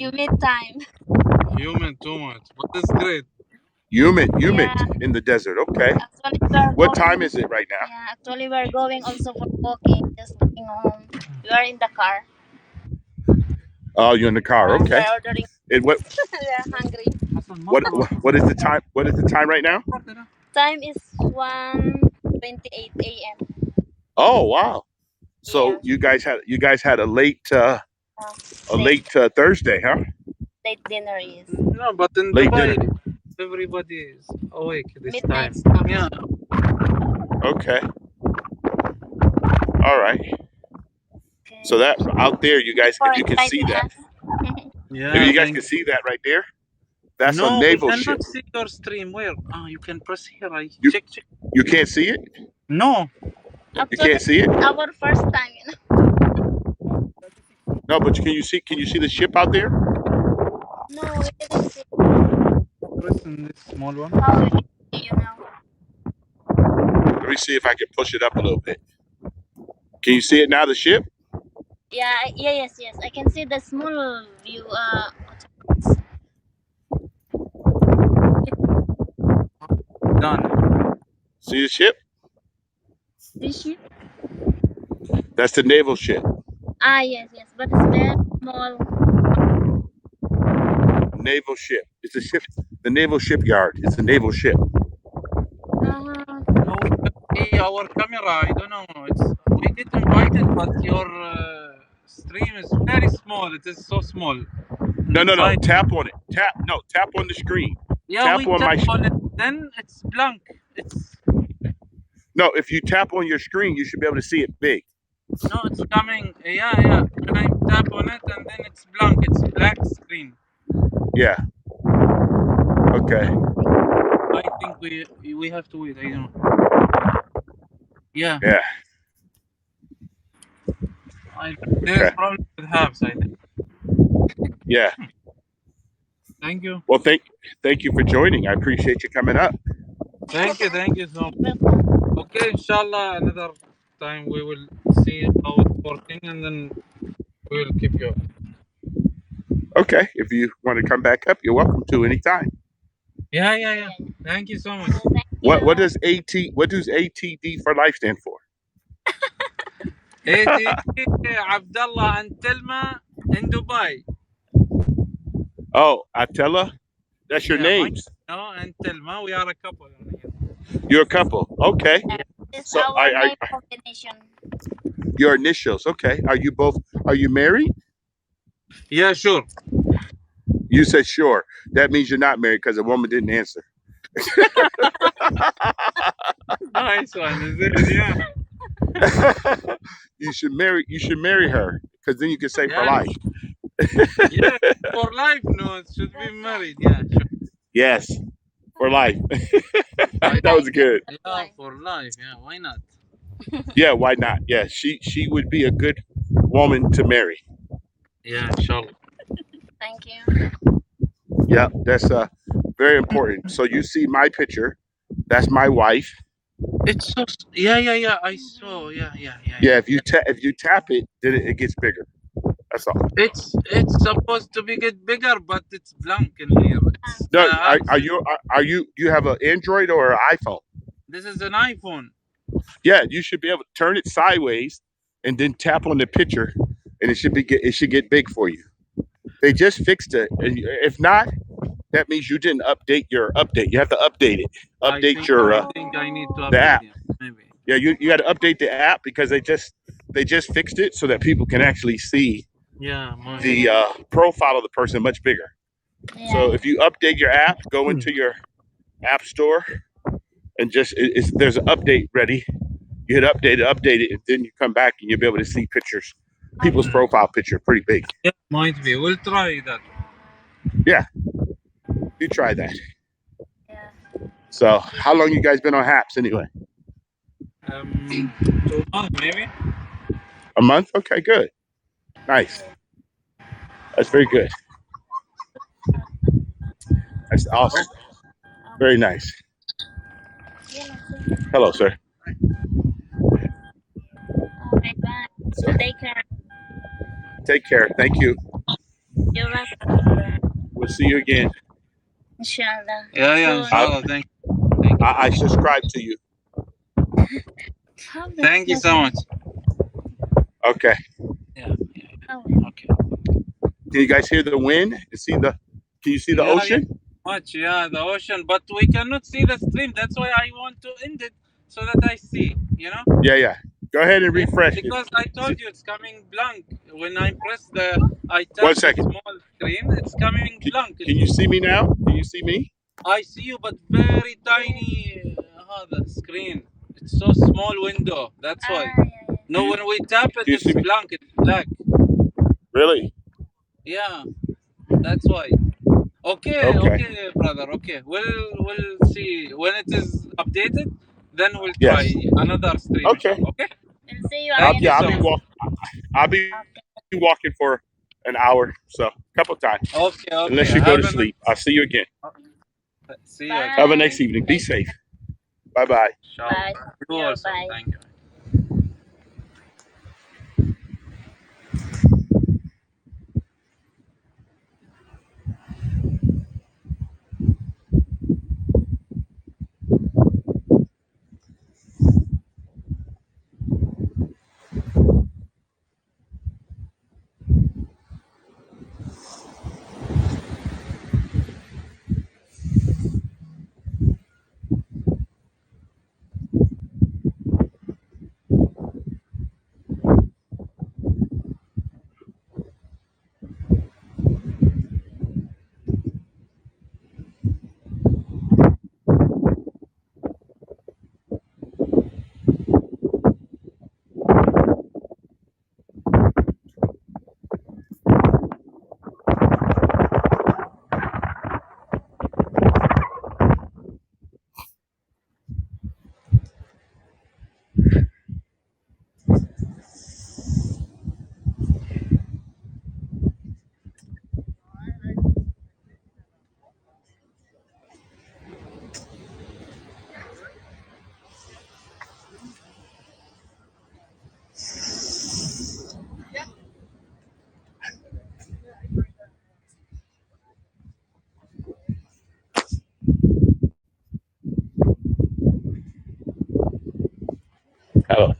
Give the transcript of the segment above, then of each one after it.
humid time. Humid too much, but it's great. Humid Yeah, in the desert. Okay. actually we're What time going. is it right now? Yeah, actually we're going also for walking, just going home. We are in the car. Oh, you're in the car. Okay. We're ordering. And We're hungry. what is the time? What is the time right now? Time is 1:28 a.m. Oh, wow. Yeah, So you guys had a late late Thursday, huh? late dinner is No, but in Late Dubai, dinner. everybody is awake this midnight time. snack. Yeah, Okay. All right. So Okay. that out there, you guys, For if you can see inviting that, us. if yeah. you guys Thank. can see that right there, that's a No, we naval ship. cannot see your stream. Where? Ah, you can press here. I You check. you can't see it. No. You Actually, can't see it. our first time, No, but can you see? Can you see the ship out there? No, we didn't see Press in this small one. how we see you now. Let me see if I can push it up a little bit. Can you see it now? The ship. Yeah, yes. I can see the small view. Done. See the ship? This ship? That's the naval ship. Yes, but it's very small. Naval ship. It's a ship. The naval shipyard. It's a naval ship. Uh, No, we can see our camera. I don't know. We get invited, but your stream is very small. It is so small. No. Inside. Tap on it. Tap on the screen. Yeah, Tap we on tap my. on it. Then it's blank. It's No, if you tap on your screen, you should be able to see it big. no, it's coming. Yeah. When I tap on it, and then it's blank. It's black screen. Yeah. Okay. I think we have to wait. I don't know. Yeah. Yeah. There's Okay. problem with hubs. I think. Yeah. Thank you. Well, thank you for joining. I appreciate you coming up. Thank you so much. welcome. Okay, inshallah, another time we will see how it's working, and then we will keep you. Okay. If you want to come back up, you're welcome to anytime. Yeah. Thank you so much. Thank you. What does ATD for life stand for? Abdullah and Telma in Dubai. Oh, Atella? That's your Yeah, names. no, and Telma, we are a couple. You're a couple. Okay. This is So our name combination. your initials. Okay. Are you married? Yeah, sure. You said sure. That means you're not married because a woman didn't answer. Nice one, is it? Yeah. You should marry her because then you can say for Yeah. life. Yeah, for life, no, it should be married. Yeah, sure. Yes. For life. That was good. Yeah, for life. Yeah, why not? Yeah, why not? Yeah, she would be a good woman to marry. Yeah, inshallah. Thank you. Yeah, that's very important. So you see my picture. That's my wife. It's so. Yeah. I saw. Yeah. Yeah, if you tap it, then it gets bigger. That's all. It's supposed to be get bigger, but it's blank in here. It's, No, are you have an Android or an iPhone? this is an iPhone. Yeah, you should be able to turn it sideways and then tap on the picture, and it should get big for you. They just fixed it, and if not, that means you didn't update your update. You have to update it. I Update think, your I think I need to update the app. it, maybe. Yeah, you got to update the app because they just fixed it so that people can actually see Yeah, the profile of the person much bigger. Yeah. So if you update your app, go into your app store, and there's an update ready. You hit update it, and then you come back and you'll be able to see pictures, people's profile picture, pretty big. Yeah, might be. We'll try that. Yeah, you try that. Yeah. So how long you guys been on Haps anyway? 2 months maybe. A month? Okay, good. Nice. That's very good. That's awesome. Very nice. Hello, sir. Okay, bye. So take care. Take care. Thank you. You're welcome. We'll see you again. Inshallah. Yeah, yeah, Soon. I, inshallah. Thank you so I much. subscribe to you. حاضر Thank you so لازم. much. Okay. Yeah, حاضر. okay. Can you guys hear the wind and see the? Can you see the Yeah, ocean? much. Yeah, the ocean, but we cannot see the stream. That's why I want to end it so that I see. You know? Yeah, yeah. Go ahead and Yeah, refresh it. because I See, told you it's coming blank. When I press I one tap the second. small screen, it's coming blank. Can you see me now? Can you see me? I see you, but very tiny. The screen. It's so small window. That's why. Yeah. No, when we tap it, Can you see it's me? blank. It's black. Really? Yeah, that's why. Okay, Okay. okay, brother. Okay, we'll see when it is updated. Then we'll try Yes. another stream, Okay. inshallah. Okay. We'll see you Thank again you Yeah, so soon. much. I'll be Okay. walking for an hour, so a couple times. Okay, okay. Unless you go to Have a sleep. I'll nice. see you again. See you again. Have a Bye. nice evening. Be Thank you. safe. Bye bye. Bye. Inshallah. Thank You you. also. Bye. Thank you. Hello.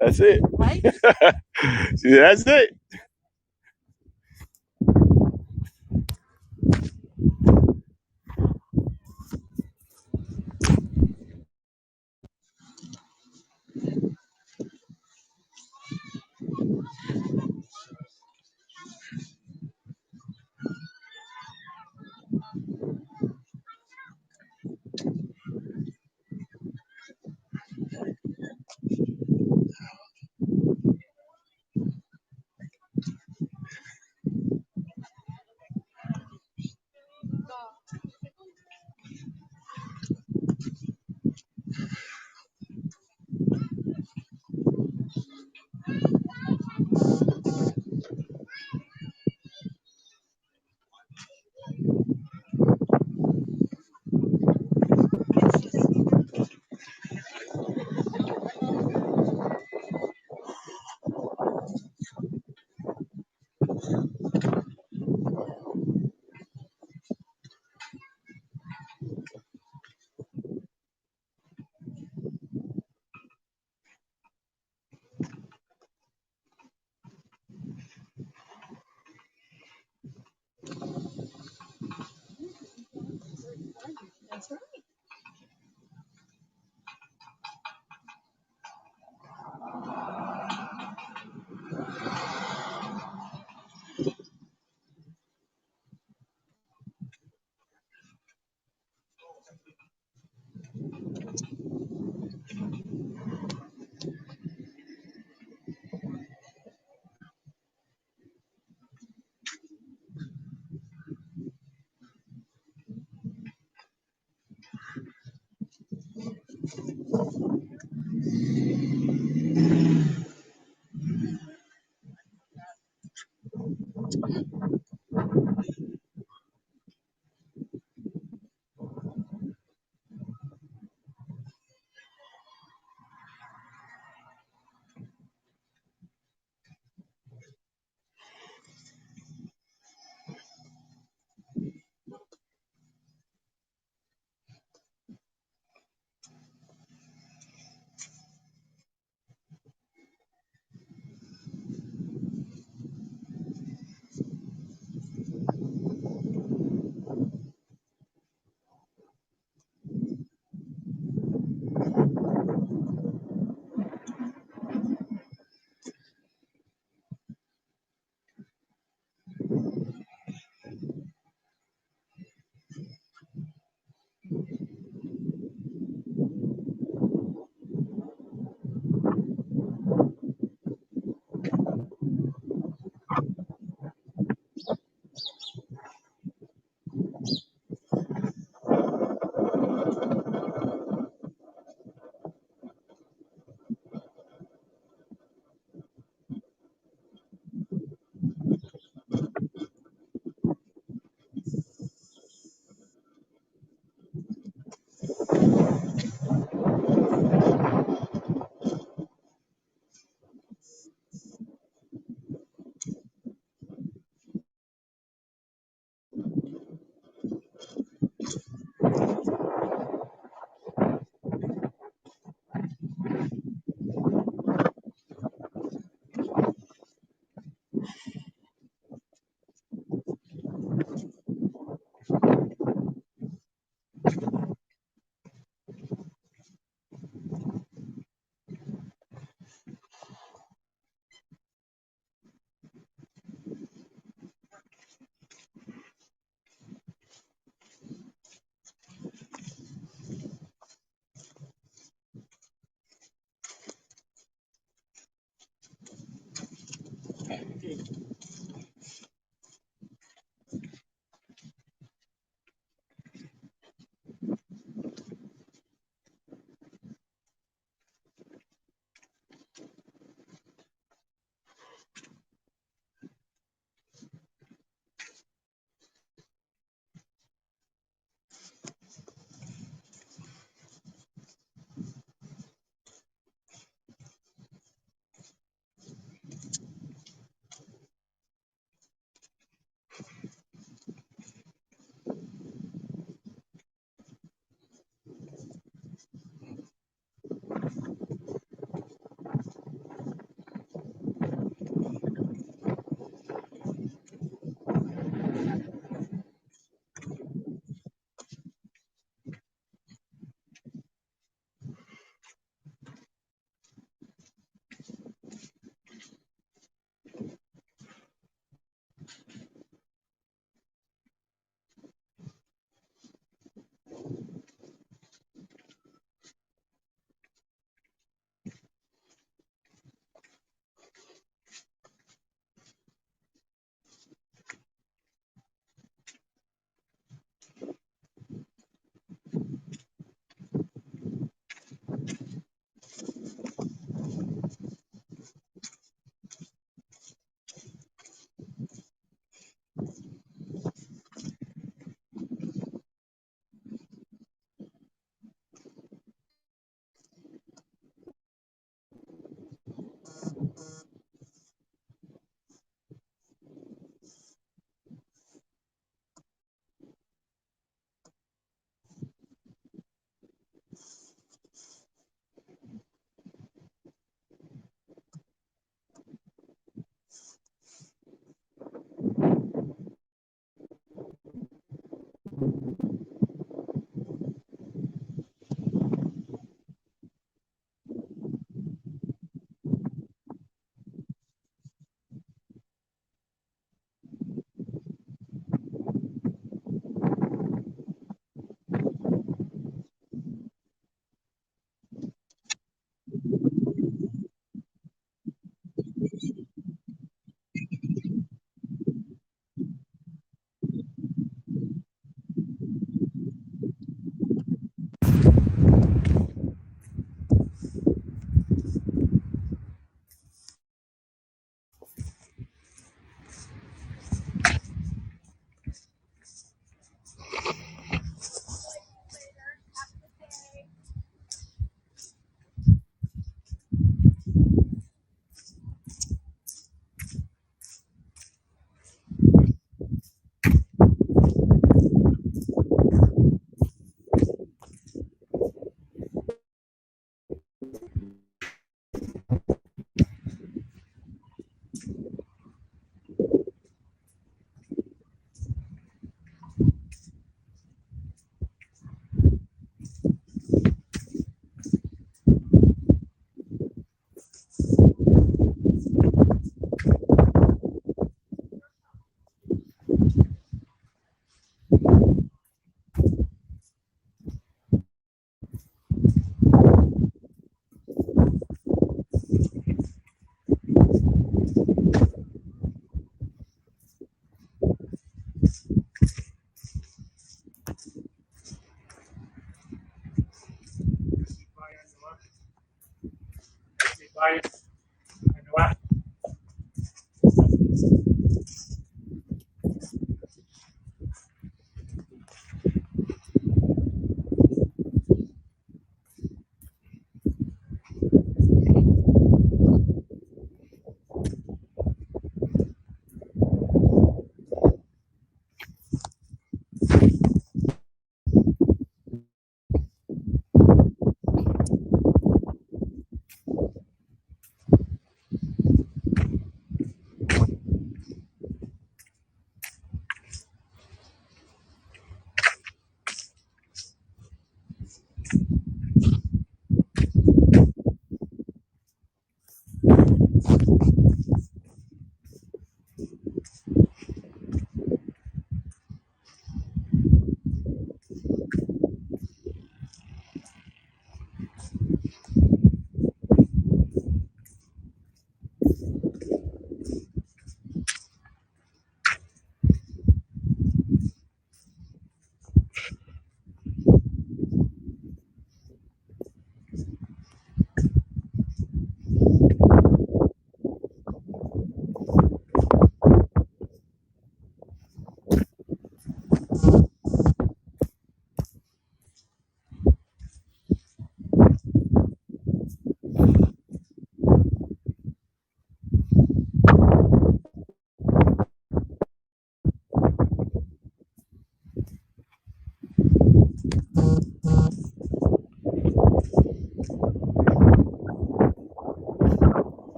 That's it. See, that's it.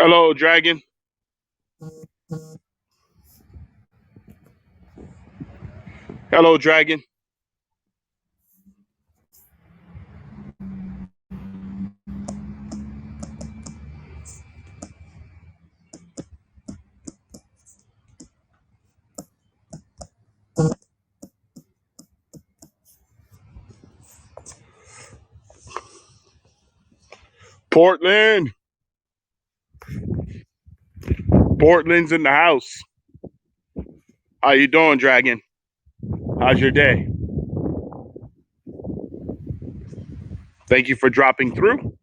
Hello, Dragon. Hello, Dragon. Portland. Portland's in the house. How you doing, Dragon? How's your day? Thank you for dropping through.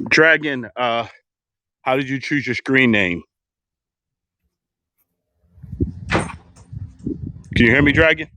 Dragon, how did you choose your screen name? Can you hear me, Dragon?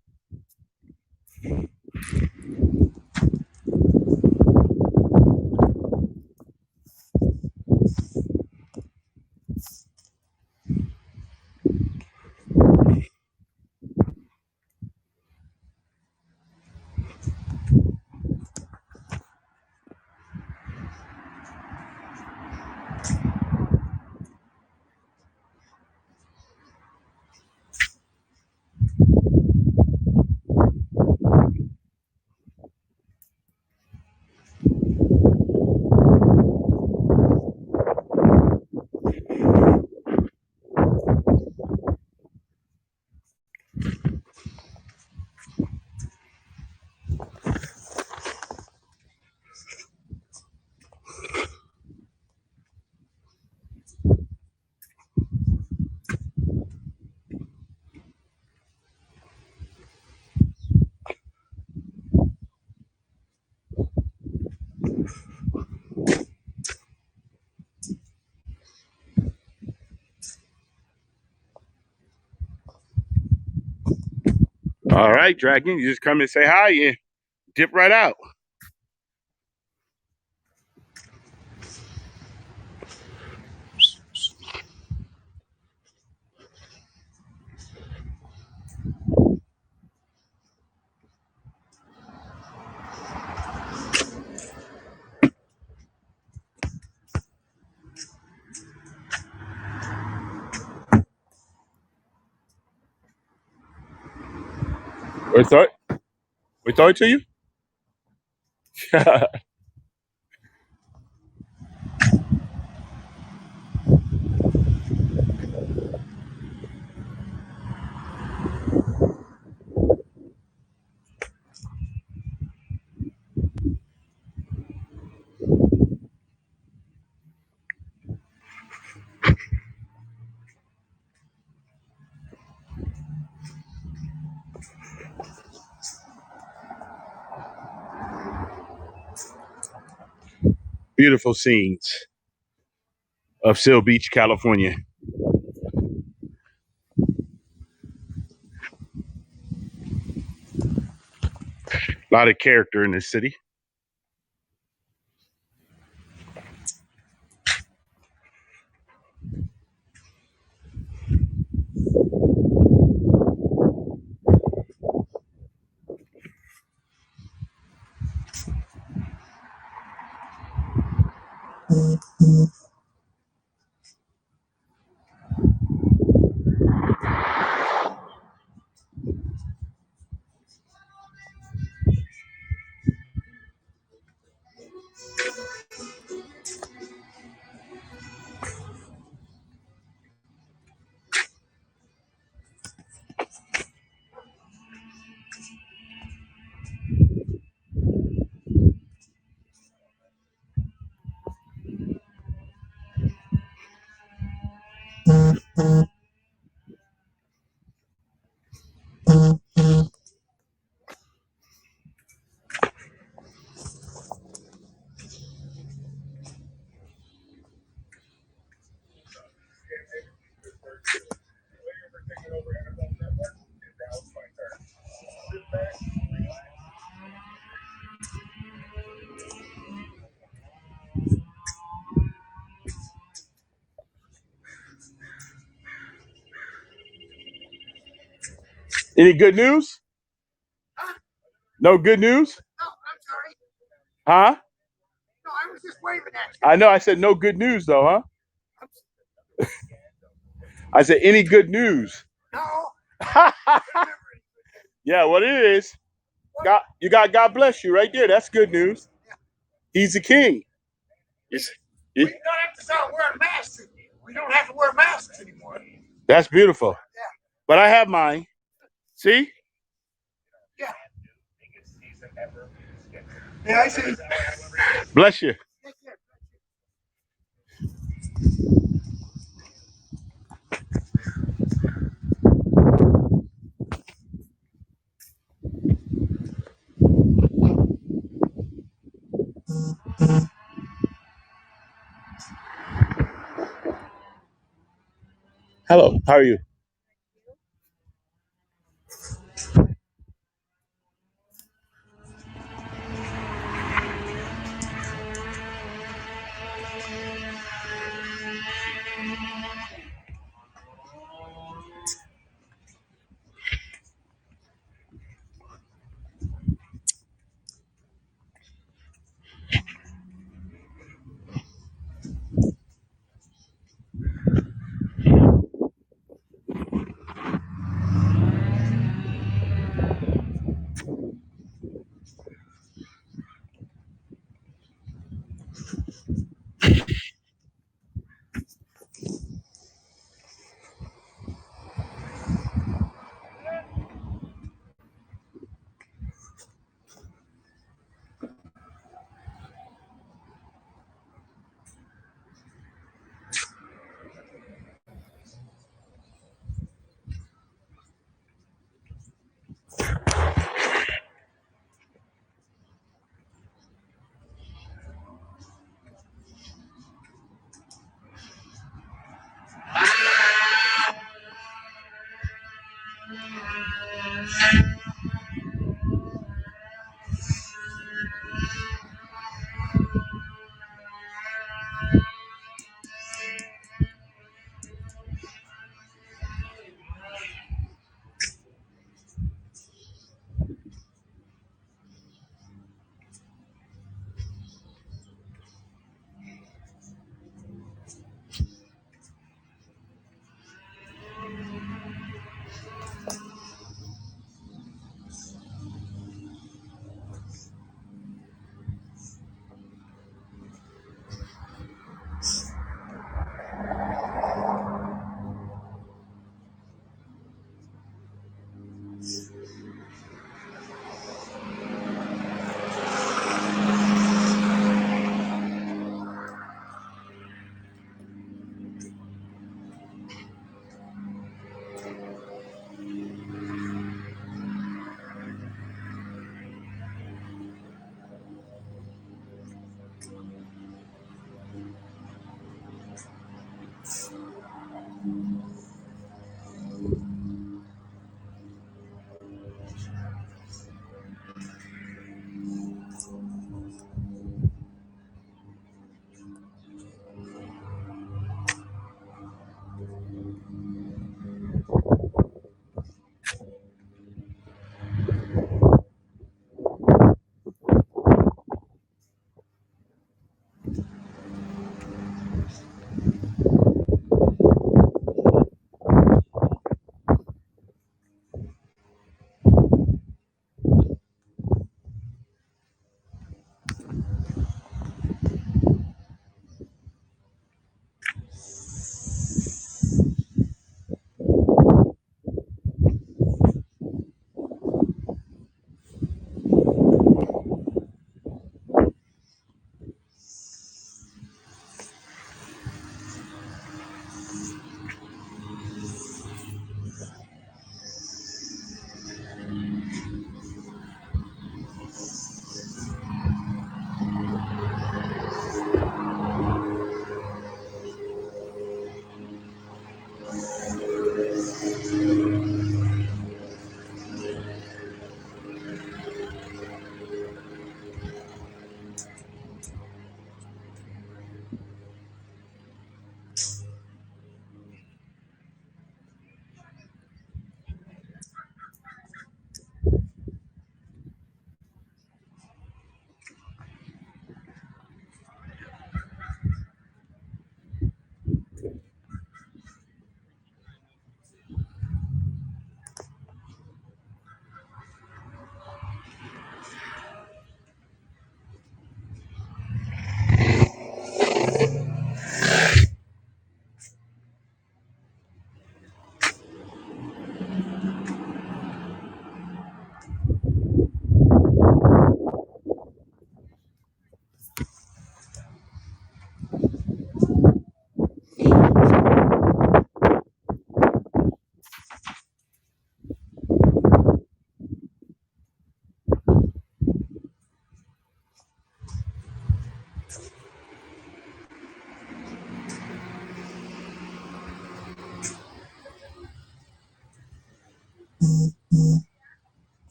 All right, Dragon, you just come and say hi and dip right out. We thought it to you? Beautiful scenes of Seal Beach, California. A lot of character in this city. Any good news? No good news? Huh? I know. I said no good news though, huh? I said any good news? Yeah, what it is? God, you got God bless you right there. That's good news. He's the king. It's, We it, don't have to start wearing masks. We don't have to wear masks anymore. that's beautiful. But I have mine. See? Yeah. Yeah, I see. Bless you. Hello. How are you?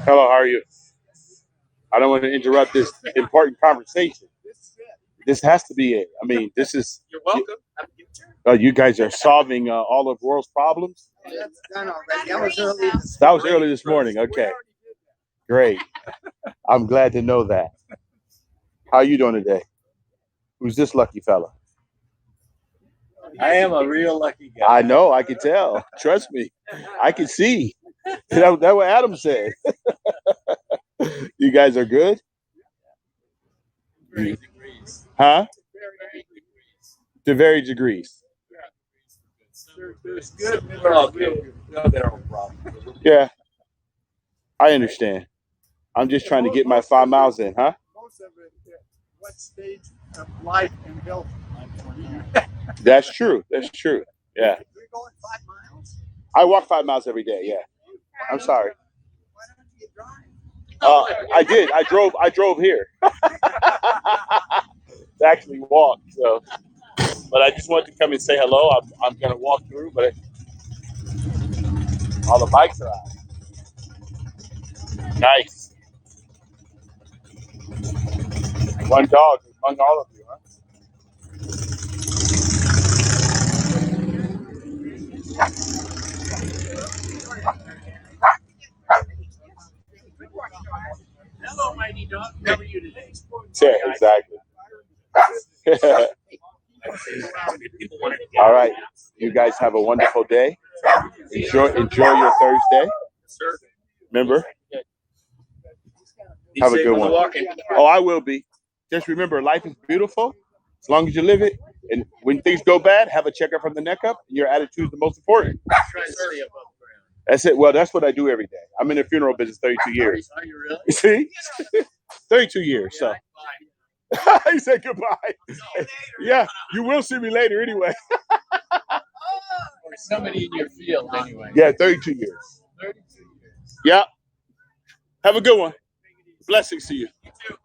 Hello, how are you? I don't want to interrupt this important conversation. This has to be it. I mean, this is. You're welcome. You guys are solving all of world's problems. That's done already. That was early. That was early this morning. Okay, great. I'm glad to know that. How are you doing today? Who's this lucky fella? I am a real lucky guy. I know. I can tell. Trust me. I can see. That's what Adam said. You guys are good? Varying degrees. Huh? Varying degrees. To varying degrees. There's good. We're all good. We all got our own problems. Yeah, I understand. I'm just trying to get my 5 miles in, huh? Most of it, what stage of life and health? That's true. That's true. Yeah. You're going 5 miles? I walk 5 miles every day. Yeah. I'm sorry. Why don't you drive? I did. I drove here. To actually walk. So, but I just wanted to come and say hello. I'm gonna walk through, but all the bikes are out. Nice. One dog among all of you, huh? Hello, mighty dog. How are you today? Yeah, exactly. All right. You guys have a wonderful day. Enjoy your Thursday. Remember? Have a good one. Oh, I will be. Just remember, life is beautiful as long as you live it. And when things go bad, have a checkup from the neck up. Your attitude is the most important. Trying to stay above ground. That's it. Well, that's what I do every day. I'm in the funeral business 32 years. Are you really? See? 32 years. So he said goodbye. Yeah, you will see me later anyway. Or somebody in your field, anyway. Yeah, 32 years. 32 years. Yeah. Have a good one. Blessings to you. You too.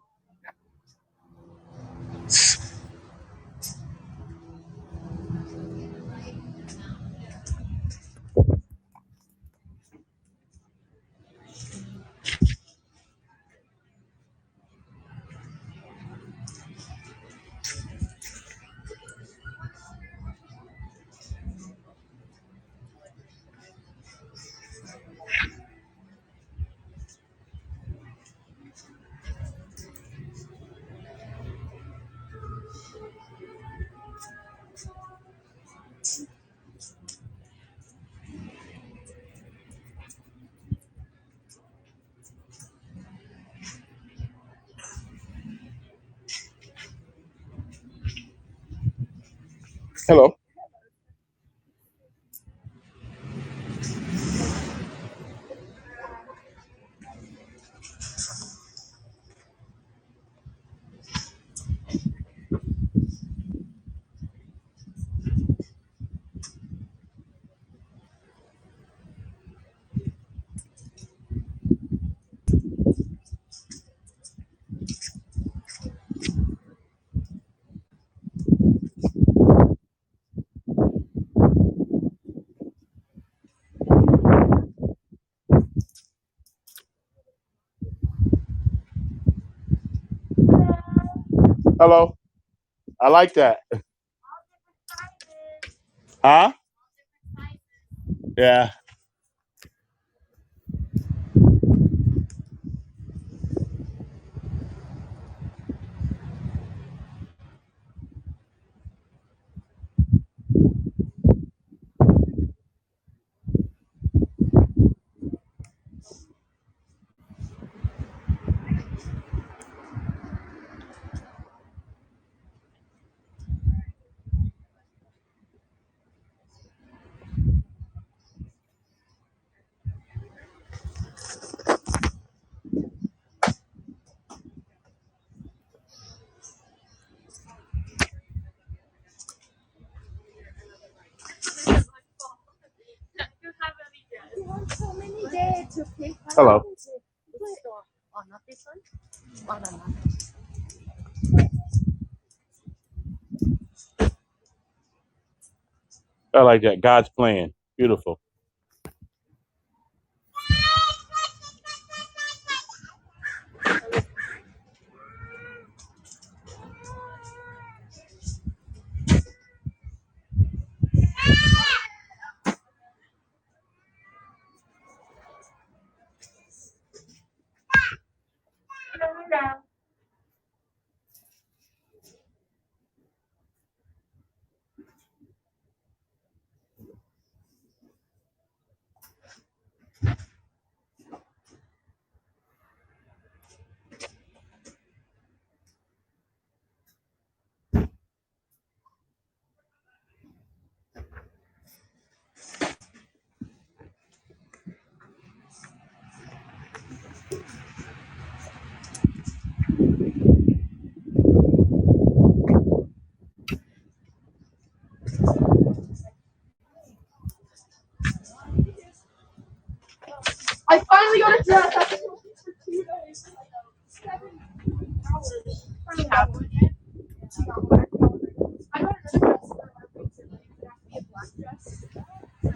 Hello. Hello. I like that. Huh? Yeah. Hello. Oh, not this one? Oh, no, no. I like that. God's plan. Beautiful. I finally got a dress. I've been looking for 2 days. 7 hours. You have one yet? I got another dress for our picture, but it would have to be a black dress. So I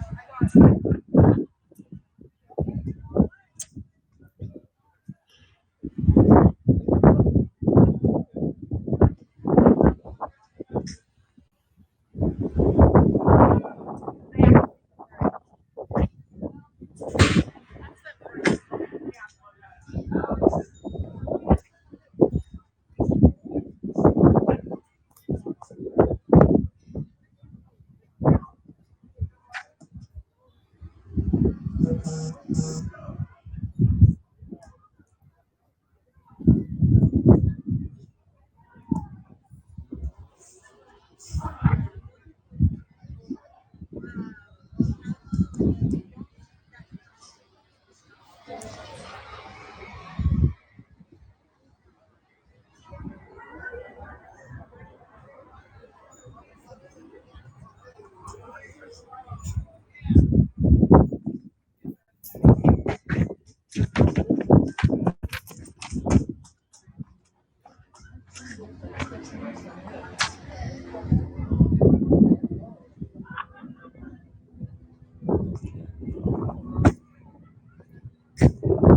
got.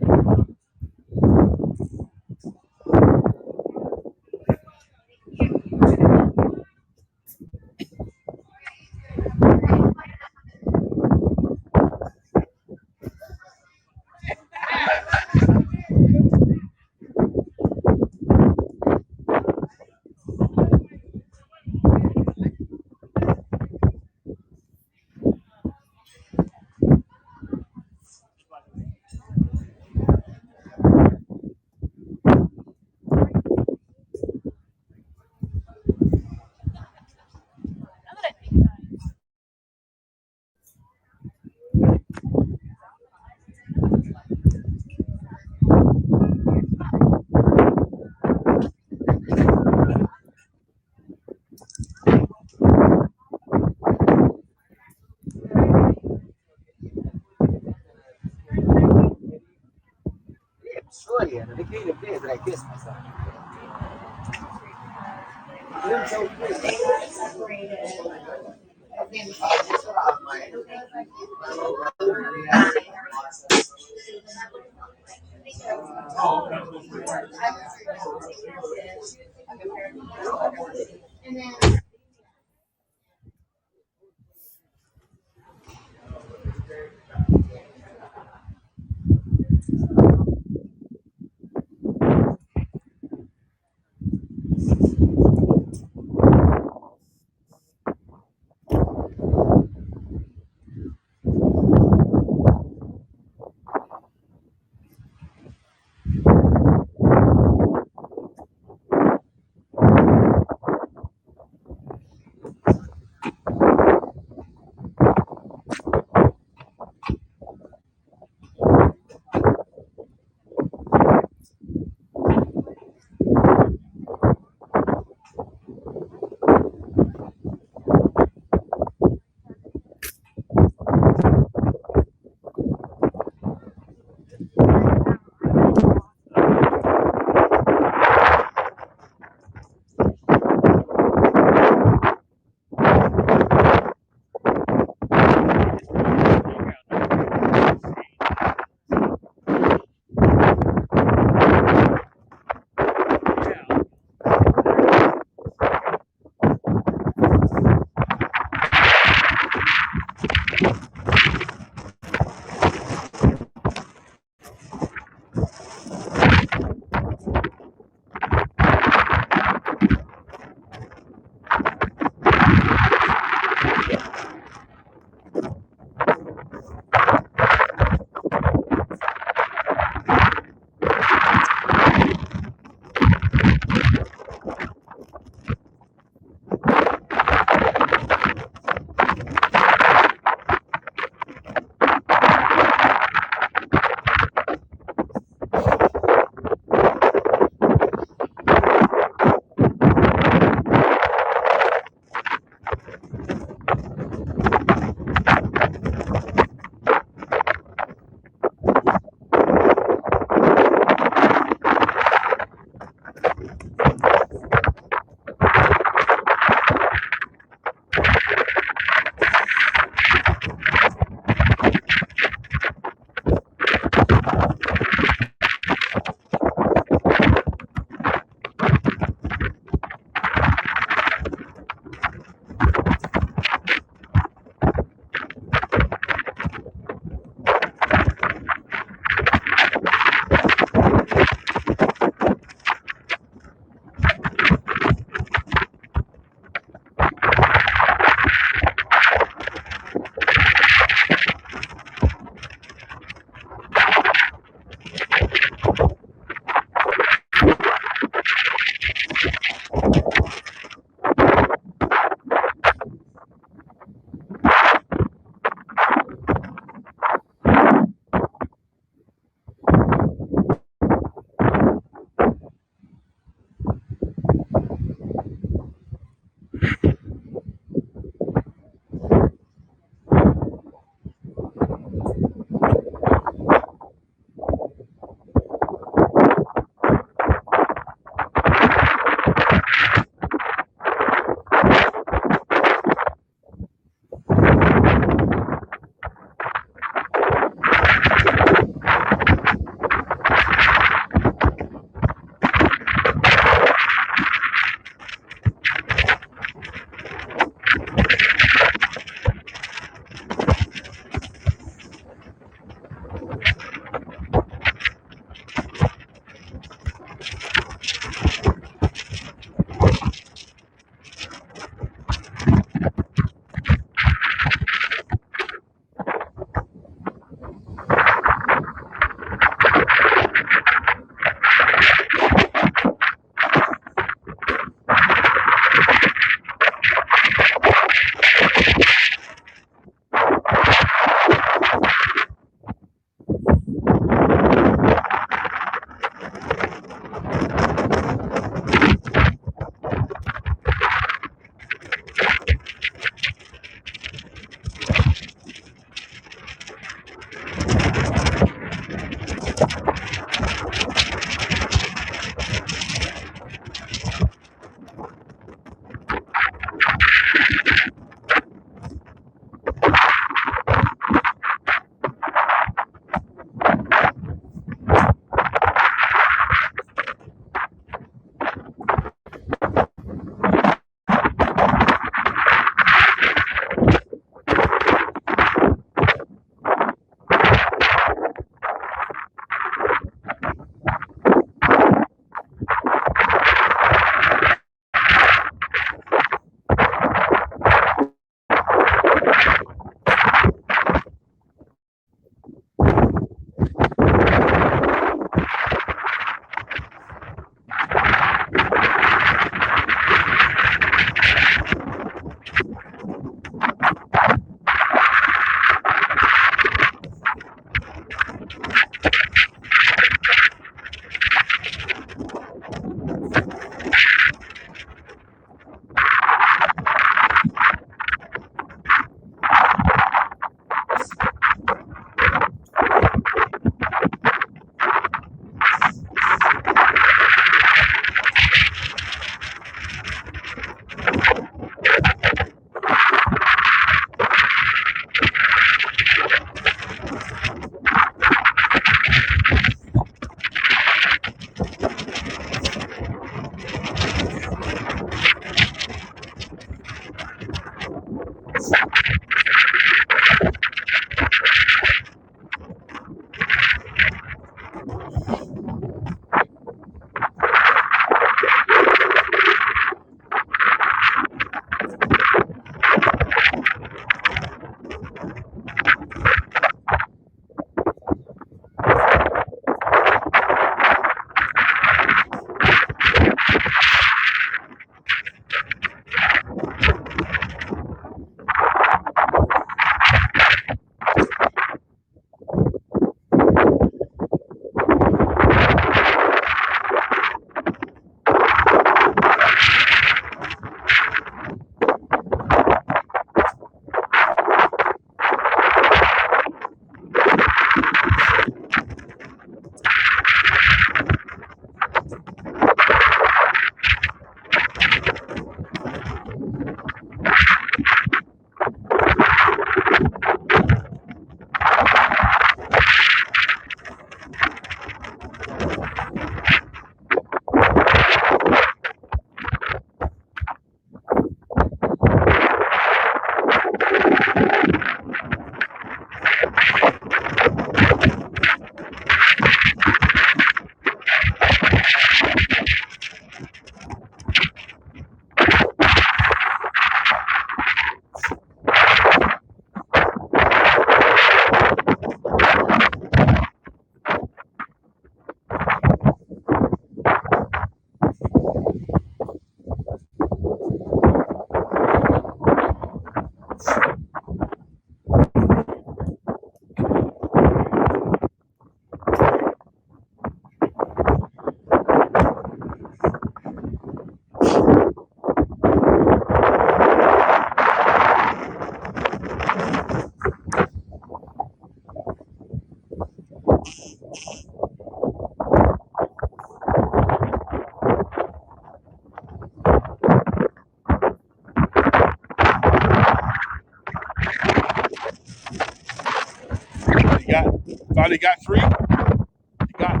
Finally got three. You got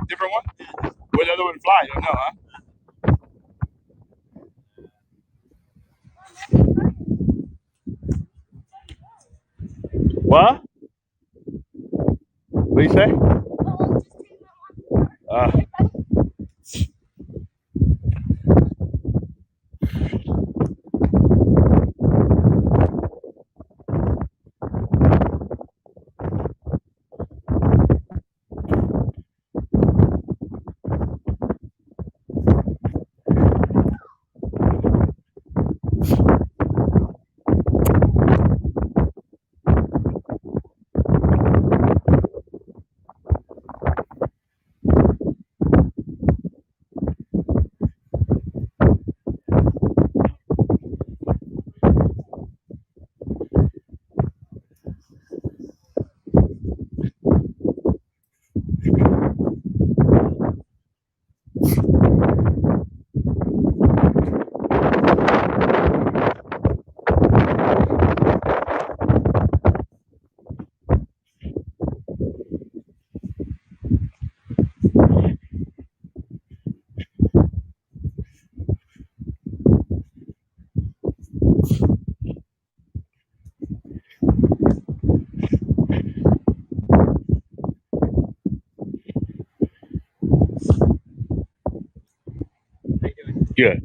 different one. Where the other one fly? Don't know, huh? What? What do you say? Uh, good.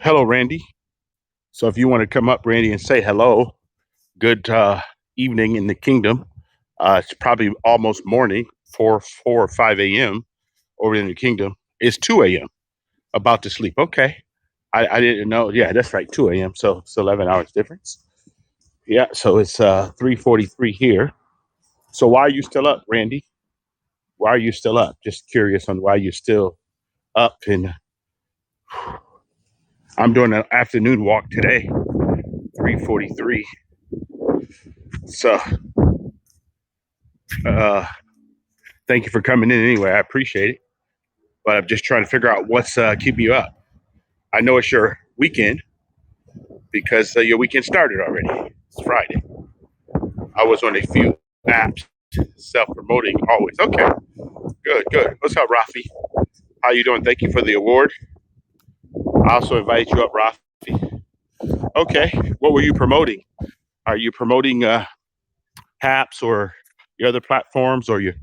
Hello, Randy. So if you want to come up, Randy, and say hello, good evening in the kingdom. It's probably almost morning, 4 or 5 a.m. over in the kingdom. It's 2 a.m. About to sleep. Okay. I didn't know. Yeah, that's right. 2 a.m. So it's 11 hours difference. Yeah. So it's 3:43 here. So why are you still up, Randy? Why are you still up? Just curious on why you're still up. And I'm doing an afternoon walk today, 3:43. So uh, thank you for coming in anyway. I appreciate it. But I'm just trying to figure out what's keeping you up. I know it's your weekend because your weekend started already. It's Friday. I was on a few apps, self-promoting always. Okay, good, good. What's up, Rafi? How you doing? Thank you for the award. I also invite you up, Rafi. Okay, what were you promoting? Are you promoting apps or your other platforms or your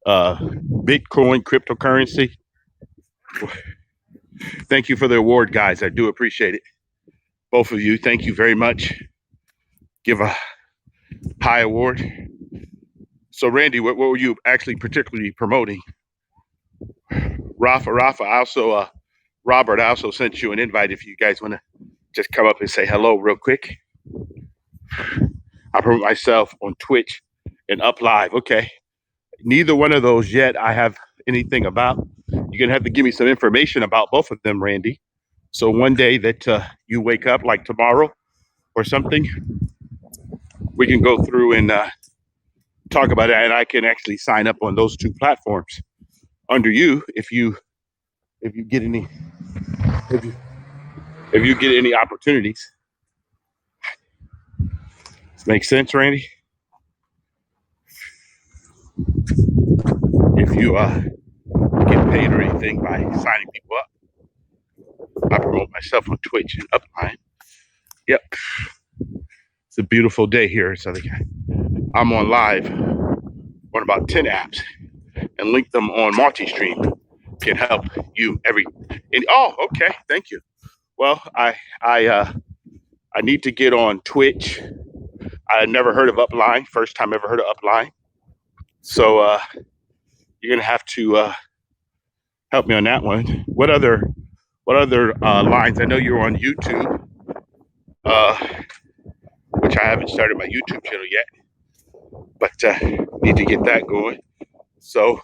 Bitcoin, cryptocurrency? Thank you for the award, guys. I do appreciate it. Both of you, thank you very much. Give a high award. So, Randy, what were you actually particularly promoting? Rafa, I also, Robert, I also sent you an invite if you guys want to just come up and say hello real quick. I promote myself on Twitch and Up Live. Okay. Neither one of those yet I have anything about. You're going to have to give me some information about both of them, Randy. So one day that you wake up, like tomorrow or something, we can go through and talk about it, and I can actually sign up on those two platforms under you if you get any if you if you get any opportunities. Does make sense, Randy? If you get paid or anything by signing people up, I promote myself on Twitch and Upline. Yep, it's a beautiful day here in Southern California. I'm on live on about 10 apps and link them on multi-stream. Can help you oh, okay, thank you. Well, I need to get on Twitch. I had never heard of Upline. First time ever heard of Upline. So you're gonna have to help me on that one. What other lines? I know you're on YouTube, uh, which I haven't started my YouTube channel yet, but need to get that going. So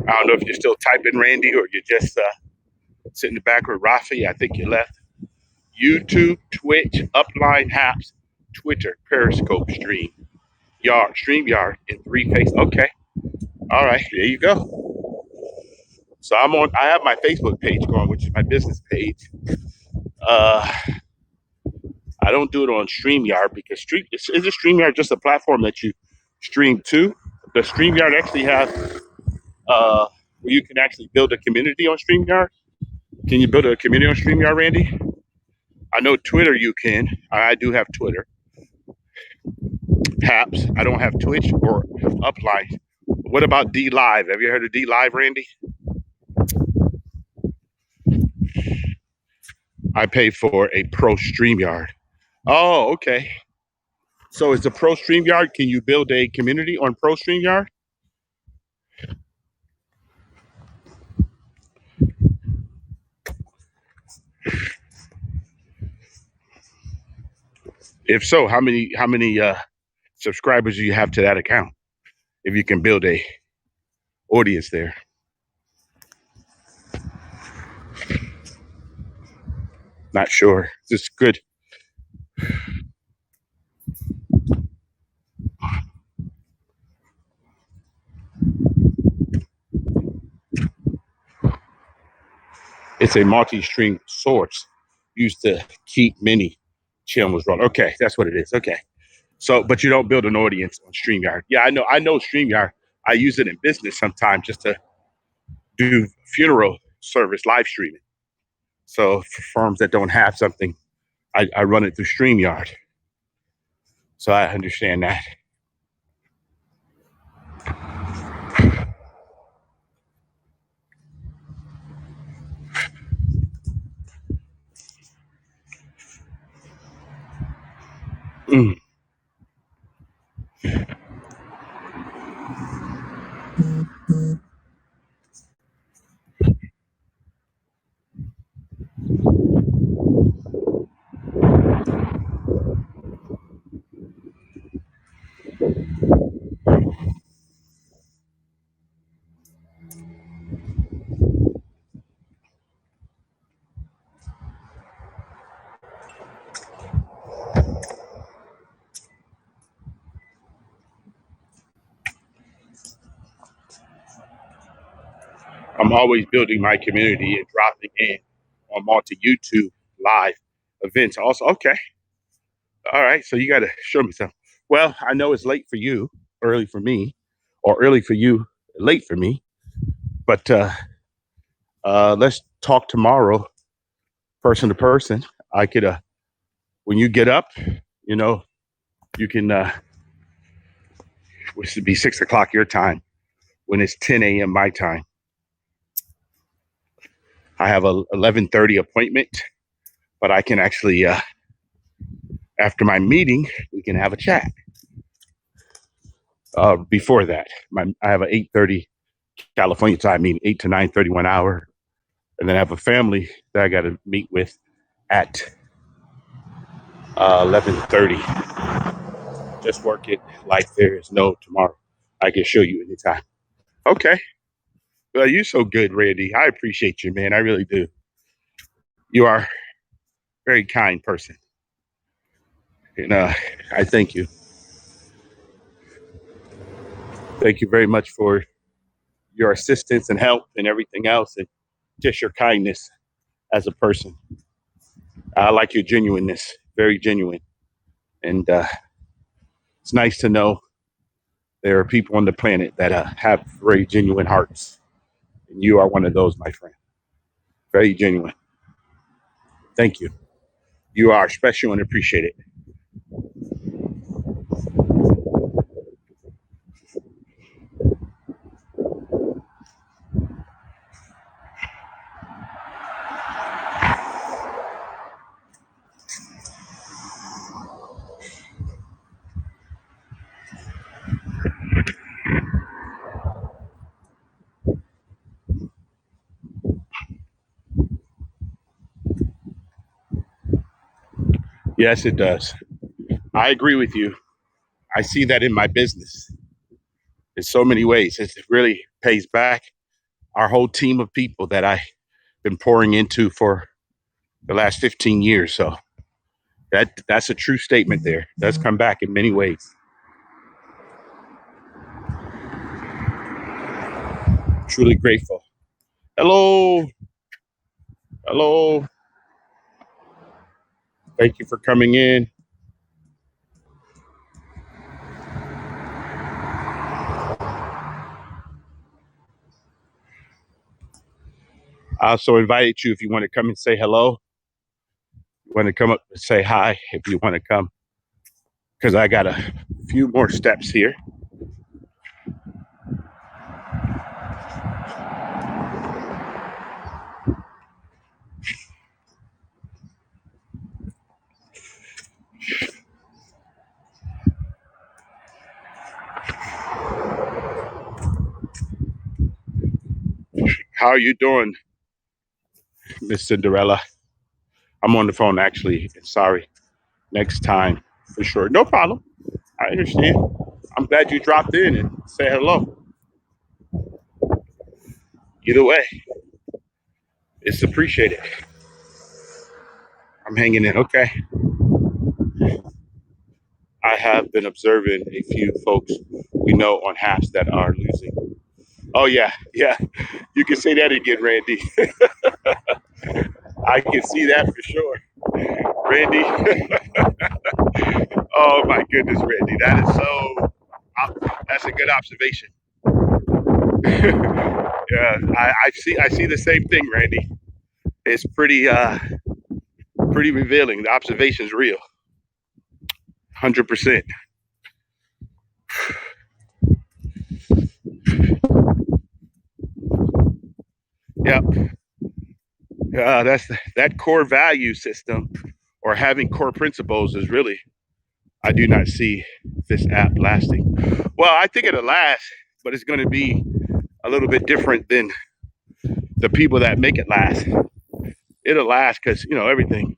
I don't know if you're still typing, Randy, or you're just sitting in the back with Rafi. I think you left. YouTube, Twitch, Upline, Apps, Twitter, Periscope, StreamYard in 3 phases. Okay. All right. There you go. So I have my Facebook page going, which is my business page. Uh, I don't do it on StreamYard because is a StreamYard just a platform that you stream to? Does StreamYard actually have where you can actually build a community on StreamYard? Can you build a community on StreamYard, Randy? I know Twitter you can. I do have Twitter. Perhaps I don't have Twitch or Upline. What about D Live? Have you heard of D Live, Randy? I pay for a Pro StreamYard. Oh, okay. So is the Pro StreamYard, can you build a community on Pro StreamYard? If so, how many subscribers do you have to that account? If you can build a audience there. Not sure. This is good. It's a multi-stream source used to keep many channels running. Okay, that's what it is. Okay. So, but you don't build an audience on StreamYard. Yeah, I know. I know StreamYard. I use it in business sometimes just to do funeral service live streaming. So, for firms that don't have something, I run it through StreamYard. So I understand that. Mm. I'm always building my community and dropping in on multi YouTube live events. Also, okay, all right. So you got to show me something. Well, I know it's late for you, early for me, or early for you, late for me. But let's talk tomorrow, person to person. I could, when you get up, you know, you can, which would be 6 o'clock your time, when it's 10 a.m. my time. I have a 11:30 appointment, but I can actually, after my meeting, we can have a chat. Before that, I have an 8:30 California time meeting, 8 to 9:30 1 hour, and then I have a family that I got to meet with at 11:30. Just work it like there is no tomorrow. I can show you anytime. Okay. Well, you're so good, Randy. I appreciate you, man. I really do. You are a very kind person, and I thank you. Thank you very much for your assistance and help and everything else, and just your kindness as a person. I like your genuineness, very genuine. And it's nice to know there are people on the planet that have very genuine hearts. And you are one of those, my friend. Very genuine. Thank you. You are special and appreciated. Yes, it does. I agree with you. I see that in my business in so many ways. It really pays back our whole team of people that I've been pouring into for the last 15 years. So that's a true statement there. It does come back in many ways. Truly grateful. Hello. Hello. Thank you for coming in. I also invited you if you want to come and say hello. You want to come up and say hi if you want to come, because I got a few more steps here. How are you doing, Miss Cinderella? I'm on the phone actually. Sorry. Next time for sure. No problem. I understand. I'm glad you dropped in and say hello. Either way, it's appreciated. I'm hanging in. Okay. I have been observing a few folks we know on apps that are losing. Oh yeah, yeah. You can say that again, Randy. I can see that for sure, Randy. Oh my goodness, Randy, that is so. That's a good observation. Yeah, I see the same thing, Randy. It's pretty revealing. The observation's real, 100%. Yep. That core value system or having core principles is really. I do not see this app lasting. Well, I think it'll last, but it's going to be a little bit different than the people that make it last. It'll last because everything.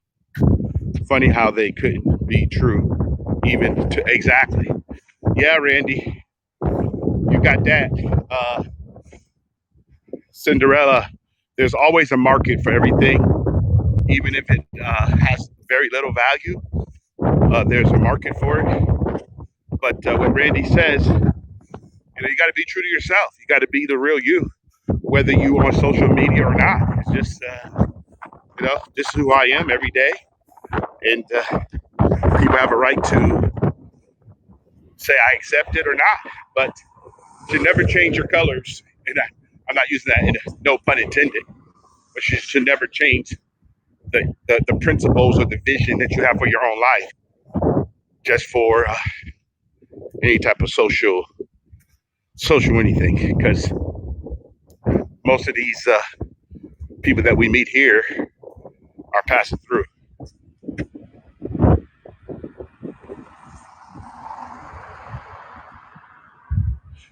Funny how they couldn't be true, even to exactly. Yeah, Randy, you got that. Cinderella. There's always a market for everything, even if it has very little value. There's a market for it. But what Randy says, you got to be true to yourself. You got to be the real you, whether you on social media or not. It's just, this is who I am every day, and people have a right to say I accept it or not. But you should never change your colors. And I'm not using that in no pun intended, but you should never change the principles or the vision that you have for your own life just for any type of social anything, because most of these people that we meet here are passing through.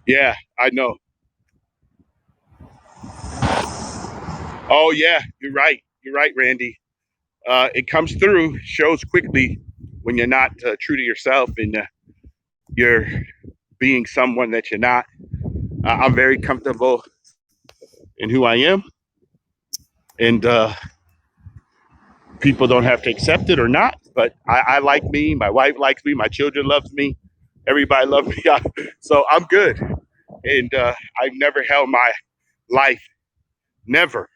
Yeah, I know. Oh yeah, you're right. You're right, Randy. It comes through, shows quickly when you're not true to yourself and you're being someone that you're not. I'm very comfortable in who I am, and people don't have to accept it or not. But I like me. My wife likes me. My children loves me. Everybody loves me. So I'm good. And I've never held my life, never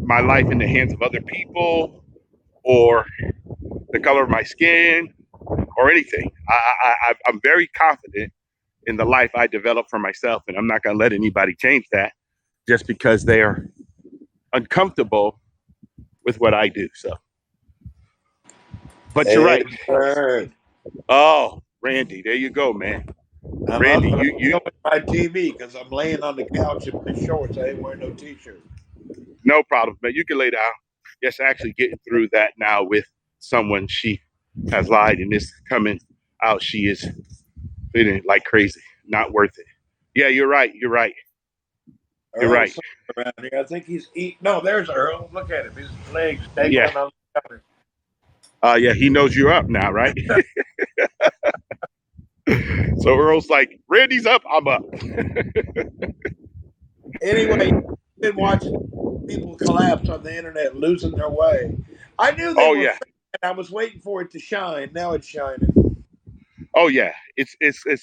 my life in the hands of other people or the color of my skin or anything. I'm very confident in the life I developed for myself, and I'm not going to let anybody change that just because they are uncomfortable with what I do. So, but you're right. Bird. Oh, Randy, there you go, man. Randy, you my TV because I'm laying on the couch in my shorts. I ain't wearing no t-shirt. No problem, man. You can lay down. Yes, actually getting through that now with someone. She has lied and this coming out. She is feeling like crazy. Not worth it. Yeah, you're right. You're right. You're right. Around here. I think he's eating. No, there's Earl. Look at him. His legs dangling Yeah. on the counter. Yeah, he knows you're up now, right? So Earl's like, Randy's up, I'm up. Anyway, been watching people collapse on the internet, losing their way. I knew they were fake, and I was waiting for it to shine. Now it's shining. Oh yeah, it's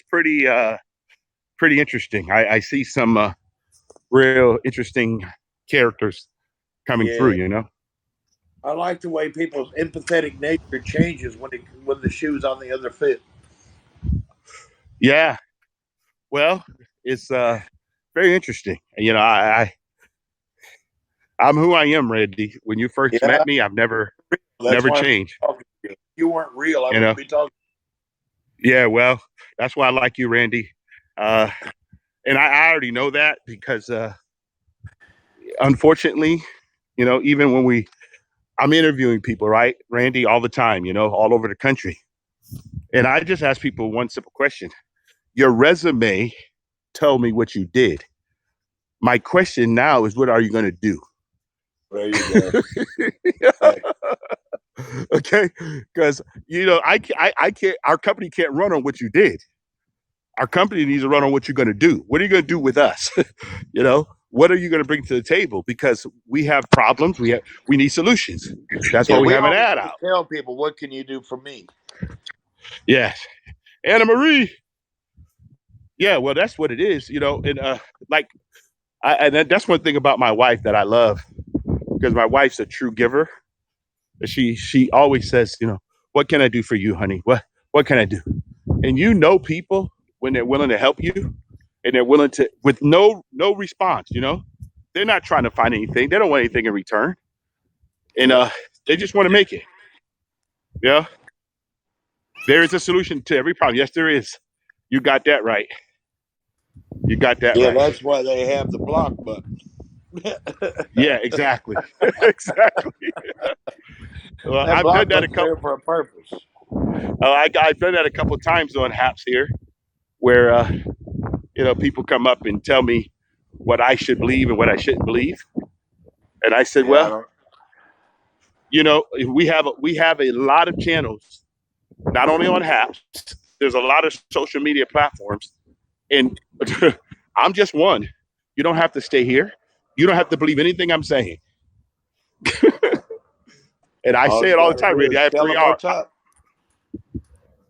pretty interesting. I see some real interesting characters coming through. I like the way people's empathetic nature changes when the shoe's on the other foot. Yeah. Well, it's very interesting. I'm who I am, Randy. When you first met me, I've never changed. If you weren't real, I wouldn't be talking. Yeah, well, that's why I like you, Randy. And I already know that because unfortunately, even when I'm interviewing people, right, Randy, all the time, all over the country. And I just ask people one simple question. Your resume told me what you did. My question now is, what are you going to do? There you go. Okay, because I can't. Our company can't run on what you did. Our company needs to run on what you're going to do. What are you going to do with us? What are you going to bring to the table? Because we have problems. We need solutions. That's why we have an ad out. Tell people, what can you do for me? Yes, Anna Marie. Yeah, well, that's what it is. And and that's one thing about my wife that I love. because my wife's a true giver. She always says, what can I do for you, honey? What can I do? And people when they're willing to help you and they're willing to with no response, they're not trying to find anything. They don't want anything in return. And they just want to make it. Yeah. There is a solution to every problem. Yes, there is. You got that right. You got that right. That's why they have the block button. Yeah, exactly. Exactly. Well, That I've block done that a button's there couple. for a purpose. I've done that a couple of times on Haps here, where people come up and tell me what I should believe and what I shouldn't believe, and I said, well, we have a lot of channels, not only on Haps. There's a lot of social media platforms, and I'm just one. You don't have to stay here. You don't have to believe anything I'm saying. And I say it all the time, Randy. I have 3 hours.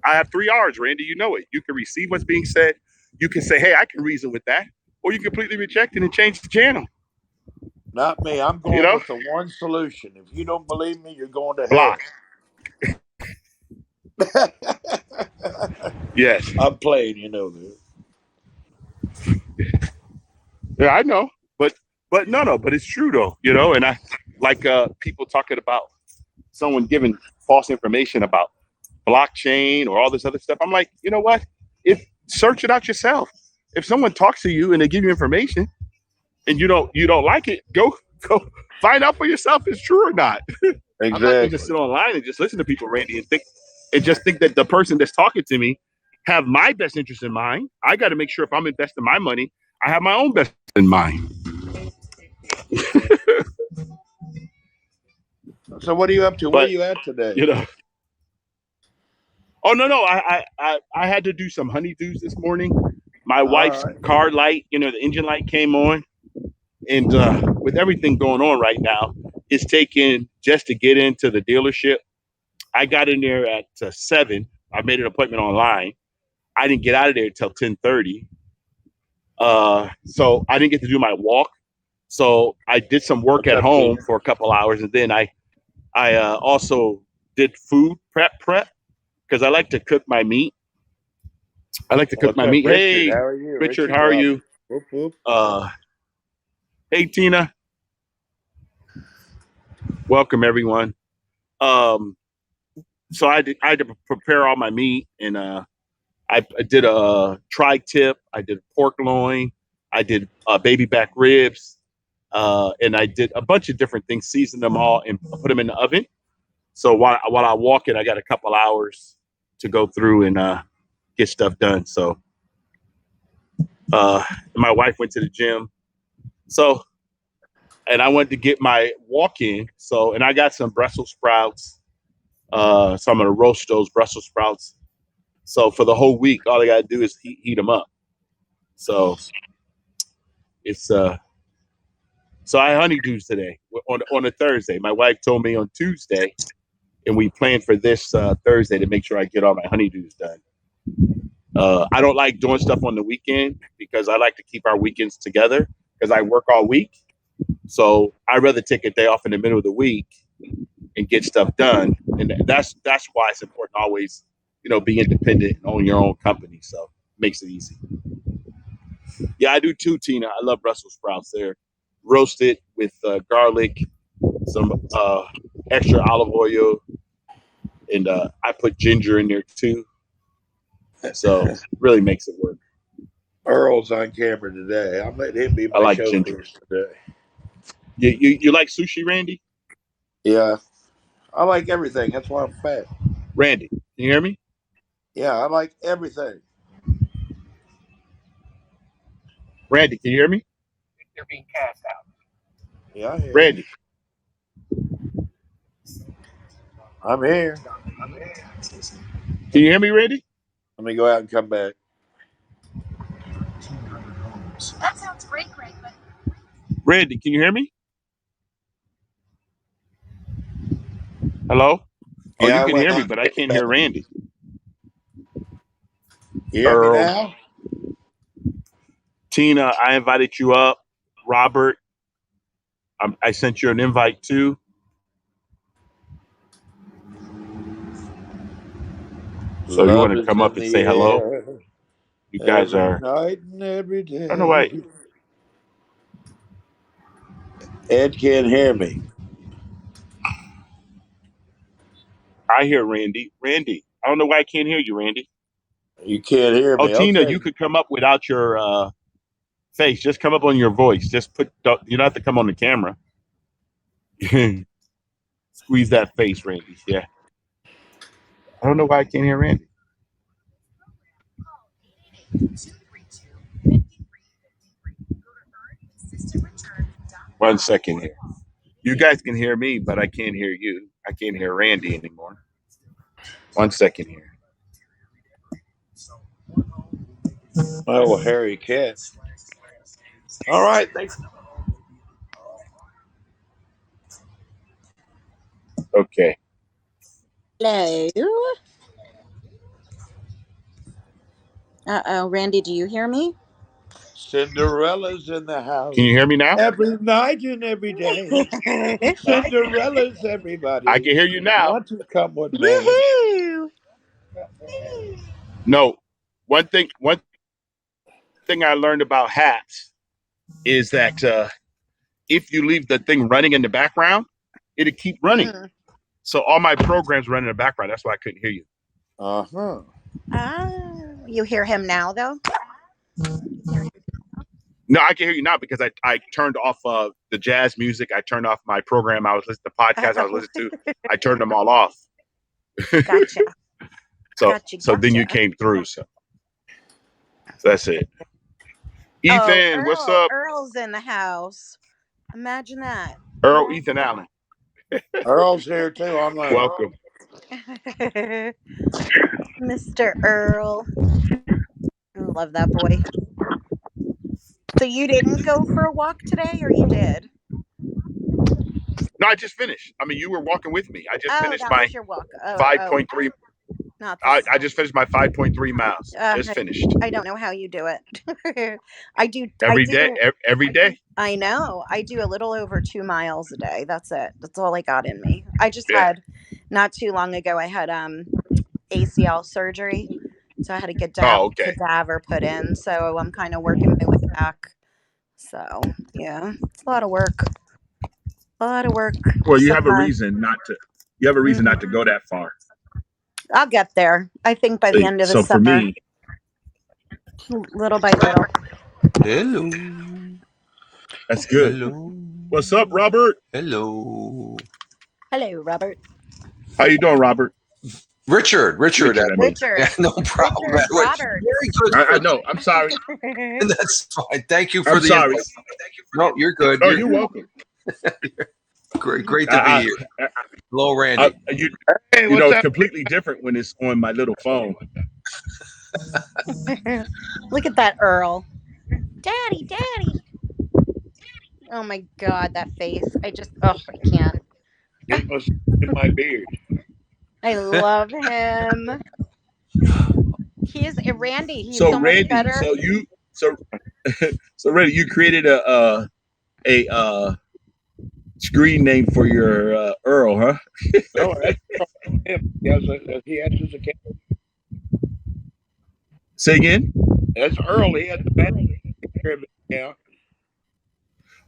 I have 3 hours, Randy. You know it. You can receive what's being said. You can say, hey, I can reason with that. Or you completely reject it and change the channel. Not me. I'm going with the one solution. If you don't believe me, you're going to hell. Block. Yes. I'm playing, dude. Yeah, I know. But no, but it's true though, and I like people talking about someone giving false information about blockchain or all this other stuff. I'm like, you know what? Search it out yourself. If someone talks to you and they give you information and you don't like it, go find out for yourself if it's true or not. Exactly. I'm not going to sit online and just listen to people, Randy, and just think that the person that's talking to me have my best interest in mind. I got to make sure if I'm investing my money, I have my own best in mind. So what are you up to? Where are you at today? Oh no! I had to do some honeydews this morning. My wife's car light, the engine light came on, and with everything going on right now, it's taken just to get into the dealership. I got in there at 7. I made an appointment online. I didn't get out of there until 10:30. So I didn't get to do my walk. So I did some work at home for a couple hours, and then I also did food prep because I like to cook my meat. Meat. Hey, how are you? Richard, how are you? Whoop, whoop. Hey, Tina. Welcome, everyone. So I had to prepare all my meat, and I did a tri-tip. I did pork loin. I did baby back ribs. And I did a bunch of different things, seasoned them all, and put them in the oven. So while I walk it, I got a couple hours to go through and get stuff done. So my wife went to the gym. So, and I went to get my walk in. So, and I got some Brussels sprouts. So I'm going to roast those Brussels sprouts. So for the whole week, all I got to do is heat them up. So it's, so I honeydews today on a Thursday. My wife told me on Tuesday, and we planned for this Thursday to make sure I get all my honeydews done. I don't like doing stuff on the weekend because I like to keep our weekends together because I work all week. So I'd rather take a day off in the middle of the week and get stuff done. And that's why it's important to always, be independent and own your own company. So it makes it easy. Yeah, I do too, Tina. I love Brussels sprouts. They're roasted with garlic, some extra olive oil, and I put ginger in there too. So it really makes it work. Earl's on camera today. I'm letting him be my show today. You like sushi, Randy? Yeah. I like everything. That's why I'm fat. Randy, can you hear me? Yeah, I like everything. Randy, can you hear me? You're being cast out. Yeah, I hear Randy. I'm here. Can you hear me, Randy? Let me go out and come back. That sounds great, but Randy, can you hear me? Hello? Oh, Yeah, you can hear me, but I can't hear Randy. You hear me now? Tina, I invited you up. Robert. I sent you an invite too. So you want Love to is come up in and the say hello? air You guys every are. night and every I don't know why. day. Ed can't hear me. I hear Randy. Randy, I don't know why I can't hear you, Randy. You can't hear Oh, me. Tina, Okay. you could come up without your face. Just come up on your voice. Just put. You don't have to come on the camera. Squeeze that face, Randy. Yeah. I don't know why I can't hear Randy. One second here. You guys can hear me, but I can't hear you. I can't hear Randy anymore. 1 second here. Oh, Harry can't. All right. Okay. Hello. Uh-oh, Randy, do you hear me? Cinderella's in the Can you house hear me now? every night and every day. Cinderella's I everybody. can hear you now. Want to come with me? Woohoo! No. One thing I learned about hats is that if you leave the thing running in the background, it'll keep running. Mm. So all my programs run in the background. That's why I couldn't hear you. Uh-huh. You hear him now, though? No, I can hear you now because I turned off the jazz music. I turned off my program. I was listening to podcast I was Oh, listening to. I turned them all off. gotcha. So then you came through. So that's it. Oh, Ethan, what's up? Earl's in the house. Imagine that. Earl Ethan Allen. Earl's here too online. Welcome. Mr. Earl. I love that boy. So you didn't go for a walk today, or you did? No, I just finished. I mean, you were walking with me. I just Oh, finished that my was your walk. Oh, 5.3. not this. I just finished my 5.3 miles. Just finished. I don't know how you do it. I do. Every day. Every day. I know. I do a little over 2 miles a day. That's it. That's all I got in me. I just Yeah. had not too long ago. I had ACL surgery, so I had a cadaver put in. So I'm kind of working my way back. So yeah, it's a lot of work. A lot of work. Well, you have a reason not to. You have a reason not to go that far. I'll get there. I think by the end of the So for summer, me, little by little. Hello. that's good. Hello. What's up, Robert? Hello. Hello, Robert. How you doing, Robert? Richard. I mean. Richard. Yeah, no problem. Richard, Robert. Very good. I know. I'm sorry. That's fine. Thank you for I'm the sorry. invite. No, you're good. Oh, you're welcome. Great to be here. Hello, Randy. You Hey, know, what's it's up? completely different when it's on my little phone. Look at that Earl. Daddy. Oh my God, that face. I can't. He must in my beard. I love him. Randy. He's So so much Randy, better. so Randy, you created a screen name for your Earl, huh? No, that's him. He answers the camera. Say again. That's Earl. He has the manager account.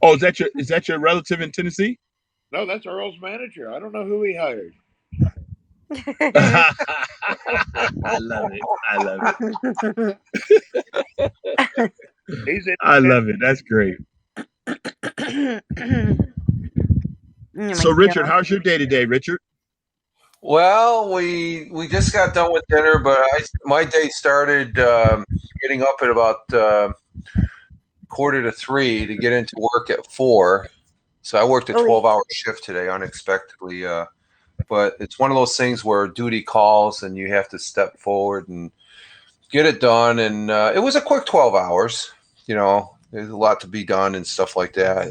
Oh, is that your relative in Tennessee? No, that's Earl's manager. I don't know who he hired. I love it. I love it. That's great. So, Richard, how's your day today, Richard? Well, we just got done with dinner, but my day started getting up at about 2:45 to get into work at 4. So I worked a 12-hour shift today, unexpectedly. But it's one of those things where duty calls and you have to step forward and get it done. And it was a quick 12 hours. You know, there's a lot to be done and stuff like that.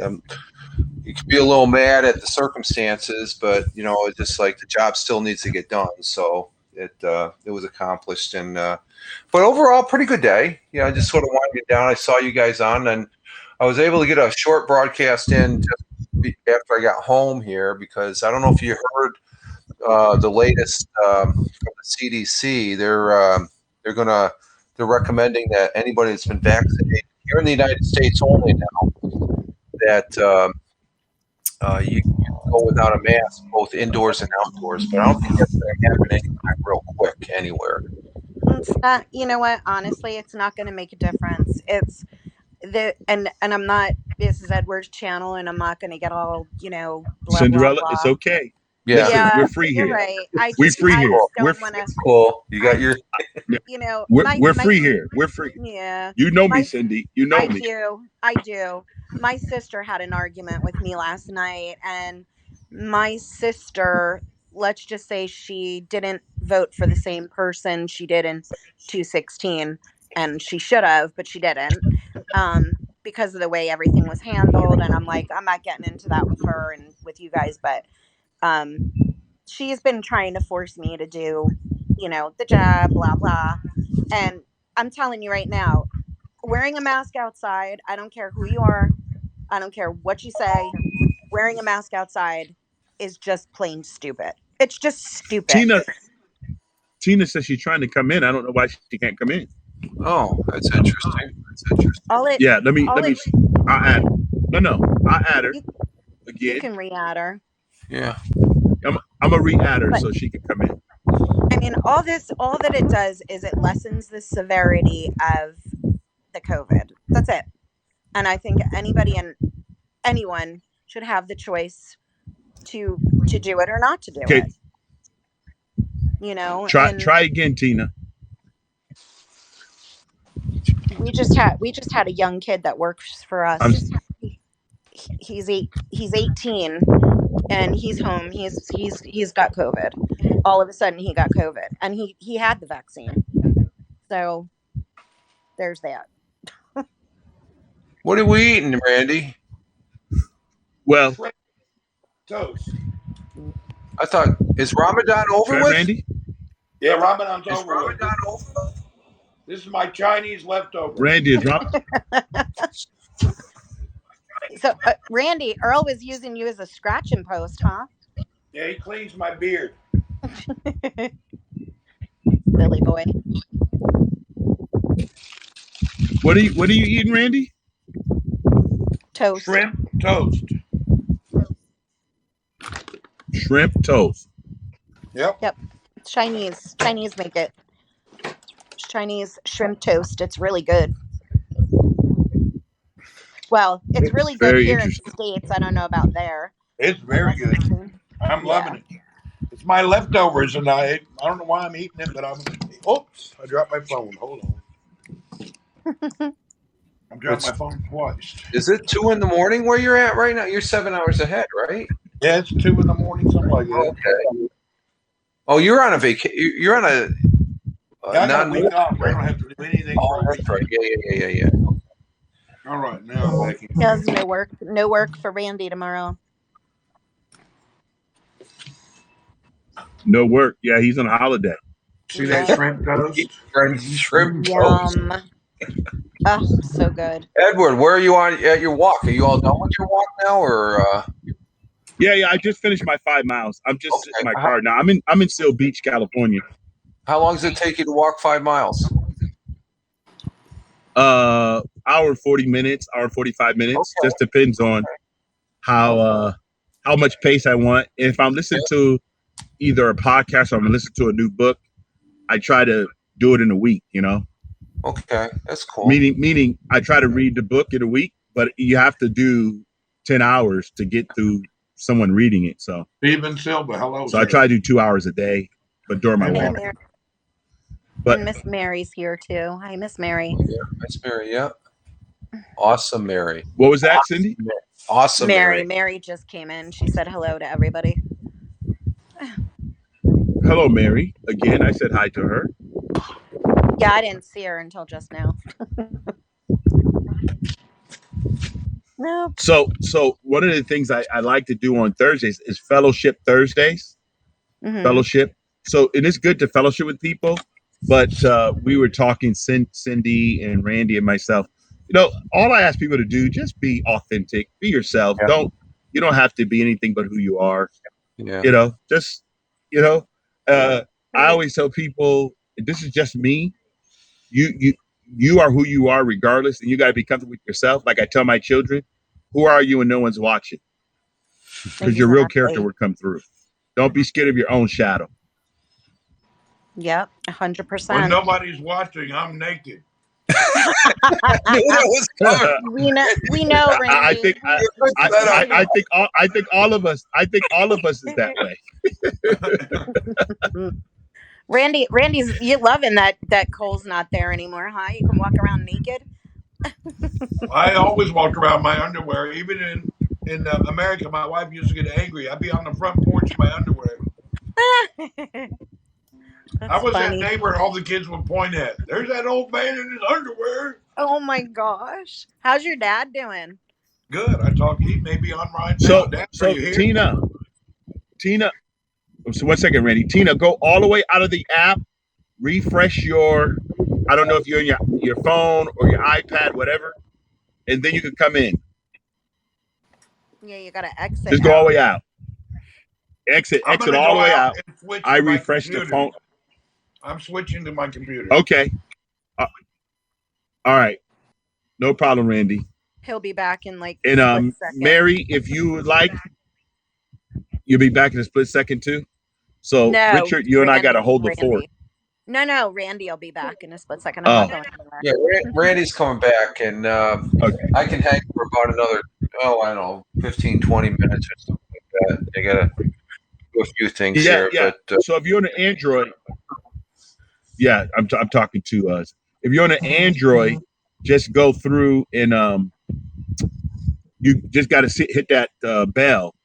You can be a little mad at the circumstances, but you know, it's just like the job still needs to get done. So it was accomplished, and but overall, pretty good day. Yeah, I just sort of winding down. I saw you guys on, and I was able to get a short broadcast in just after I got home here, because I don't know if you heard the latest from the CDC. They're recommending that anybody that's been vaccinated here in the United States only now, that you can go without a mask both indoors and outdoors. But I don't think that's going to happen anytime real quick anywhere. It's not, you know what? Honestly, it's not going to make a difference. It's and I'm not. This is Edward's channel, and I'm not going to get all blah blah Cinderella, it's blah. okay. Yeah, Listen, Yeah, we're free you're here. right. We're free I here. just We're don't want to. it's cool. You got your we're My free here. We're free. yeah. You know me, My Cindy. You know me. I do. My sister had an argument with me last night, and my sister, let's just say she didn't vote for the same person she did in 2016, and she should have, but she didn't, because of the way everything was handled. And I'm like, I'm not getting into that with her and with you guys, but um, she's been trying to force me to do, the job, blah blah, and I'm telling you right now, wearing a mask outside, I don't care who you are, I don't care what you say, wearing a mask outside is just plain stupid. It's just stupid. Tina says she's trying to come in. I don't know why she can't come in. Oh, that's interesting. All it Yeah, let me. all it I add. No, I add her you again. can re-add her. Yeah. I'm gonna re-add her But so she can come in. I mean, all that it does is it lessens the severity of the COVID. That's it. And I think anybody and anyone should have the choice to do it or not to do Okay, it. And try again, Tina. we just had a young kid that works for I'm us. He's 18, and he's home. He's got COVID. All of a sudden he got COVID, and he had the vaccine. So there's that. What are we eating, Randy? well. Shrimp toast. I thought, is Ramadan over Right, with? Randy? Yeah, Ramadan's Is over with. Ramadan over? This is my Chinese leftover. Randy is Ram. So Randy, Earl was using you as a scratching post, huh? Yeah, he cleans my beard. Silly boy. What are you eating, Randy? Toast. Shrimp toast. Shrimp toast. Yep. Chinese make it. Chinese shrimp toast. It's really good. Well, it's really good Very here in the interesting. States. I don't know about there. It's very good. I'm loving it. It's my leftovers, and I don't know why I'm eating it, but oops, I dropped my phone. Hold on. I dropped my phone twice. Is it 2 in the morning where you're at right now? You're 7 hours ahead, right? Yeah, it's 2 in the morning, something like that. Okay. Oh, you're on a vacation. You're on a I got a week off. I don't have to do anything for a week. That's right. Yeah. All right, now I'm back in. There's no work for Randy tomorrow. No work. Yeah, he's on a holiday. See that shrimp toast? Shrimp toast. Yum. Oh, so good. Edward, where are you on at your walk? Are you all done with your walk now, or? Yeah. I just finished my 5 miles. I'm just sitting in my car now. I'm in Seal Beach, California. How long does it take you to walk 5 miles? Hour 40 minutes, hour 45 minutes. Okay. Just depends on how much pace I want. If I'm listening to either a podcast or I'm listening to a new book, I try to do it in a week. Okay, that's cool. Meaning, I try to read the book in a week, but you have to do 10 hours to get through someone reading it. So Stephen Silva, hello. So sir. I try to do 2 hours a day, but during my walk. But and Miss Mary's here too. Hi, Miss Mary. Yeah, Miss Mary. Yeah. Awesome, Mary. What was that, Cindy? Awesome, Mary. Mary just came in. She said hello to everybody. Hello, Mary. Again, I said hi to her. Yeah, I didn't see her until just now. No. So one of the things I like to do on Thursdays is Fellowship Thursdays. Mm-hmm. Fellowship. So it is good to fellowship with people, but we were talking, Cindy and Randy and myself. All I ask people to do, just be authentic, be yourself. Yeah. You don't have to be anything but who you are. Yeah. You know, just you know. I always tell people, this is just me. You are who you are regardless, and you got to be comfortable with yourself. Like I tell my children, who are you when no one's watching? Because your real character will come through. Don't be scared of your own shadow. Yep, When 100%. nobody's watching, I'm naked. We know, Randy. I think all of us is that way. Randy's you loving that Cole's not there anymore, huh? You can walk around naked. I always walked around in my underwear. Even in America, my wife used to get angry. I'd be on the front porch in my underwear. I was funny. that neighbor all the kids would point at. There's that old man in his underwear. Oh my gosh. How's your dad doing? Good. He may be on right now. Dad, are you here? Tina. So 1 second, Randy. Tina, go all the way out of the app. Refresh your. I don't know if you're on your phone or your iPad, whatever, and then you can come in. Yeah, you gotta exit. Just go all the way out. Exit all the way out. I refreshed the phone. I'm switching to my computer. Okay. All right. No problem, Randy. He'll be back in like and split second. Mary, if you would like, you'll be back in a split second too. So no, Richard, you and I got to hold the fort. No, Randy will be back in a split second. I'm not going anywhere. Yeah, Randy's coming back, and okay. I can hang for about another, I don't know, 15, 20 minutes or something like that. I got to do a few things here. Yeah. But, so if you're on an Android, I'm talking to us. If you're on an Android, just go through and you just got to hit that bell.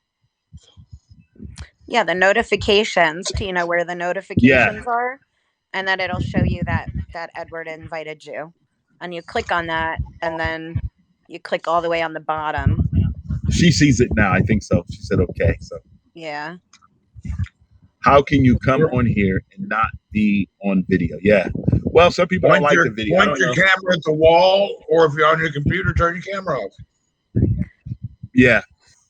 Yeah, the notifications, Tina, where the notifications are, and then it'll show you that Edward invited you, and you click on that, and then you click all the way on the bottom. She sees it now. I think so. She said okay. So yeah. How can you come on here and not be on video? Yeah. Well, some people don't like the video. Point your camera at the wall, or if you're on your computer, turn your camera off. Yeah.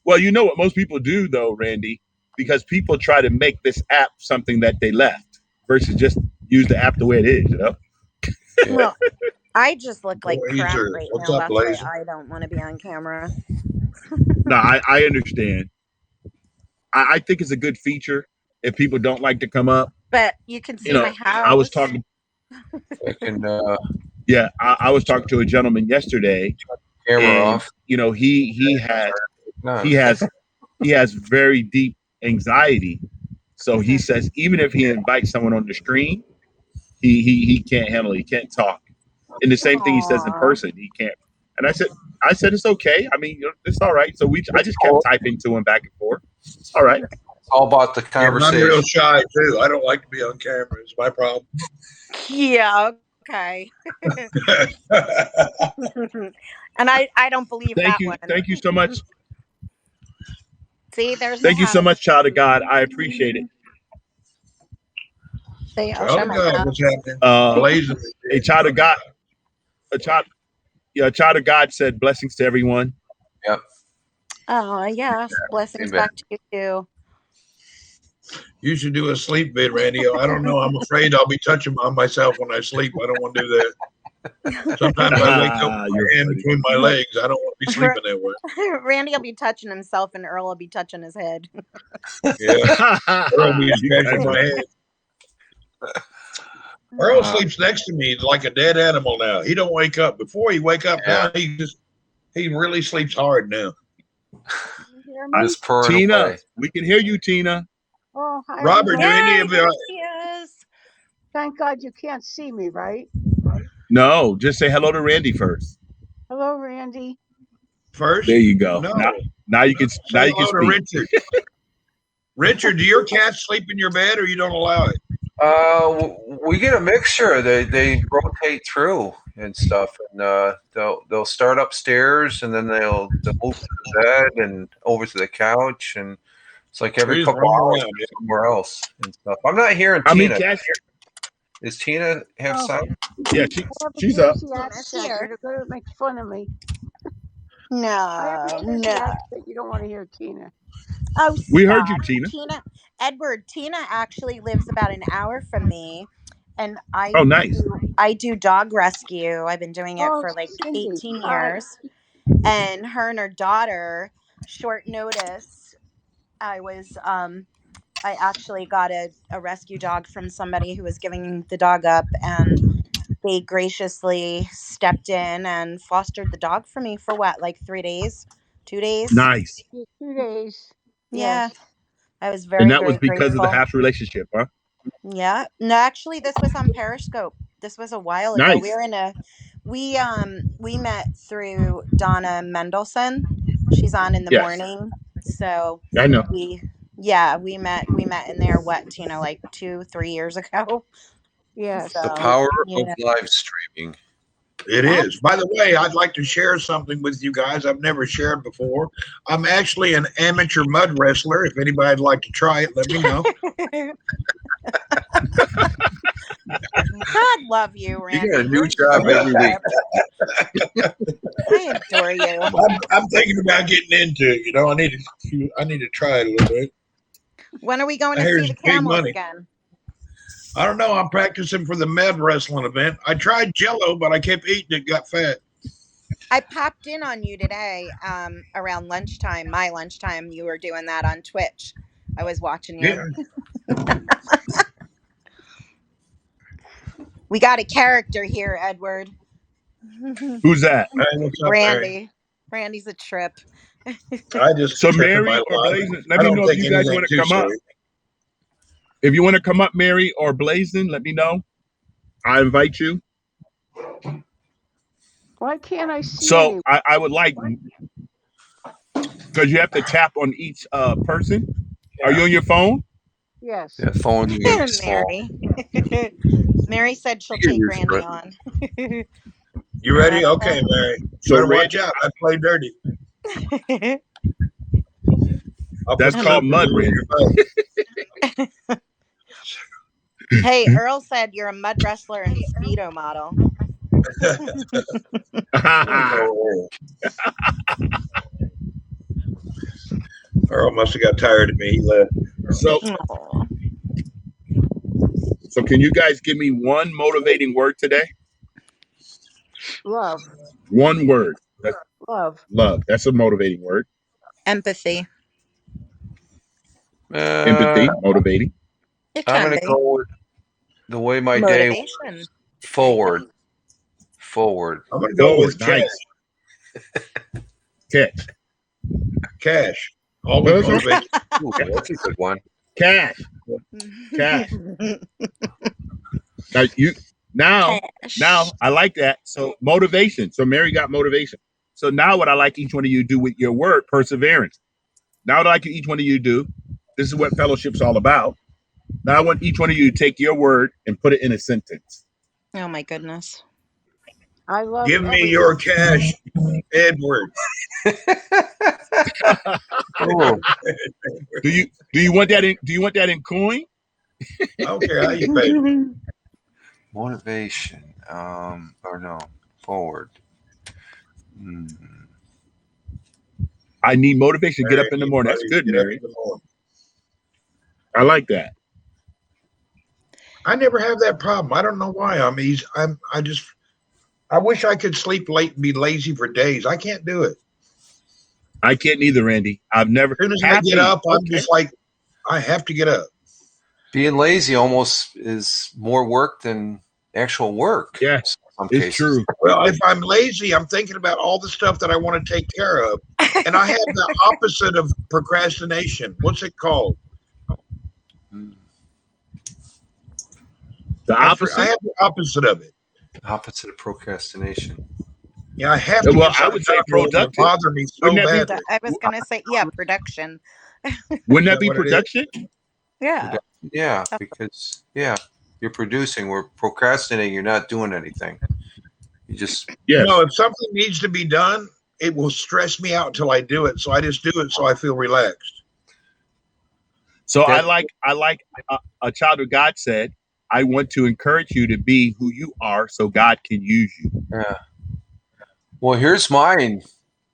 Well, you know what most people do, though, Randy, because people try to make this app something that they left versus just use the app the way it is, you know? Well, I just look like crap right now. That's why I don't want to be on camera. No, I understand. I think it's a good feature if people don't like to come up. But you can see my house. I was talking. I was talking to a gentleman yesterday. Camera off. You know, he has very deep anxiety. So he says even if he invites someone on the screen, he can't handle it. He can't talk. And the same thing he says in person, he can't. And I said it's okay. I mean, it's all right. So I just kept typing to him back and forth. It's all right. It's all about the conversation. I'm real shy too. I don't like to be on camera. It's my problem. Yeah. Okay. And I don't believe that one. Thank you so much. See, there's. Thank you so much, child of God. I appreciate it. See, I'll show my what's happening? A child of God. A child of God said blessings to everyone. Yep. Oh yes, blessings back to you too. You should do a sleep vid, Randy. I don't know. I'm afraid I'll be touching on myself when I sleep. I don't want to do that. Sometimes I wake up with my hand between my legs. I don't want to be sleeping that way. Randy will be touching himself, and Earl will be touching his head. Yeah, Earl will be scratching my head. Earl sleeps next to me like a dead animal now. He don't wake up. Before he wake up now, he really sleeps hard now. Tina, we can hear you, Tina. Oh, hi. Robert, do any of you? Yes. Thank God you can't see me, right? No, just say hello to Randy first. Hello, Randy. First? There you go. No. Now you can. Now you can speak. Richard. Richard, do your cats sleep in your bed, or you don't allow it? We get a mixture. They rotate through and stuff, and they'll start upstairs, and then they'll move to the bed and over to the couch, and it's like every couple hours somewhere else and stuff. I'm not hearing Tina. Does Tina have sound? Yeah, she's up. They're going to make fun of me. No, Maybe no. that's that you don't want to hear Tina. Oh, We heard you, stop. Tina. Edward, Tina actually lives about an hour from me, and Oh, nice. I do dog rescue. I've been doing it Oh, for like Cindy. 18 Hi. years. And her and her daughter, short notice, I was I actually got a rescue dog from somebody who was giving the dog up, and they graciously stepped in and fostered the dog for me for what, like 3 days, 2 days? Nice. 2 days. Yeah, Yes. I was And very, that was very because of the grateful. half relationship, huh? Yeah. No, actually this was on Periscope. This was a while ago. Nice. We met through Donna Mendelson. She's on in the Yes, morning. So I know. we we met in there, what, Tina, like 2, 3 years ago. Yes. The So power of yeah. live streaming. It is. By the way, I'd like to share something with you guys I've never shared before. I'm actually an amateur mud wrestler. If anybody'd like to try it, let me know. God love you, You Randy. get a new You're job such a every week. trip. I adore you. I'm thinking about getting into it. You know, I need to try it a little bit. When are we going I to hear see it's the big camels money. again? I don't know. I'm practicing for the med wrestling event. I tried Jello, but I kept eating it, got fat. I popped in on you today, around lunchtime, my lunchtime. You were doing that on Twitch. I was watching you. Yeah. We got a character here, Edward. Who's that? Hey, what's up, Mary? Randy. Randy's a trip. I just So accepted my Mary or lot. Blazing, let I me don't know if think you guys anything want to too come up. serious. If you want to come up, Mary or Blazing, let me know. I invite you. Why can't I see So any? I would like, because you have to tap on each person. Are you on your phone? Yes. That phone's getting small. Mary. Mary said she'll You get take used to Randy it. on. You ready? Okay, Mary. You So better watch Randy, out. I play dirty. I'll put that's called slippers mud, in Randy. your butt. Hey, Earl said you're a mud wrestler and Speedo model. Oh, Earl must have got tired of me. He left. so Aw. so can you guys give me one motivating word today? Love. One word. That's Love. love. That's a motivating word. Empathy. Empathy, motivating. It I'm can going to be. go with the way my day was. Motivation. Forward. Forward. I'm going to go Forward, with cash. nice. Catch. Cash. Always That's right. motivation. Ooh, that's a good one. Cash. Cash. Now Cash. I like that. So motivation. So Mary got motivation. So now what I like each one of you to do with your word, perseverance. Now what I like each one of you to do, this is what fellowship's all about. Now I want each one of you to take your word and put it in a sentence. Oh my goodness. I love Give me everything. your cash, Edward. Ooh, Do you want that in coin? I don't care how you pay me. motivation. Or no, forward. Hmm. I need motivation to get Mary, up in the you morning. That's buddy, good, get up Mary. in the morning. I like that. I never have that problem. I don't know why. I wish I could sleep late and be lazy for days. I can't do it. I can't either, Randy. I've never As soon as I get happy. up, I'm Okay. just like, I have to get up. Being lazy almost is more work than actual work. Yeah, in some it's cases. true. Well, if I'm lazy, I'm thinking about all the stuff that I want to take care of. And I have the opposite of procrastination. What's it called? Hmm. The I opposite. have the opposite of it. Opposite of procrastination. Yeah, I have to Well, get I something would say done or it'll productive. bother me so Wouldn't that be? badly. I was gonna say, yeah, production. Wouldn't Is that that be what it is? production? Yeah. Yeah, because you're producing. We're procrastinating. You're not doing anything. You just Yes. If something needs to be done, it will stress me out until I do it. So I just do it so I feel relaxed. So Yeah. I like a child of God said, I want to encourage you to be who you are so God can use you. yeah. Well, here's mine.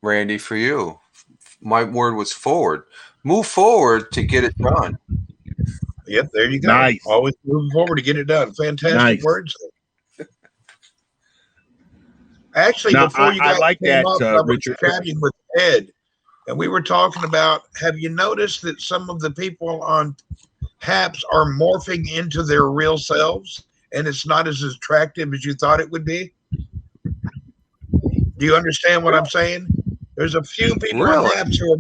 Randy, for you. My word was forward. Move forward to get it done. Yep, there you go. Nice. Always moving forward to get it done. Fantastic Nice. words. Actually, Now, before you I guys like came that, up, I was Richard. chatting with Ed, and we were talking about, have you noticed that some of the people on apps are morphing into their real selves, and it's not as attractive as you thought it would be? Do you understand what I'm saying? There's a few people on apps who are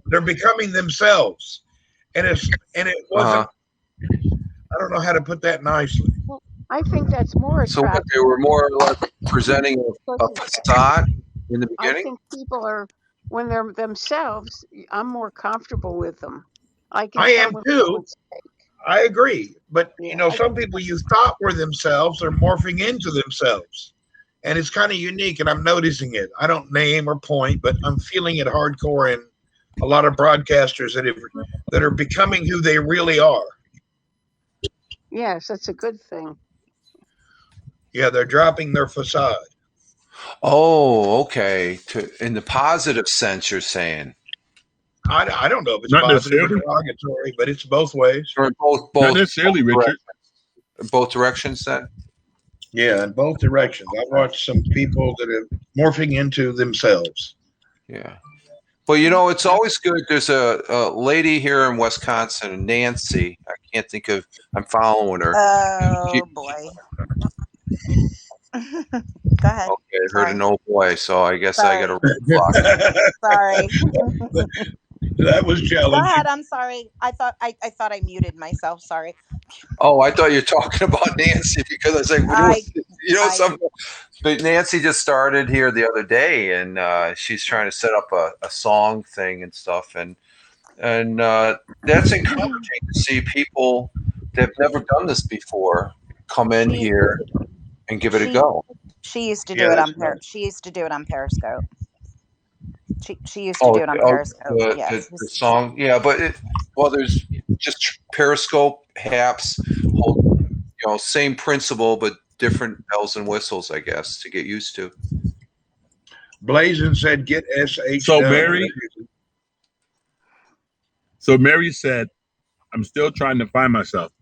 they're becoming themselves, and it wasn't. I don't know how to put that nicely. Well, I think that's more So what, attractive. they were more or less presenting a facade in the I beginning? think people are, when they're themselves, I'm more comfortable with them. I can I tell am when too. someone's fake. I agree. But, Yeah, some people you thought were themselves are morphing into themselves. And it's kind of unique, and I'm noticing it. I don't name or point, but I'm feeling it hardcore in a lot of broadcasters that are becoming who they really are. Yes, that's a good thing. Yeah, they're dropping their facade. Oh, okay. In the positive sense, you're saying. I don't know if it's Not positive or necessarily. derogatory, but it's both ways. Or both Not necessarily, Richard. Both directions, then? Yeah, in both directions. I've watched some people that are morphing into themselves. Yeah. But, it's always good. There's a lady here in Wisconsin, Nancy. I can't think of, I'm following her. Oh, boy. Go ahead. Okay, I heard an old boy, so I guess I got to Sorry. Sorry. That was Go challenging. ahead. I'm sorry. I thought I muted myself. Sorry. Oh, I thought you were talking about Nancy, because I was like, something. But Nancy just started here the other day, and she's trying to set up a song thing and stuff, and that's encouraging to see people that have never done this before come in here and give it a go. She used to do it on She used to do it on Periscope. She used to do it on Periscope. Yes. The song, yeah, but there's just Periscope apps, same principle, but different bells and whistles, I guess, to get used to. Blazin said, "Get SH." So done. Mary said, "I'm still trying to find myself."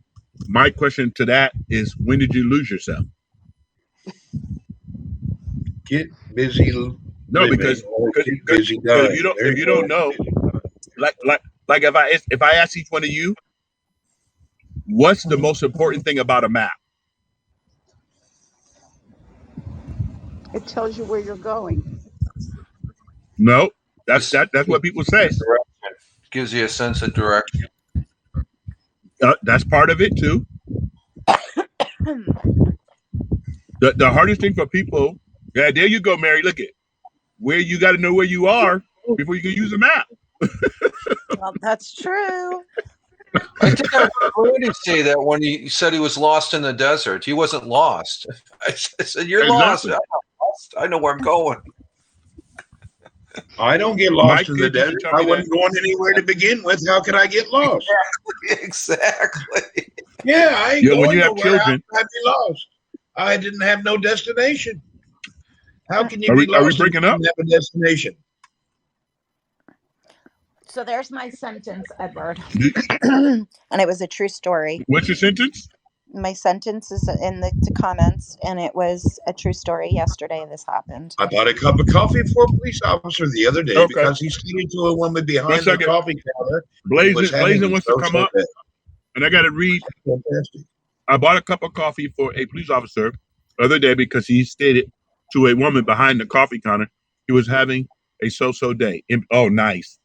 My question to that is, when did you lose yourself? Get busy. No, because if you don't know, like if I ask each one of you, what's the most important thing about a map? It tells you where you're going. No, that's what people say. Gives you a sense of direction. That's part of it too. The hardest thing for people, yeah, there you go, Mary. Look at where you got to know where you are before you can use a map. Well, that's true. I think I heard Randy say that when he said he was lost in the desert. He wasn't lost. I said, "You're Exactly. lost." I'm not lost. I know where I'm going. I don't get lost in the desert. I wasn't going anywhere to begin with. How could I get lost? Exactly. Yeah, I ain't going when you have nowhere. children, I'd be lost. I didn't have no destination. How can you be lost? Are we breaking up? And have a destination? So there's my sentence, Edward. And it was a true story. What's your sentence? My sentence is in the comments, and it was a true story. Yesterday, this happened. I bought a cup of coffee for a police officer the other day because he stated to a woman behind the coffee counter. Blazin wants to come up, and I got to read. Fantastic. I bought a cup of coffee for a police officer the other day because he stated to a woman behind the coffee counter he was having a so-so day. Oh, nice.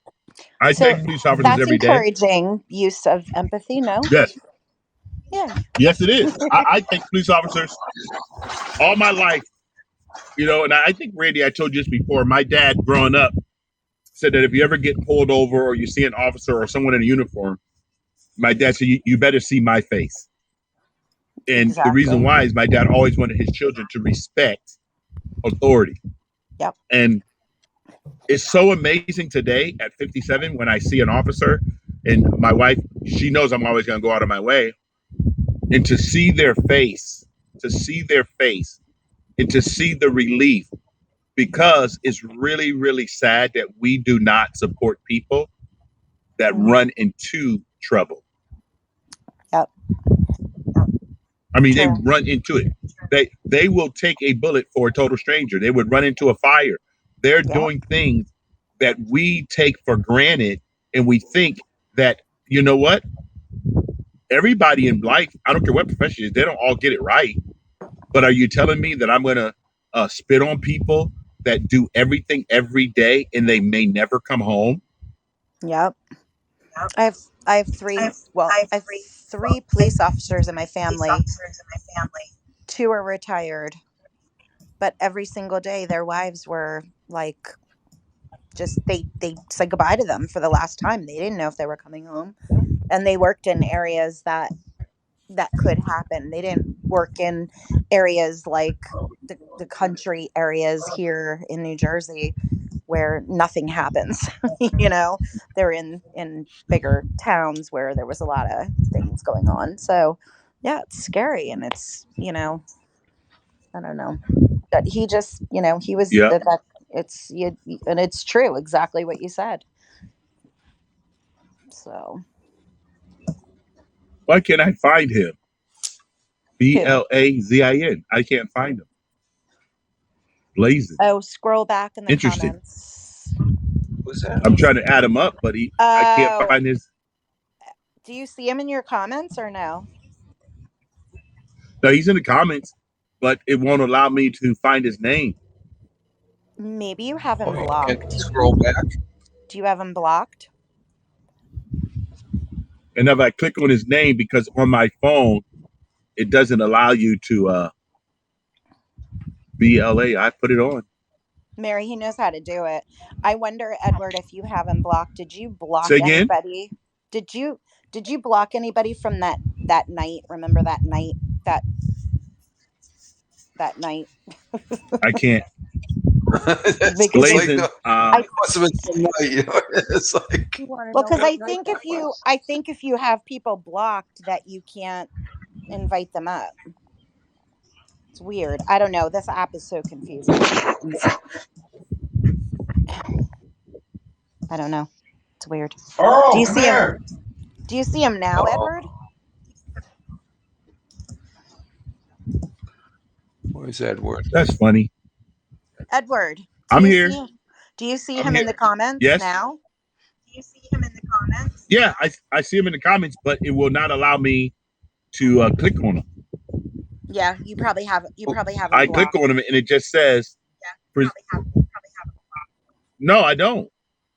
I take police officers every day. That's encouraging use of empathy, no? Yes. Yeah. Yes, it is. I take police officers all my life, and I think, Randy, I told you this before. My dad, growing up, said that if you ever get pulled over or you see an officer or someone in a uniform, my dad said, you better see my face. And the reason why is my dad always wanted his children to respect authority. Yep. And it's so amazing today at 57 when I see an officer, and my wife, she knows I'm always going to go out of my way, and to see their face, and to see the relief because it's really, really sad that we do not support people that run into trouble. Yep. I mean, they True. run into it. They will take a bullet for a total stranger. They would run into a fire. They're Yep. doing things that we take for granted, and we think that, you know what? Everybody in life, I don't care what profession it is, they don't all get it right. But are you telling me that I'm going to spit on people that do everything every day and they may never come home? Yep. I have three. Well, I have three police officers in my family. 2 are retired, but every single day their wives were like, just they said goodbye to them for the last time. They didn't know if they were coming home, and they worked in areas that could happen. They didn't work in areas like the country areas here in New Jersey where nothing happens. You know, they're in bigger towns where there was a lot of things going on. So yeah, it's scary, and it's, I don't know. But he just, he was Yeah. that it's you, and it's true exactly what you said. So Why can't I find him? who? Blazin. I can't find him. Blazin. Oh, scroll back in the Interesting. comments. Who's that? I'm trying to add him up, but I can't Oh, find his. do you see him in your comments or no? No, he's in the comments, but it won't allow me to find his name. Maybe you have him Oh, you can't blocked. scroll back. Do you have him blocked? And if I click on his name, because on my phone, it doesn't allow you to BLA. I put it on. Mary, he knows how to do it. I wonder, Edward, if you have him blocked. Did you block Say again? anybody? Did you block anybody from that night? Remember that night? That night? I can't. That's Because Blazing. like I it must have been some night. You know? It's like You want to well, know because what I night think that was? I think if you have people blocked, that you can't invite them up. It's weird. I don't know. This app is so confusing sometimes. I don't know. It's weird. Do Oh, you come see him? here. Do you see him now, Edward? where's Edward? That's funny. Edward, I'm here. Do you see I'm him in here. the comments Yes. now? Yeah, I see him in the comments, but it will not allow me to click on him. Yeah, you probably have him I blocked. click on him and it just says, no, I don't.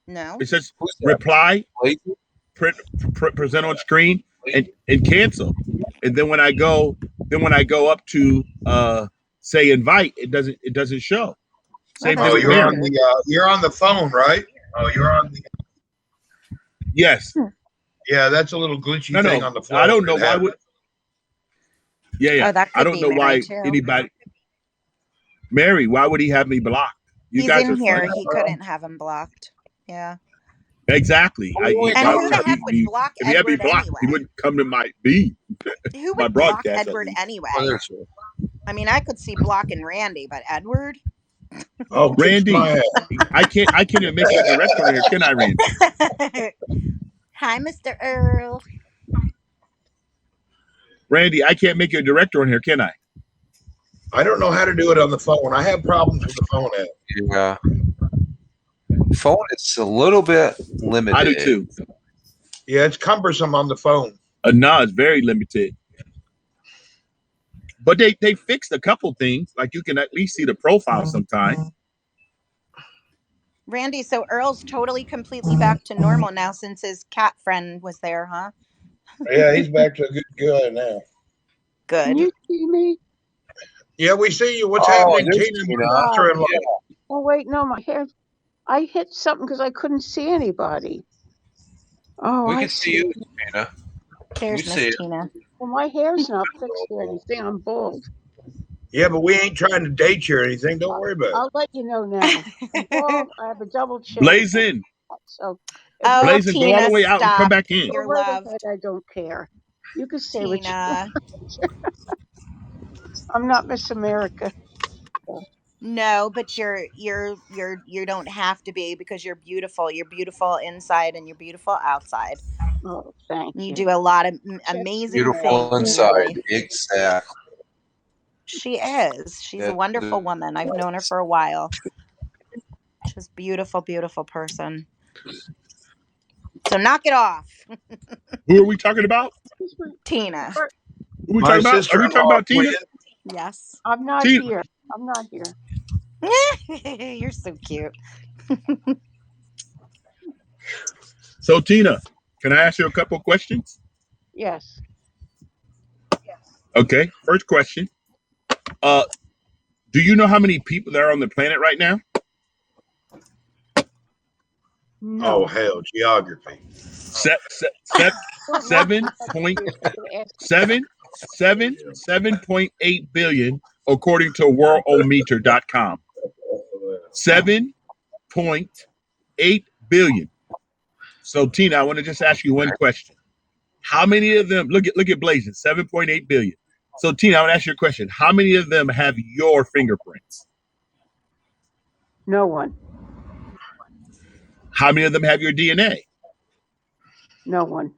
No. It says Who's that? reply, Blazing? present on screen, and cancel. And then when I go up to say invite, it doesn't show. Same thing that's with You're Mary. on you're on the phone, right? Yes. Yeah, that's a little glitchy thing on the phone. I don't know why would. Yeah. Oh, that could I don't be know Mary why too. anybody. Mary, why would he have me blocked? You He's guys in are here. funny. He couldn't have him blocked. Yeah. Exactly. And who the have heck would block if he had me Edward blocked, he anyway? wouldn't come to my feed. Who My would block broadcast, at Edward least. anyway? Oh, there's one. I mean, I could see blocking Randy, but Edward? Oh, kiss Randy, my ass. I can't even make a direct on here, can I, Randy? Hi, Mr. Earl. Randy, I can't make you a director on here, can I? I don't know how to do it on the phone. I have problems with the phone app. Yeah. Phone is a little bit limited. I do too. Yeah, it's cumbersome on the phone. No, it's very limited. But they fixed a couple things. Like you can at least see the profile sometimes. Randy, so Earl's totally completely back to normal now since his cat friend was there, huh? Yeah, he's back to a good guy now. Good. Can you see me? Yeah, we see you. What's Oh, happening, there's Tina? Tina. My sister-in-law. Yeah. Oh wait, no, my hair. I hit something because I couldn't see anybody. Oh, We I can see you, Tina. There's We see Miss it. Tina. Well, my hair's not fixed or anything. I'm bald. Yeah, but we ain't trying to date you or anything. Don't worry about it. I'll let you know now. I'm bald. I have a double chin. Blazing. So Oh, Blazing, go all the Tina, way out and come stop. back in. You're go right loved. ahead, I don't care. You can say what you Tina. I'm not Miss America. No, but you don't have to be because you're beautiful. You're beautiful inside and you're beautiful outside. Oh, thank You you. do a lot of That's amazing very Beautiful things in kind. your inside. life. Exactly. She is. She's a That, wonderful woman. I've known her for a while. Just beautiful, beautiful person. So knock it off, Who are we talking about? Tina. Who are we My talking about? Are we talking sister-in-law, about Tina? Quinn. Yes. I'm not Tina. here. I'm not here. You're so cute. So Tina, can I ask you a couple questions? Yes. Okay. First question. Uh, do you know how many people there are on the planet right now? Oh, No. hell, geography. Se- se- se- seven point seven seven 7.8 billion according to worldometer.com. 7.8 billion. So Tina, I want to just ask you one question. How many of them look at Blazing, 7.8 billion. So Tina, I want to ask you a question. How many of them have your fingerprints? No one. How many of them have your DNA? No one.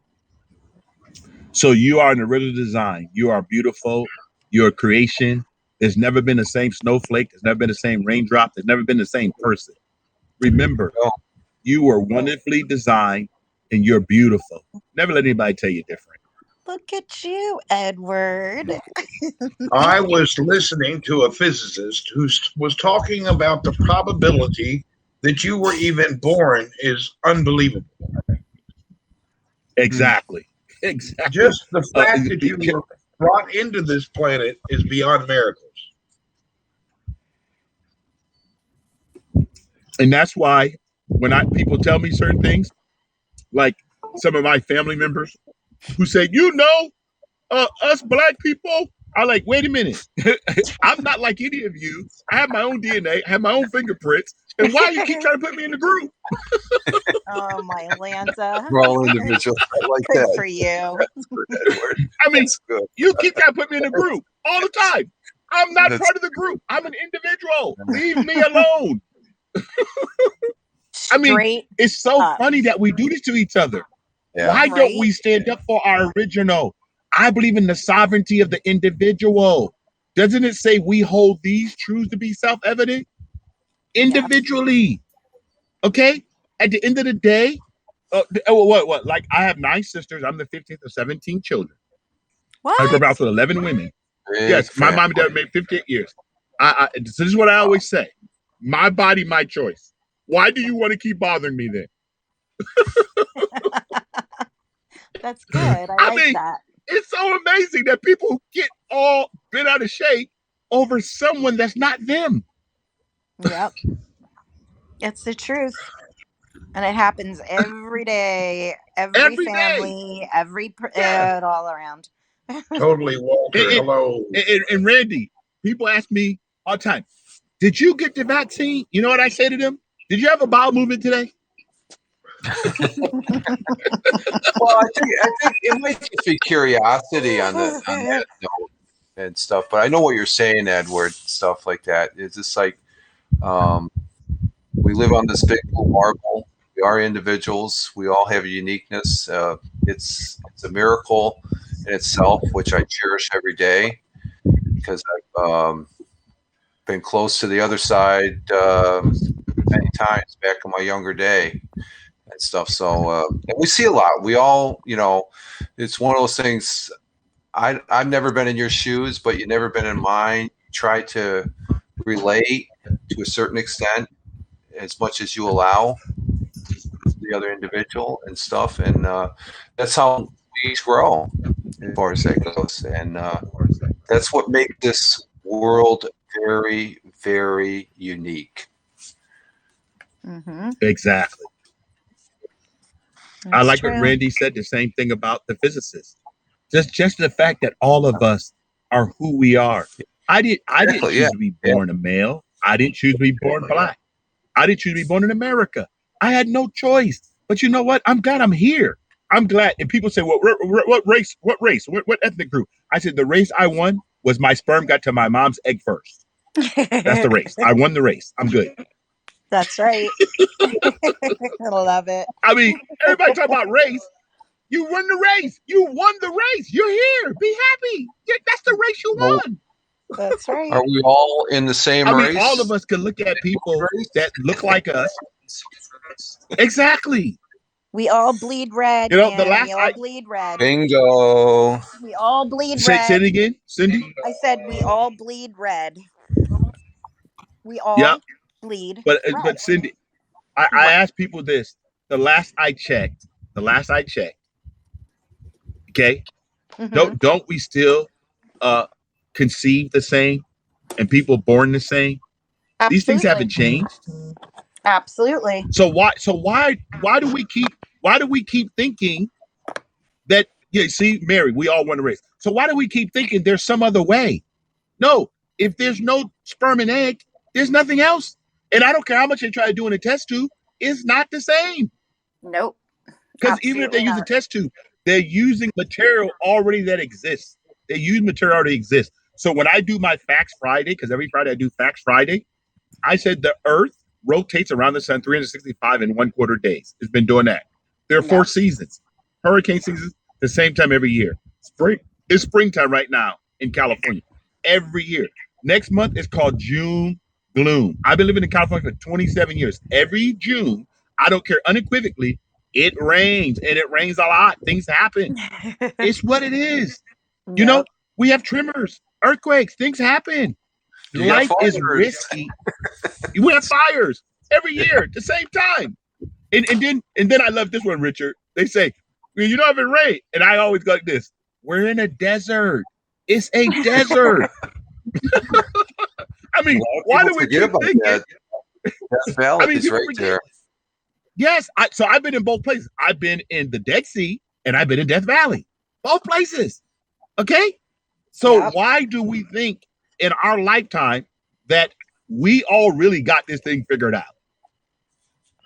So you are an original design. You are beautiful. You're a creation. There's never been the same snowflake. There's never been the same raindrop. There's never been the same person. Remember, no, you were wonderfully designed and you're beautiful. Never let anybody tell you different. Look at you, Edward. I was listening to a physicist who was talking about the probability that you were even born is unbelievable. Exactly. Exactly. Just the fact that you were brought into this planet is beyond miracles. And that's why when people tell me certain things, like some of my family members who say, us black people are like, wait a minute. I'm not like any of you. I have my own DNA, I have my own fingerprints. And why you keep trying to put me in the group? Oh, my Lanta. we're all individuals. I like Good that. for you. That's good, Edward. I mean, That's good. you keep trying to put me in the group all the time. I'm not That's part of the group. I'm an individual. Leave me alone. I mean, Straight it's so up. funny that we do this to each other. yeah. Why don't Right? we stand up for our original? I believe in the sovereignty of the individual. Doesn't it say we hold these truths to be self-evident individually? Okay. At the end of the day, what? Like I have 9 sisters. I'm the 15th of 17 children. I grew What? up with 11 women. Big Yes, my fan. mom and dad made 58 years. So this is what I always say: my body, my choice. Why do you want to keep bothering me then? That's good. I I like mean, that. it's so amazing that people get all bent out of shape over someone that's not them. Yep. It's the truth. And it happens every day, every Every day. family, Yeah. all around. Totally, Walter. And, Hello. and Randy, people ask me all the time, did you get the vaccine? You know what I say to them? Did you have a bowel movement today? Well, I think it might just be curiosity on that note and stuff. But I know what you're saying, Edward. Stuff like that. It's just like we live on this big blue marble. We are individuals. We all have a uniqueness. It's a miracle in itself, which I cherish every day because I've been close to the other side many times back in my younger day and stuff. So and we see a lot. We all, it's one of those things. I've never been in your shoes, but you've never been in mine. Try to relate to a certain extent as much as you allow the other individual and stuff, and that's how we each grow as far as that goes, and that's what makes this world very, very unique. Mm-hmm. Exactly. I That's like what true. Randy said, the same thing about the physicist. Just the fact that all of us are who we are. I didn't Exactly. choose to be born a male. I didn't choose to be born black. I didn't choose to be born in America. I had no choice. But you know what? I'm glad I'm here. I'm glad. And people say, well, what race? What ethnic group? I said, the race I won was my sperm got to my mom's egg first. That's the race. I won the race. I'm good. That's right. I love it. I mean, everybody talk about race. You won the race. You won the race. You're here. Be happy. That's the race you won. That's right. Are we all in the same race? All of us can look at people that look like us. Exactly. We all bleed red. You know, the and last we all bleed red. Bingo. We all bleed say, red. Say it again, Cindy. I said we all bleed red. We all bleed red. But Cindy, I asked people this. The last I checked. Okay. Mm-hmm. Don't we still conceive the same and people born the same? Absolutely. These things haven't changed. Absolutely. So why do we keep thinking that, see, Mary, we all want to race. So why do we keep thinking there's some other way? No, if there's no sperm and egg, there's nothing else. And I don't care how much they try to do in a test tube, it's not the same. Nope. Because even if they use a test tube, they're using material already that exists. They use material already exists. So when I do my Facts Friday, because every Friday I do Facts Friday, I said the Earth rotates around the sun 365 and 1/4 days. It's been doing that. There are 4 seasons. Hurricane seasons, the same time every year. It's springtime right now in California. Every year. Next month is called June gloom. I've been living in California for 27 years. Every June, I don't care, unequivocally, it rains, and it rains a lot. Things happen. It's what it is. You know, we have tremors, earthquakes, things happen. Life is risky. We have fires every year at the same time. And then I love this one, Richard. They say, well, you don't have it rain. And I always go like this. We're in a desert. It's a desert. I mean, why do we keep thinking? That valley is right there. Yes. So I've been in both places. I've been in the Dead Sea and I've been in Death Valley. Both places. Okay? So why do we think in our lifetime that we all really got this thing figured out?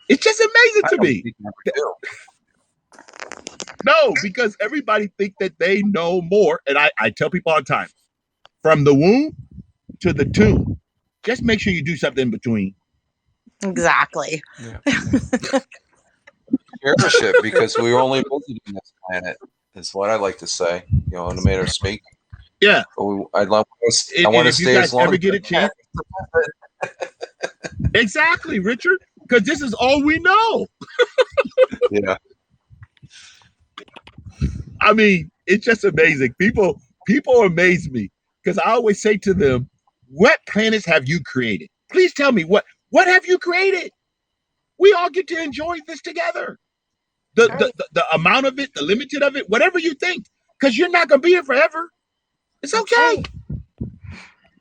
It's just amazing to me. No, because everybody think that they know more. And I tell people all the time, from the womb to the tomb, just make sure you do something in between. Exactly. Yeah. Cherish it, because we're only visiting this planet, is what I like to say, no matter of speak. Yeah. I want to stay as long as get a chance. Exactly, Richard, because this is all we know. Yeah. I mean, it's just amazing. People amaze me, because I always say to them, what planets have you created? Please tell me, what have you created? We all get to enjoy this together. The amount of it, the limited of it, whatever you think, because you're not going to be here forever. It's okay.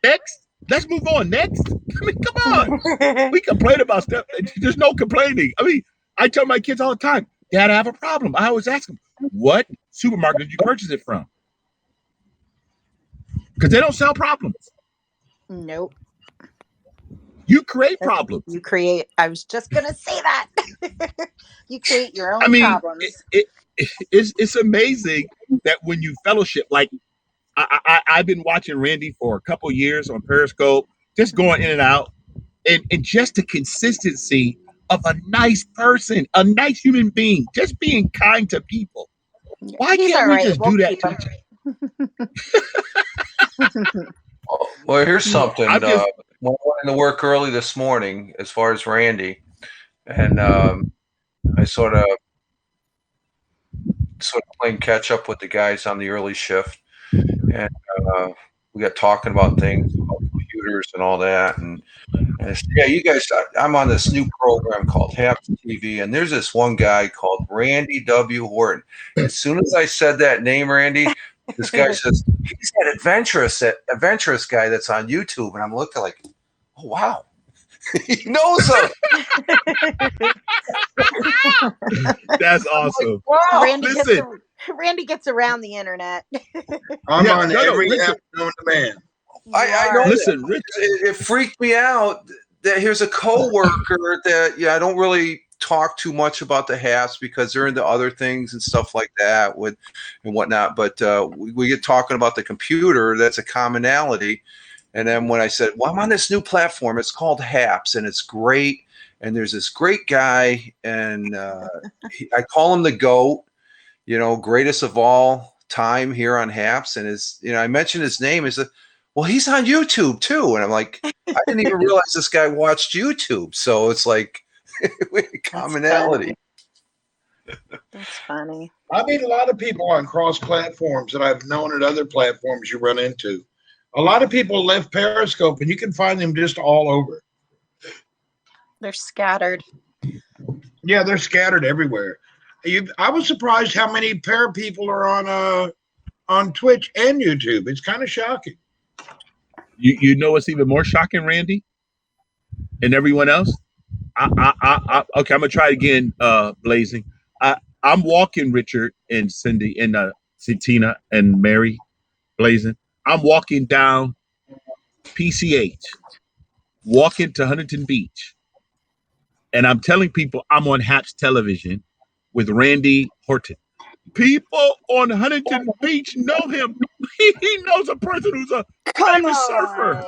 Next. Let's move on. Next. I mean, come on. We complain about stuff. There's no complaining. I mean, I tell my kids all the time, Dad, I have a problem. I always ask them, what supermarket did you purchase it from? Because they don't sell problems. Nope. You create problems. You create. I was just going to say that. You create your own problems. It's amazing that when you fellowship, like I've been watching Randy for a couple years on Periscope, just going in and out, and just the consistency of a nice person, a nice human being, just being kind to people. Why can't we just do that to each other? Well, here's something. When I went into work early this morning, as far as Randy, and I sort of playing catch up with the guys on the early shift, and we got talking about things, about computers and all that, and I said, yeah, you guys, I'm on this new program called Haps TV, and there's this one guy called Randy W. Horton. As soon as I said that name, Randy, this guy says, he's that adventurous guy that's on YouTube. And I'm looking like, oh, wow. He knows him. That's awesome. Like, wow. Randy gets around the internet. I'm on every app known to man. I know. Listen, Rich, it freaked me out that here's a coworker that I don't really talk too much about the Haps because they're into other things and stuff like that and whatnot. But we get talking about the computer. That's a commonality. And then when I said, well, I'm on this new platform, it's called Haps, and it's great. And there's this great guy, and I call him the GOAT, greatest of all time here on Haps. And I mentioned his name. He said, well, he's on YouTube too. And I'm like, I didn't even realize this guy watched YouTube. So it's like commonality. That's funny. I meet a lot of people on cross platforms that I've known at other platforms you run into. A lot of people left Periscope, and you can find them just all over. They're scattered. Yeah, they're scattered everywhere. I was surprised how many pair people are on Twitch and YouTube. It's kind of shocking. You know what's even more shocking, Randy, and everyone else? Okay, I'm gonna try again, Blazing. I'm walking Richard and Cindy and Tina and Mary, Blazing. I'm walking down PCH, walking to Huntington Beach, and I'm telling people I'm on Haps Television with Randy Horton. People on Huntington Beach know him. He knows a person who's a famous surfer.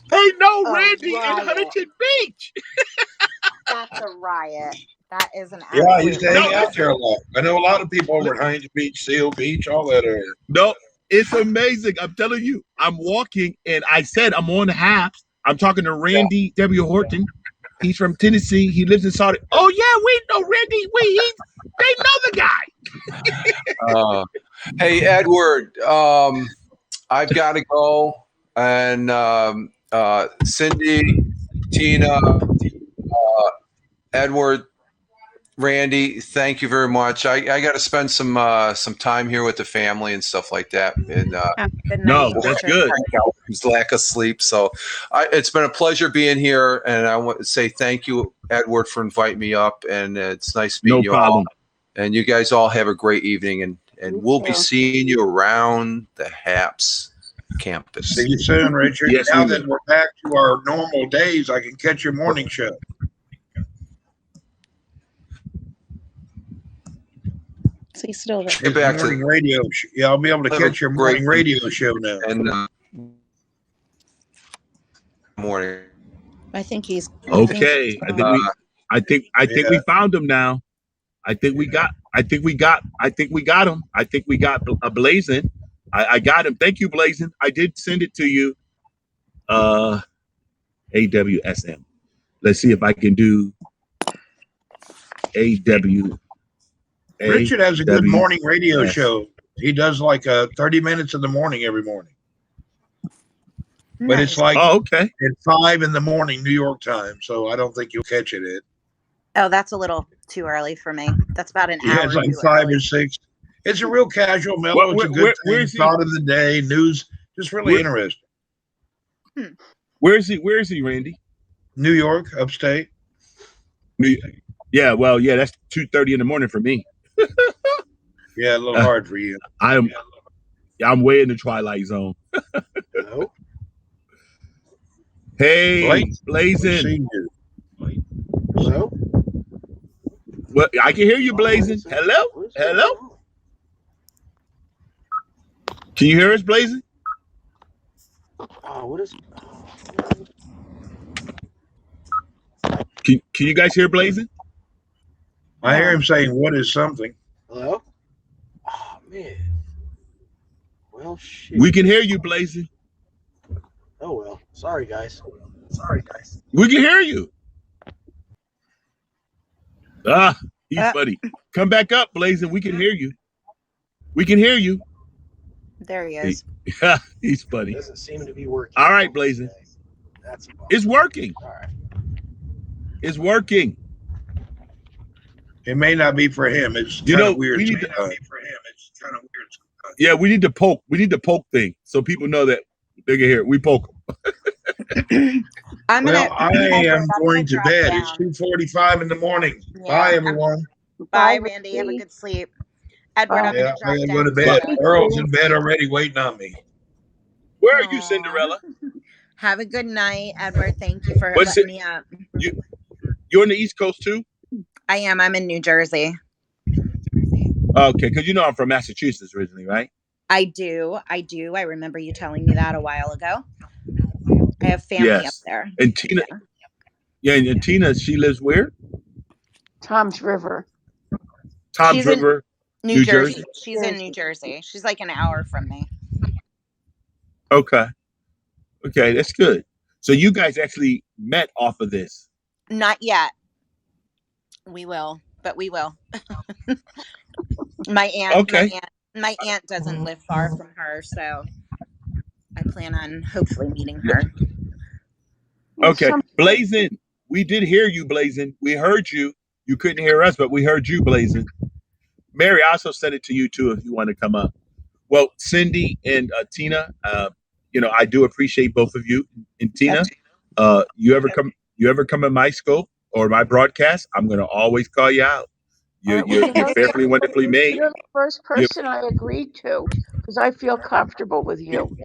They know Randy in Huntington Beach. That's a riot. That is an absolute. Yeah, I used to hang out there a lot. I know a lot of people over at Huntington Beach, Seal Beach, all that area. No, it's amazing. I'm telling you, I'm walking, and I said I'm on Haps. I'm talking to Randy W. Horton. He's from Tennessee. He lives in Saudi. Oh yeah, we know Randy. They know the guy. Hey, Edward, I've got to go. And Cindy, Tina, Edward, Randy, thank you very much. I got to spend some time here with the family and stuff like that. And no, that's good. Lack of sleep. So it's been a pleasure being here, and I want to say thank you, Edward, for inviting me up. And it's nice meeting you all. And you guys all have a great evening, and we'll be seeing you around the Haps campus. See you soon, Richard. Yes, now that we're back to our normal days, I can catch your morning show. So he's still Get back morning to radio. Yeah, I'll be able to catch your morning radio show now. And morning. I think he's okay. I think we found him now. I think we got him. I think we got a Blazing. I got him. Thank you, Blazing. I did send it to you. AWSM. Let's see if I can do AW. Richard has a good morning radio show. He does like 30 minutes in the morning every morning. But it's like at 5 in the morning New York time, so I don't think you'll catch it at. Oh, that's a little too early for me. That's about an hour. Yeah, it's like 5 or 6. It's a real casual mellow. It's a good thought of the day, news, just really interesting. Where is he, Randy? New York, upstate. Yeah, well, yeah, that's 2:30 in the morning for me. Yeah, a little hard for you. I'm way in the twilight zone. Hello? Hey, Blazing. Hello? Well, I can hear you, Blazing. Hello? Can you hear us, Blazing? What is? Can you guys hear Blazing? I hear him saying, "What is something?" Hello? Oh man. Well, shit. We can hear you, Blazing. Oh well. Sorry, guys. We can hear you. He's funny. Come back up, Blazing. We can hear you. There he is. He's funny. It doesn't seem to be working. All right, Blazing. It's working. All right. It's working. It may not be for him. It's kind of weird. Yeah, we need to poke. We need to poke thing so people know that they can hear it. We poke them. I am going to bed. It's 2:45 in the morning. Yeah. Bye, everyone. Bye, Randy. Have a good sleep. Edward, I'm going to go to bed. Earl's in bed already waiting on me. Where are you, Cinderella? Have a good night, Edward. Thank you for letting me up. You're on the East Coast too? I am. I'm in New Jersey. Okay, because I'm from Massachusetts originally, right? I do. I remember you telling me that a while ago. I have family up Yes. there. And Tina, Yeah. yeah, and Tina, she lives where? Tom's River, Tom's She's in River, New New Jersey. Jersey. She's in New Jersey. Jersey. She's like an hour from me. Okay. Okay, that's good. So you guys actually met off of this. Not yet. We will, but we will. My aunt, my Okay. aunt, my aunt doesn't live far from her, so I plan on hopefully meeting Yeah. her. Yeah, Okay. some Blazing. We did hear you, Blazing. We heard you. You couldn't hear us, but we heard you, Blazing. Mary, I also sent it to you too if you want to come up. Well, Cindy and Tina, I do appreciate both of you. And Yep. Tina, you ever come in my scope or my broadcast, I'm gonna always call you out. well, it was the You're most. fearfully wonderfully made. You're the first You person I agreed to because I feel comfortable with you.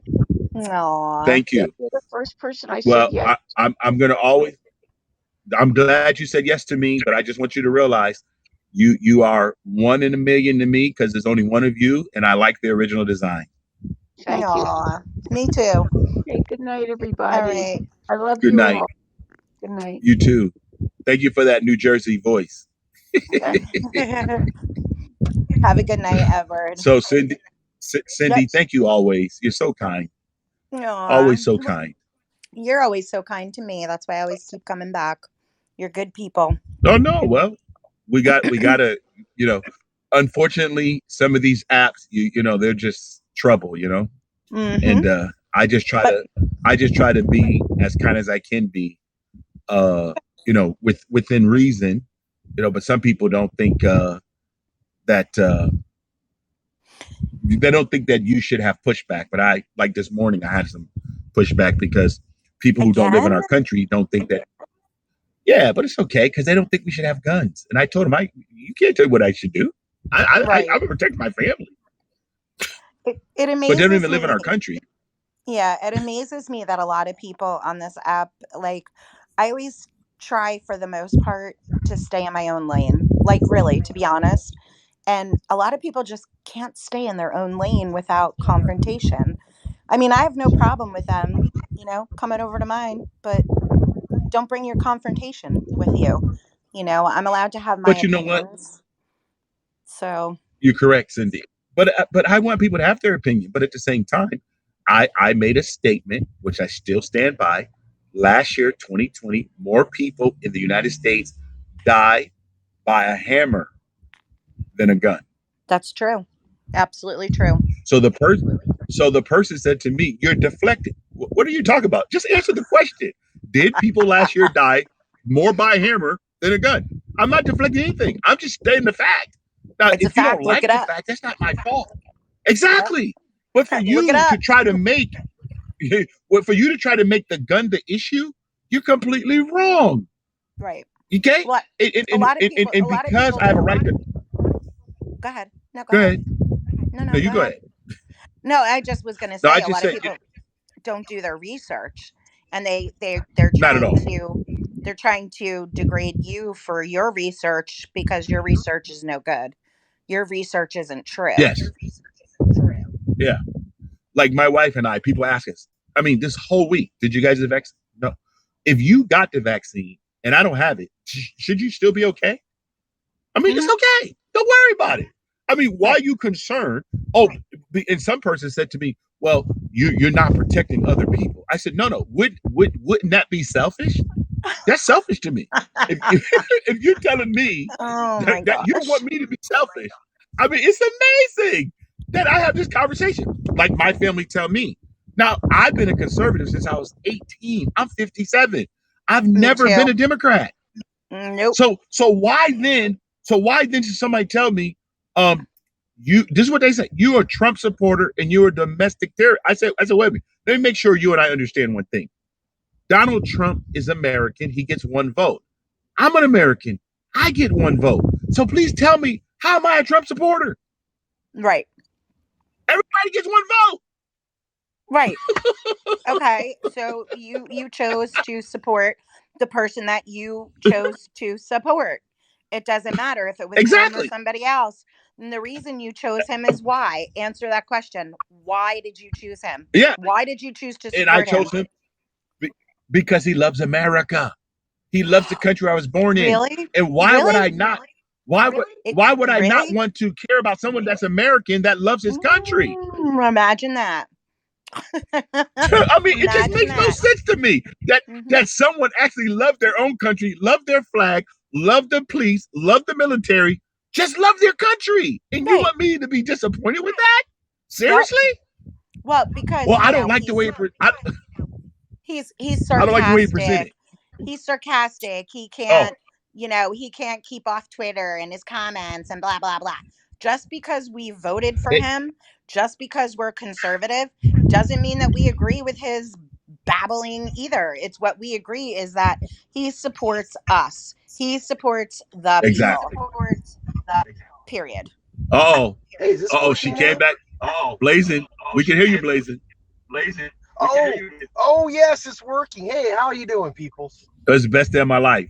Aw. thank you. You're the first person I said Well, yes. I'm gonna always. I'm glad you said yes to me, but I just want you to realize you are one in a million to me because there's only one of you, and I like the original design. Thank you. Aw. Me too. Okay, good night, All everybody. right. I love Good you night. all. Good night. You too. Thank you for that New Jersey voice. Okay. Have a good night, Edward. So Cindy, Yep. Cindy, thank you always. You're so kind. Aw. Always so kind. You're always so kind to me. That's why I always keep coming back. You're good people. Oh no, well, we gotta, you know, unfortunately some of these apps, they're just trouble, Mm-hmm. And But I just try to be as kind as I can be, within reason, but some people don't think that they don't think that you should have pushback. But I like this morning I had some pushback because people who don't live in again, our country don't think that. Yeah, but it's okay because they don't think we should have guns. And I told them, you can't tell me what I should do. I right. would protect my family, It but they don't amazes even live in me. our country. Yeah, it amazes me that a lot of people on this app, like, I always try for the most part to stay in my own lane. Like, really, to be honest. And a lot of people just can't stay in their own lane without confrontation. I mean, I have no problem with them, coming over to mine, but don't bring your confrontation with you. I'm allowed to have my But you know what? opinions. So, You're correct, Cindy. But I want people to have their opinion. But at the same time, I made a statement which I still stand by. Last year, 2020, more people in the United States died by a hammer than a gun. that's true. Absolutely true. So the person said to me, "You're deflected. What are you talking about? Just answer the question. Did people last year die more by a hammer than a gun?" I'm not deflecting anything. I'm just stating the fact. Now, It's a if you don't fact. Look it like the up. fact, that's not my fault. Yep. Exactly. But for Look it you to up. try to make, for you to try to make the gun the issue, you're completely wrong. Right. Okay. What? And, A and, lot of and, and, people. A and lot of because people I have a don't. right to Go ahead. No, go go ahead. ahead. No, No, no, you go go ahead. ahead. No, I just was going to No, I say a just lot of said people don't do their research, and they're not at trying all. to degrade you for your research because your research is no good. Your research isn't true. Yes. Yeah. Like my wife and I, people ask us, I mean, this whole week, did you guys get the vaccine? No. If you got the vaccine and I don't have it, should you still be okay? I mean, it's Hmm. okay. Don't worry about it. I mean, why Right. are you concerned? Oh, and some person said to me, well, you're not protecting other people. I said, no. Wouldn't that be selfish? That's selfish to me. If you're telling me Oh my that you want gosh. me to be selfish, I mean, it's amazing that I have this conversation. Like my family tell me. Now, I've been a conservative since I was 18. I'm 57. I've Me never been too. a Democrat. Nope. So why then? So why then should somebody tell me, this is what they say, you're a Trump supporter and you're a domestic terrorist? I said, wait a minute. Let me make sure you and I understand one thing. Donald Trump is American. He gets one vote. I'm an American. I get one vote. So please tell me, how am I a Trump supporter? Right. Everybody gets one vote. Right. Okay. So you chose to support the person that you chose to support. It doesn't matter if it was him or Exactly. somebody else. And the reason you chose him is why? Answer that question. Why did you choose him? Yeah, Why did you choose to and I support him? chose him because he loves America. He loves the country I was born in. Really? And why would I not? Why would I not Really? want to care about someone that's American that loves his country? Imagine that. I mean, it just Imagine makes no that. sense to me that someone actually loved their own country, loved their flag, loved the police, loved the military, just love their country. And you Right. want me to be disappointed with that? Seriously? Well, because Well, I don't like the way he's I don't like the way you present sarcastic. it. He's sarcastic. He Oh, can't, he can't keep off Twitter and his comments and blah blah blah. Just because we voted for him, just because we're conservative, doesn't mean that we agree with his babbling either. It's what we agree is that he supports us. He supports the exactly. people. Period. Oh, Hey, is this she working came now? back. Blazing. We can hear you, Blazing. Oh, yes, it's working. Hey, how are you doing, people? It's the best day of my life.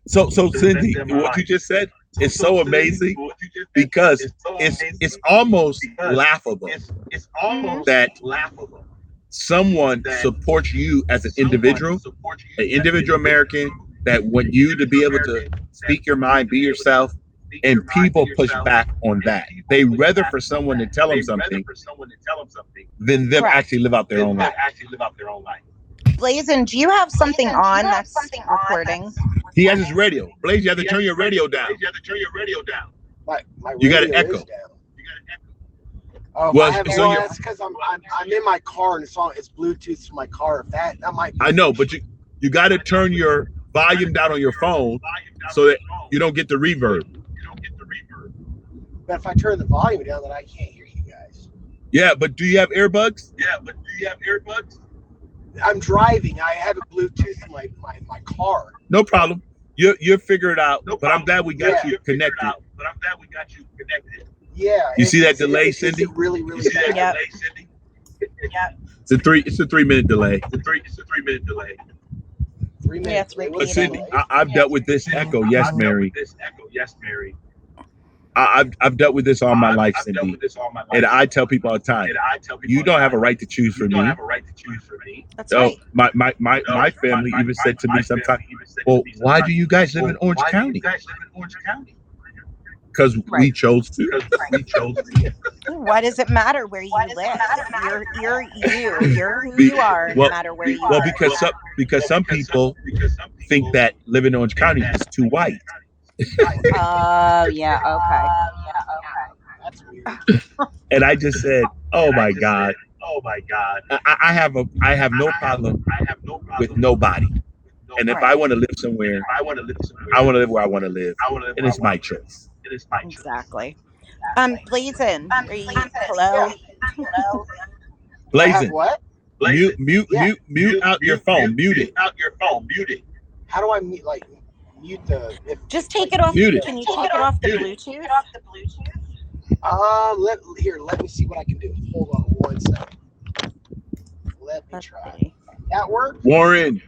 So Cindy, what you just said is so amazing because it's almost laughable that someone supports you as an individual American, that want you to be able to speak your mind, be yourself, and people push back on that. They rather for someone to tell them something than them actually live out their own life. Blazin, do you have something on that's recording? He has his radio. Blaze, you have to turn your radio down. My You got radio an echo. is down. Oh, Well, that's because I'm in my car and it's Bluetooth to my car. That might be. I know, but you got to turn your volume down on your phone so that you don't get the reverb. But if I turn the volume down, then I can't hear you guys. Yeah, but do you have earbuds? I'm driving. I have a Bluetooth in my car. No problem. You'll figure it out. But I'm glad we got you connected. Yeah. You see that delay, Cindy? Really bad. Yep. It's a 3 minute delay. 3 minutes. Yeah, it's But repeating. Cindy, I've dealt with this echo. Yes, Mary. I've dealt with this all my life, Cindy. And I tell people all the time, you don't have a right to choose for me. That's So right. my family even said to me sometimes, well, why do you guys live in Orange County? Because we chose to. Why does it matter where you live? You're you. You're who you are, no matter where you Well, are. because some people think that living in Orange County is too white. Oh, yeah. Okay. That's weird. And I just said, oh my God. I have no problem with nobody. And if I want to live somewhere, I want to live where I want to live. And it's my choice. Exactly. Blazin, are you hello? Blazing. What? Mute out your phone. Mute it. How do I mute the? Just take it off. Mute it. Can you take it off the Bluetooth? Let me see what I can do. Hold on 1 second. Let me try. That work? Warren.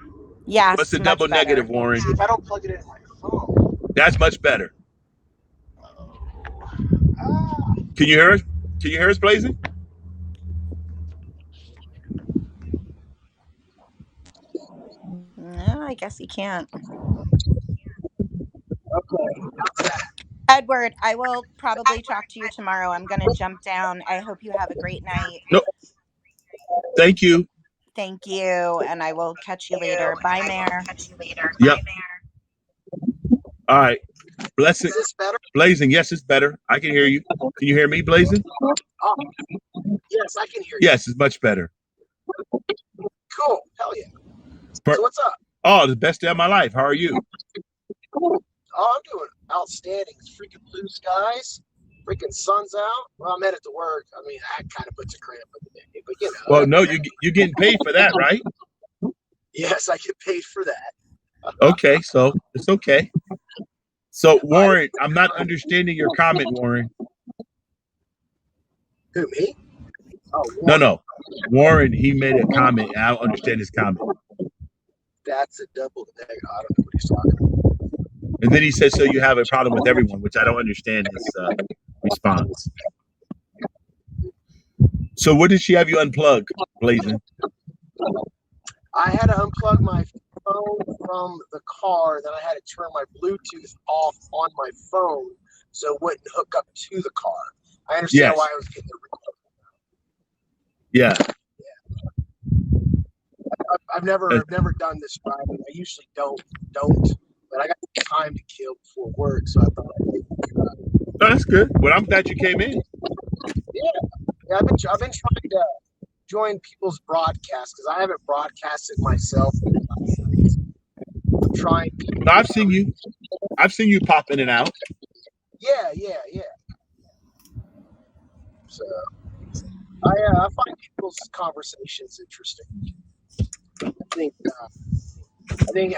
Yes. What's the double better. negative, Warren? See, if I don't plug it in my phone. That's much better. Can you hear us? Can you hear us, Blazing? No, I guess you can't. Okay. Edward, I will probably talk to you tomorrow. I'm going to jump down. I hope you have a great night. No. Thank you. Thank you. And I will catch you later. Bye, Mare. Yep. All right. Blessing. Is this better? Blazing. Yes, it's better. I can hear you. Can you hear me, Blazing? Oh, yes, I can hear you. Yes, it's much better. Cool. Hell yeah. So what's up? Oh, the best day of my life. How are you? Oh, I'm doing outstanding. It's freaking blue skies. Freaking sun's out. Well, I'm headed to work. I mean, that kind of puts a cramp in the day, but you know. Well, no, you're getting paid for that, right? Yes, I get paid for that. Okay, so it's okay. So, Warren, I'm not understanding your comment, Warren. Who, me? Oh, Warren. No. Warren, he made a comment, and I don't understand his comment. That's a double negative. I don't know what he's talking about. And then he said, so you have a problem with everyone, which I don't understand response. So what did she have you unplug, Blazing? I had to unplug my phone from the car. Then I had to turn my Bluetooth off on my phone so it wouldn't hook up to the car. I understand Yes. why I was getting the. Yeah. I've never done this driving. I usually don't, but I got time to kill before work, so I thought I'd give it a try. Oh, that's good. Well, I'm glad you came in. Yeah, I've been trying to join people's broadcasts because I haven't broadcasted myself. I'm trying. No, I've seen you pop in and out. Yeah. So I find people's conversations interesting. I think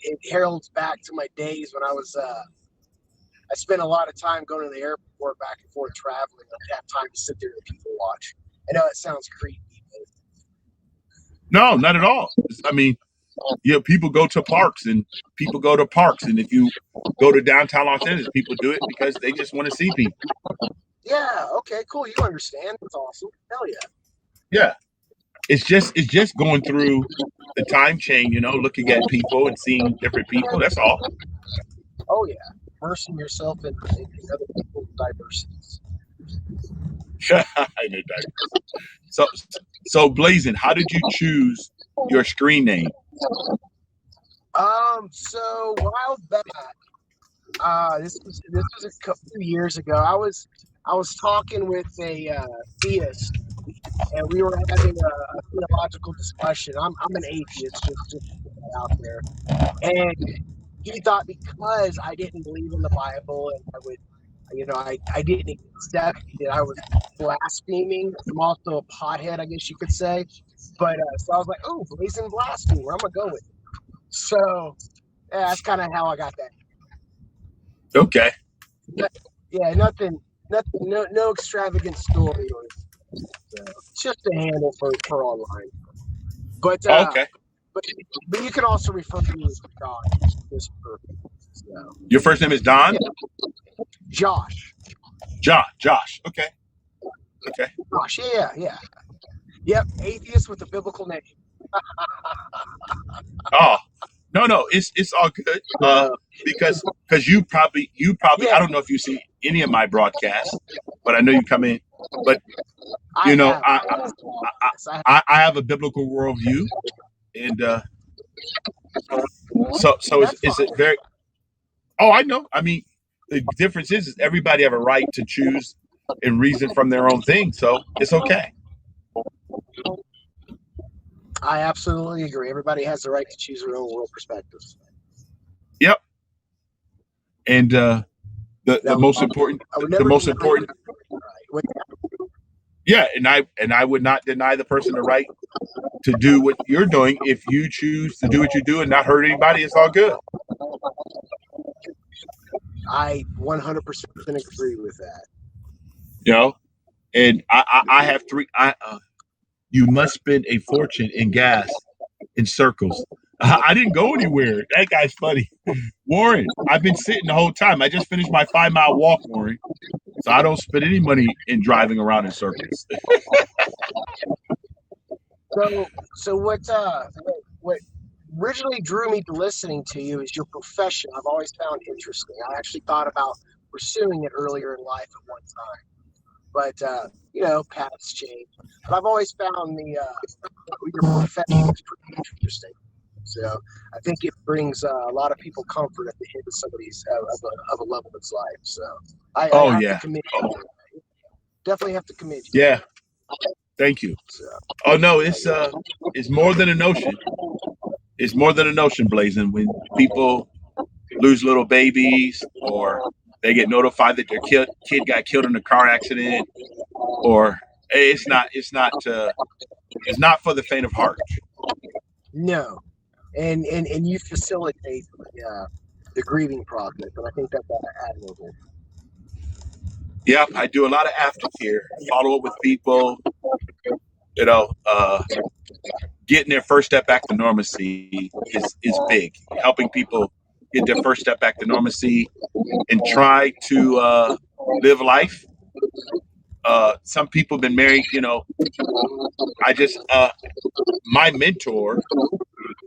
it heralds back to my days when I was. I spent a lot of time going to the airport, back and forth traveling. I'd have time to sit there and people watch. I know it sounds creepy. No, not at all. I mean, yeah, people go to parks, and if you go to downtown Los Angeles, people do it because they just want to see people. Yeah. Okay. Cool. You understand? That's awesome. Hell yeah. Yeah. It's just going through the time chain, looking at people and seeing different people. That's all. Oh yeah. Immersing yourself in other people's diversities. So Blazing, how did you choose your screen name? So a while back, this was a couple years ago. I was talking with a theist, and we were having a theological discussion. I'm an atheist, just out there, and he thought because I didn't believe in the Bible and I would, I didn't accept that I was blaspheming. I'm also a pothead, I guess you could say. But so I was like, oh, blazing blasphemer, I'm gonna go with it. So yeah, that's kind of how I got that. Okay. Yeah, nothing, no extravagant story or it's just a handle for online. But Okay. but you can also refer to me as John. Just for, Your first name is Don? Yeah. Josh. Josh. Okay. Josh, yeah. Yep, atheist with a biblical name. Oh, no, it's all good. Because you probably Yeah. I don't know if you see any of my broadcasts, but I know you come in. But I have a biblical worldview, and so is it very? Oh, I know. I mean, the difference is everybody have a right to choose and reason from their own thing, so it's okay. I absolutely agree. Everybody has the right to choose their own world perspectives. Yep. And the most important. Yeah, and I would not deny the person the right to do what you're doing. If you choose to do what you do and not hurt anybody, it's all good. I 100% agree with that. And I have three. You must spend a fortune in gas in circles. I didn't go anywhere. That guy's funny. Warren, I've been sitting the whole time. I just finished my 5-mile walk, Warren. So I don't spend any money in driving around in circles. So what originally drew me to listening to you is your profession. I've always found interesting. I actually thought about pursuing it earlier in life at one time. But paths change. But I've always found your profession is pretty interesting. So I think it brings a lot of people comfort at the end of somebody's of a level of life. So I have to commit. Definitely have to commit. Yeah. Thank you. So, oh no, it's more than a notion. It's more than a notion, Blazing. When people lose little babies, or they get notified that their kid got killed in a car accident, or it's not for the faint of heart. No, and you facilitate the grieving process, and I think that's admirable. Yeah, I do a lot of aftercare, follow up with people, getting their first step back to normalcy is big. Helping people get their first step back to normalcy and try to live life. Some people have been married, I just my mentor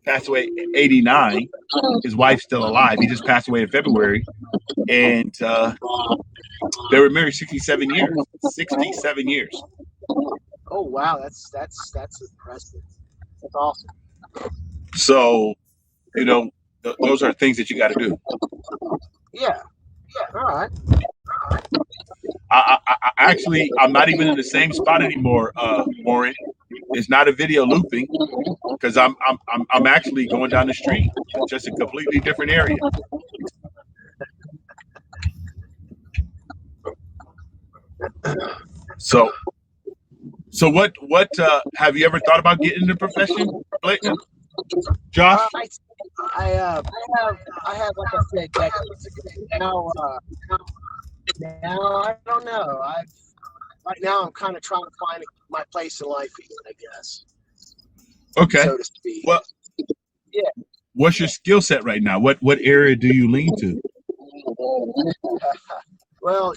passed away at 89. His wife's still alive. He just passed away in February, and they were married 67 years. 67 years. Oh wow, that's impressive. That's awesome. So, those are things that you got to do. Yeah. All right. Actually, I'm not even in the same spot anymore, Warren. It's not a video looping because I'm actually going down the street, just a completely different area. So what have you ever thought about getting into the profession, Josh? I have, like I said, decades ago. Now I don't know. Right now I'm kind of trying to find my place in life again, I guess. Okay. So to speak. Well, yeah. What's your skill set right now? What area do you lean to? Well,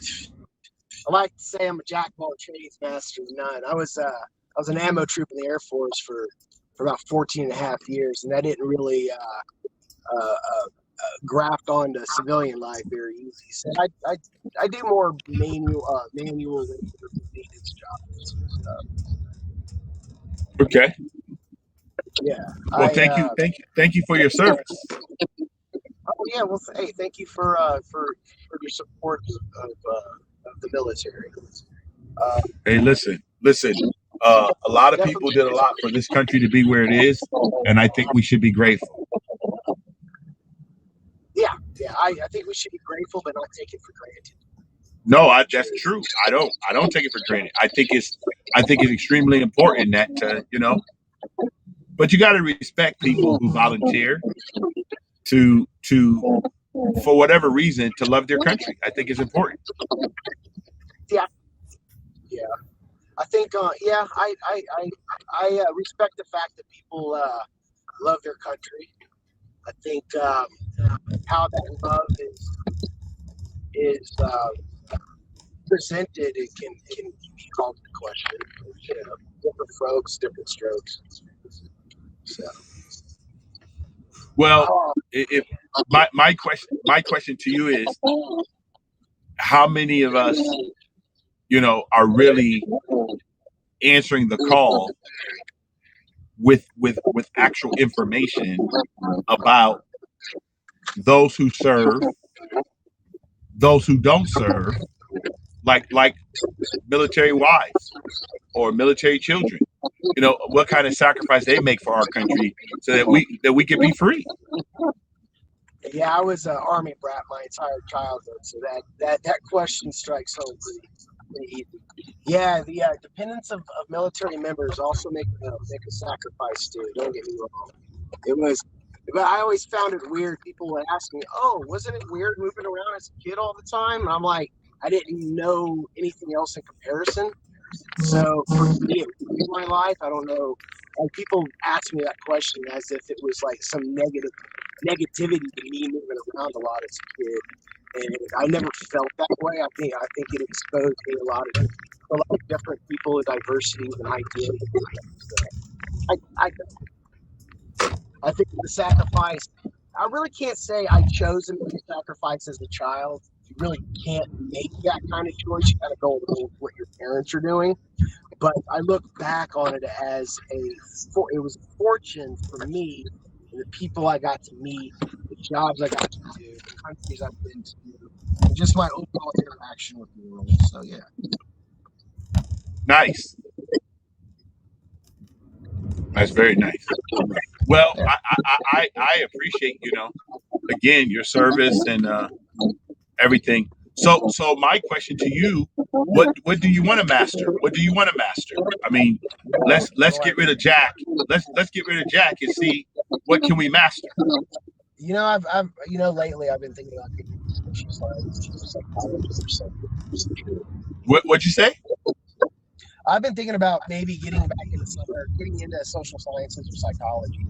I like to say I'm a jack of all trades, master of none. I was an ammo troop in the Air Force for about 14 and a half years, and I didn't really graft onto civilian life very easy. So I do more manual maintenance jobs. Okay. Yeah. Well, thank you for your service. Oh yeah. Well, hey, thank you for your support of the military. Hey, listen. A lot of people did a lot for this country to be where it is, and I think we should be grateful. Yeah. I think we should be grateful, but not take it for granted. No, that's true. I don't take it for granted. I think it's extremely important that but you got to respect people who volunteer to for whatever reason to love their country. I think it's important. Yeah. I think I respect the fact that people love their country. I think how that love is presented, it can be called into question. Different folks, different strokes. So. Well, if my question to you is, how many of us, are really answering the call with actual information about those who serve, those who don't serve, like military wives or military children, what kind of sacrifice they make for our country so that we can be free. Yeah, I was an Army brat my entire childhood, so that question strikes home pretty easy. Yeah, the dependents of military members also make a sacrifice too. Don't get me wrong. But I always found it weird. People would ask me, "Oh, wasn't it weird moving around as a kid all the time?" And I'm like, I didn't know anything else in comparison. So for me, in my life, I don't know. Like people ask me that question as if it was like some negativity to me moving around a lot as a kid, and I never felt that way. I think it exposed me a lot of different people, diversities, and ideas. So I think the sacrifice. I really can't say I chose to make a sacrifice as a child. You really can't make that kind of choice. You got to go with what your parents are doing. But I look back on it as it was a fortune for me, and the people I got to meet, the jobs I got to do, the countries I've been to, and just my overall interaction with the world. So yeah. Nice. That's very nice. Well, I appreciate again your service and everything. So my question to you, what do you want to master? What do you want to master? I mean, let's get rid of Jack. Let's get rid of Jack and see what can we master. I've lately I've been thinking about getting into social science or psychology or something. What'd you say? I've been thinking about maybe getting into social sciences or psychology.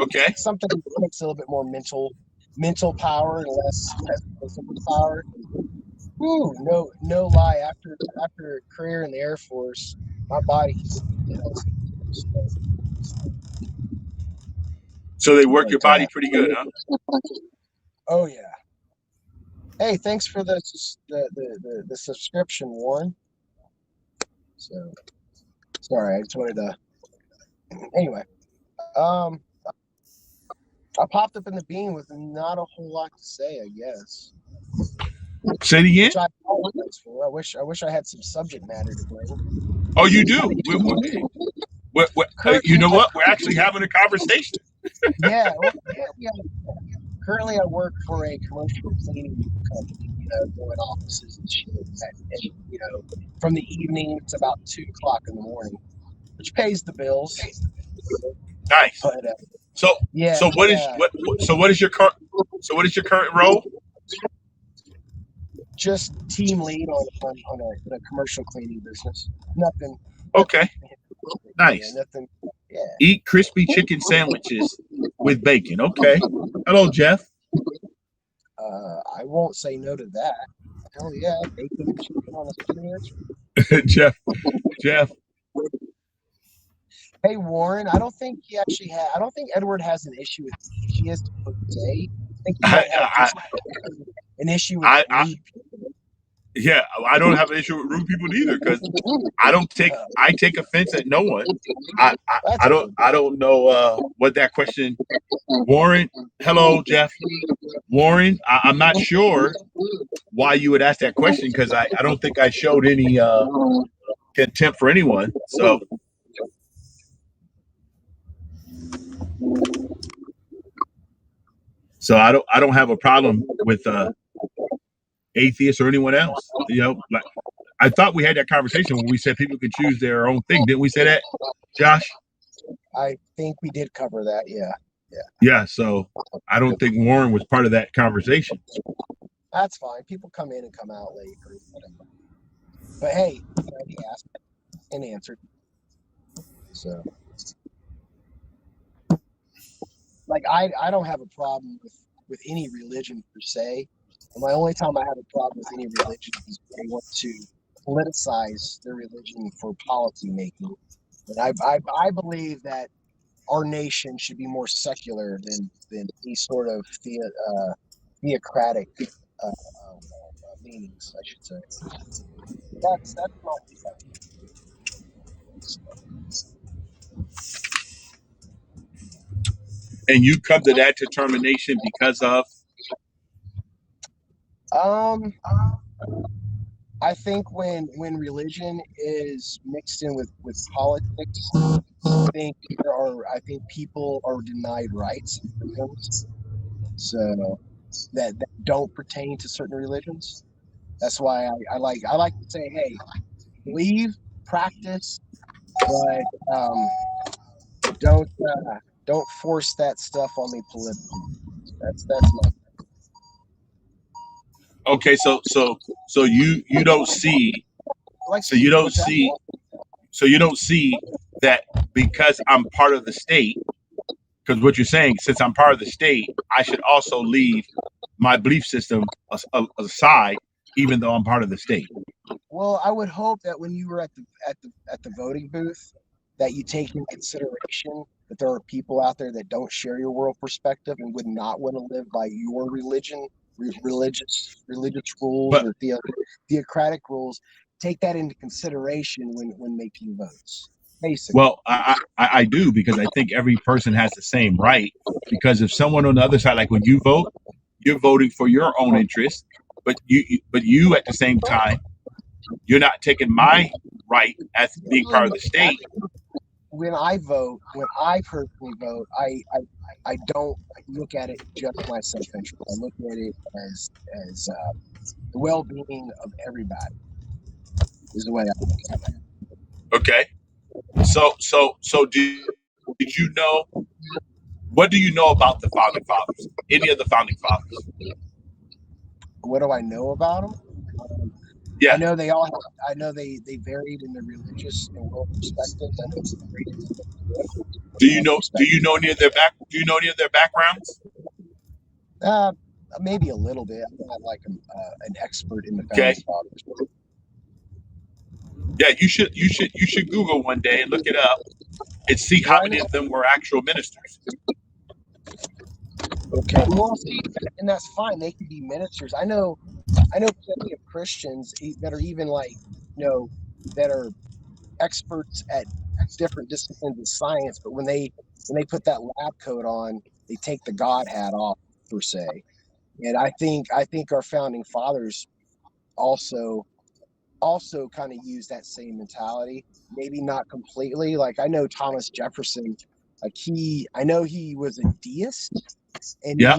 Okay. Something that takes a little bit more mental power and less physical power. Ooh, no lie. After a career in the Air Force, my body's So they work your but body pretty good, huh? oh yeah. Hey, thanks for the subscription, Warren. So sorry, I just wanted to. Anyway, um, I popped up in the bean with not a whole lot to say, I guess. Say it again. Which I apologize for. I wish I had some subject matter to bring. Oh, you do. You know what? We're actually having a conversation. Yeah, well, currently I work for a commercial cleaning company, doing offices and shit. And, from the evening to about 2 o'clock in the morning, which pays the bills. Nice. But So yeah, so what is what is your current role? just team lead on a commercial cleaning business. Nothing. Okay. Nice. Yeah, nothing. Yeah. Eat crispy chicken sandwiches with bacon. Okay. Hello, Jeff. I won't say no to that. Hell yeah, bacon and chicken on a sandwich. Jeff. Hey Warren, I don't think I don't think Edward has an issue with atheists per se. I think he might have just an issue with rude people. Yeah, I don't have an issue with rude people either because I take offense at no one. I don't know what that question. Warren, hello, Jeff. Warren, I'm not sure why you would ask that question because I don't think I showed any contempt for anyone. So I don't have a problem with atheists or anyone else. Like I thought we had that conversation when we said people can choose their own thing. Didn't we say that, Josh? I think we did cover that. Yeah. Yeah. So I don't think Warren was part of that conversation. That's fine. People come in and come out late or whatever. But hey, he asked and answered. So, like, I don't have a problem with any religion per se. And my only time I have a problem with any religion is when they want to politicize their religion for policy making. And I believe that our nation should be more secular than any sort of theocratic leanings, I should say. That's my And you come to that determination because of I think when religion is mixed in with politics, I think people are denied rights and freedoms, so that don't pertain to certain religions. That's why I like to say, hey, believe, practice, but don't force that stuff on me politically. That's my okay. So you don't see like. so you don't see so you don't see that because I'm part of the state. Because what you're saying, since I'm part of the state, I should also leave my belief system aside, even though I'm part of the state. Well, I would hope that when you were at the voting booth, that you take in consideration that there are people out there that don't share your world perspective and would not want to live by your religious rules But or theocratic rules. Take that into consideration when making votes. Basically. well, I do because I think every person has the same right. Because if someone on the other side, like when you vote, you're voting for your own interest, but you at the same time, you're not taking my right as being part of the state. When I personally vote, I don't look at it just my self-interest. I look at it as the well-being of everybody. Is the way I look at it. Okay. So did you know what do you know about the founding fathers? Any of the founding fathers? What do I know about them? Yeah. I know they varied in their religious and world perspectives. I know they varied in Do you know any of their backgrounds? maybe a little bit. I'm not like an expert in the Okay. founding fathers. Yeah, you should Google one day and look it up and see how Well, I many know. of them were actual ministers. Okay. Well, see, and that's fine. They can be ministers. I know plenty of Christians that are even like, that are experts at different disciplines of science, but when they put that lab coat on, they take the God hat off per se. And I think our founding fathers also kind of use that same mentality. Maybe not completely. Like I know Thomas Jefferson, I know he was a deist, and Yeah.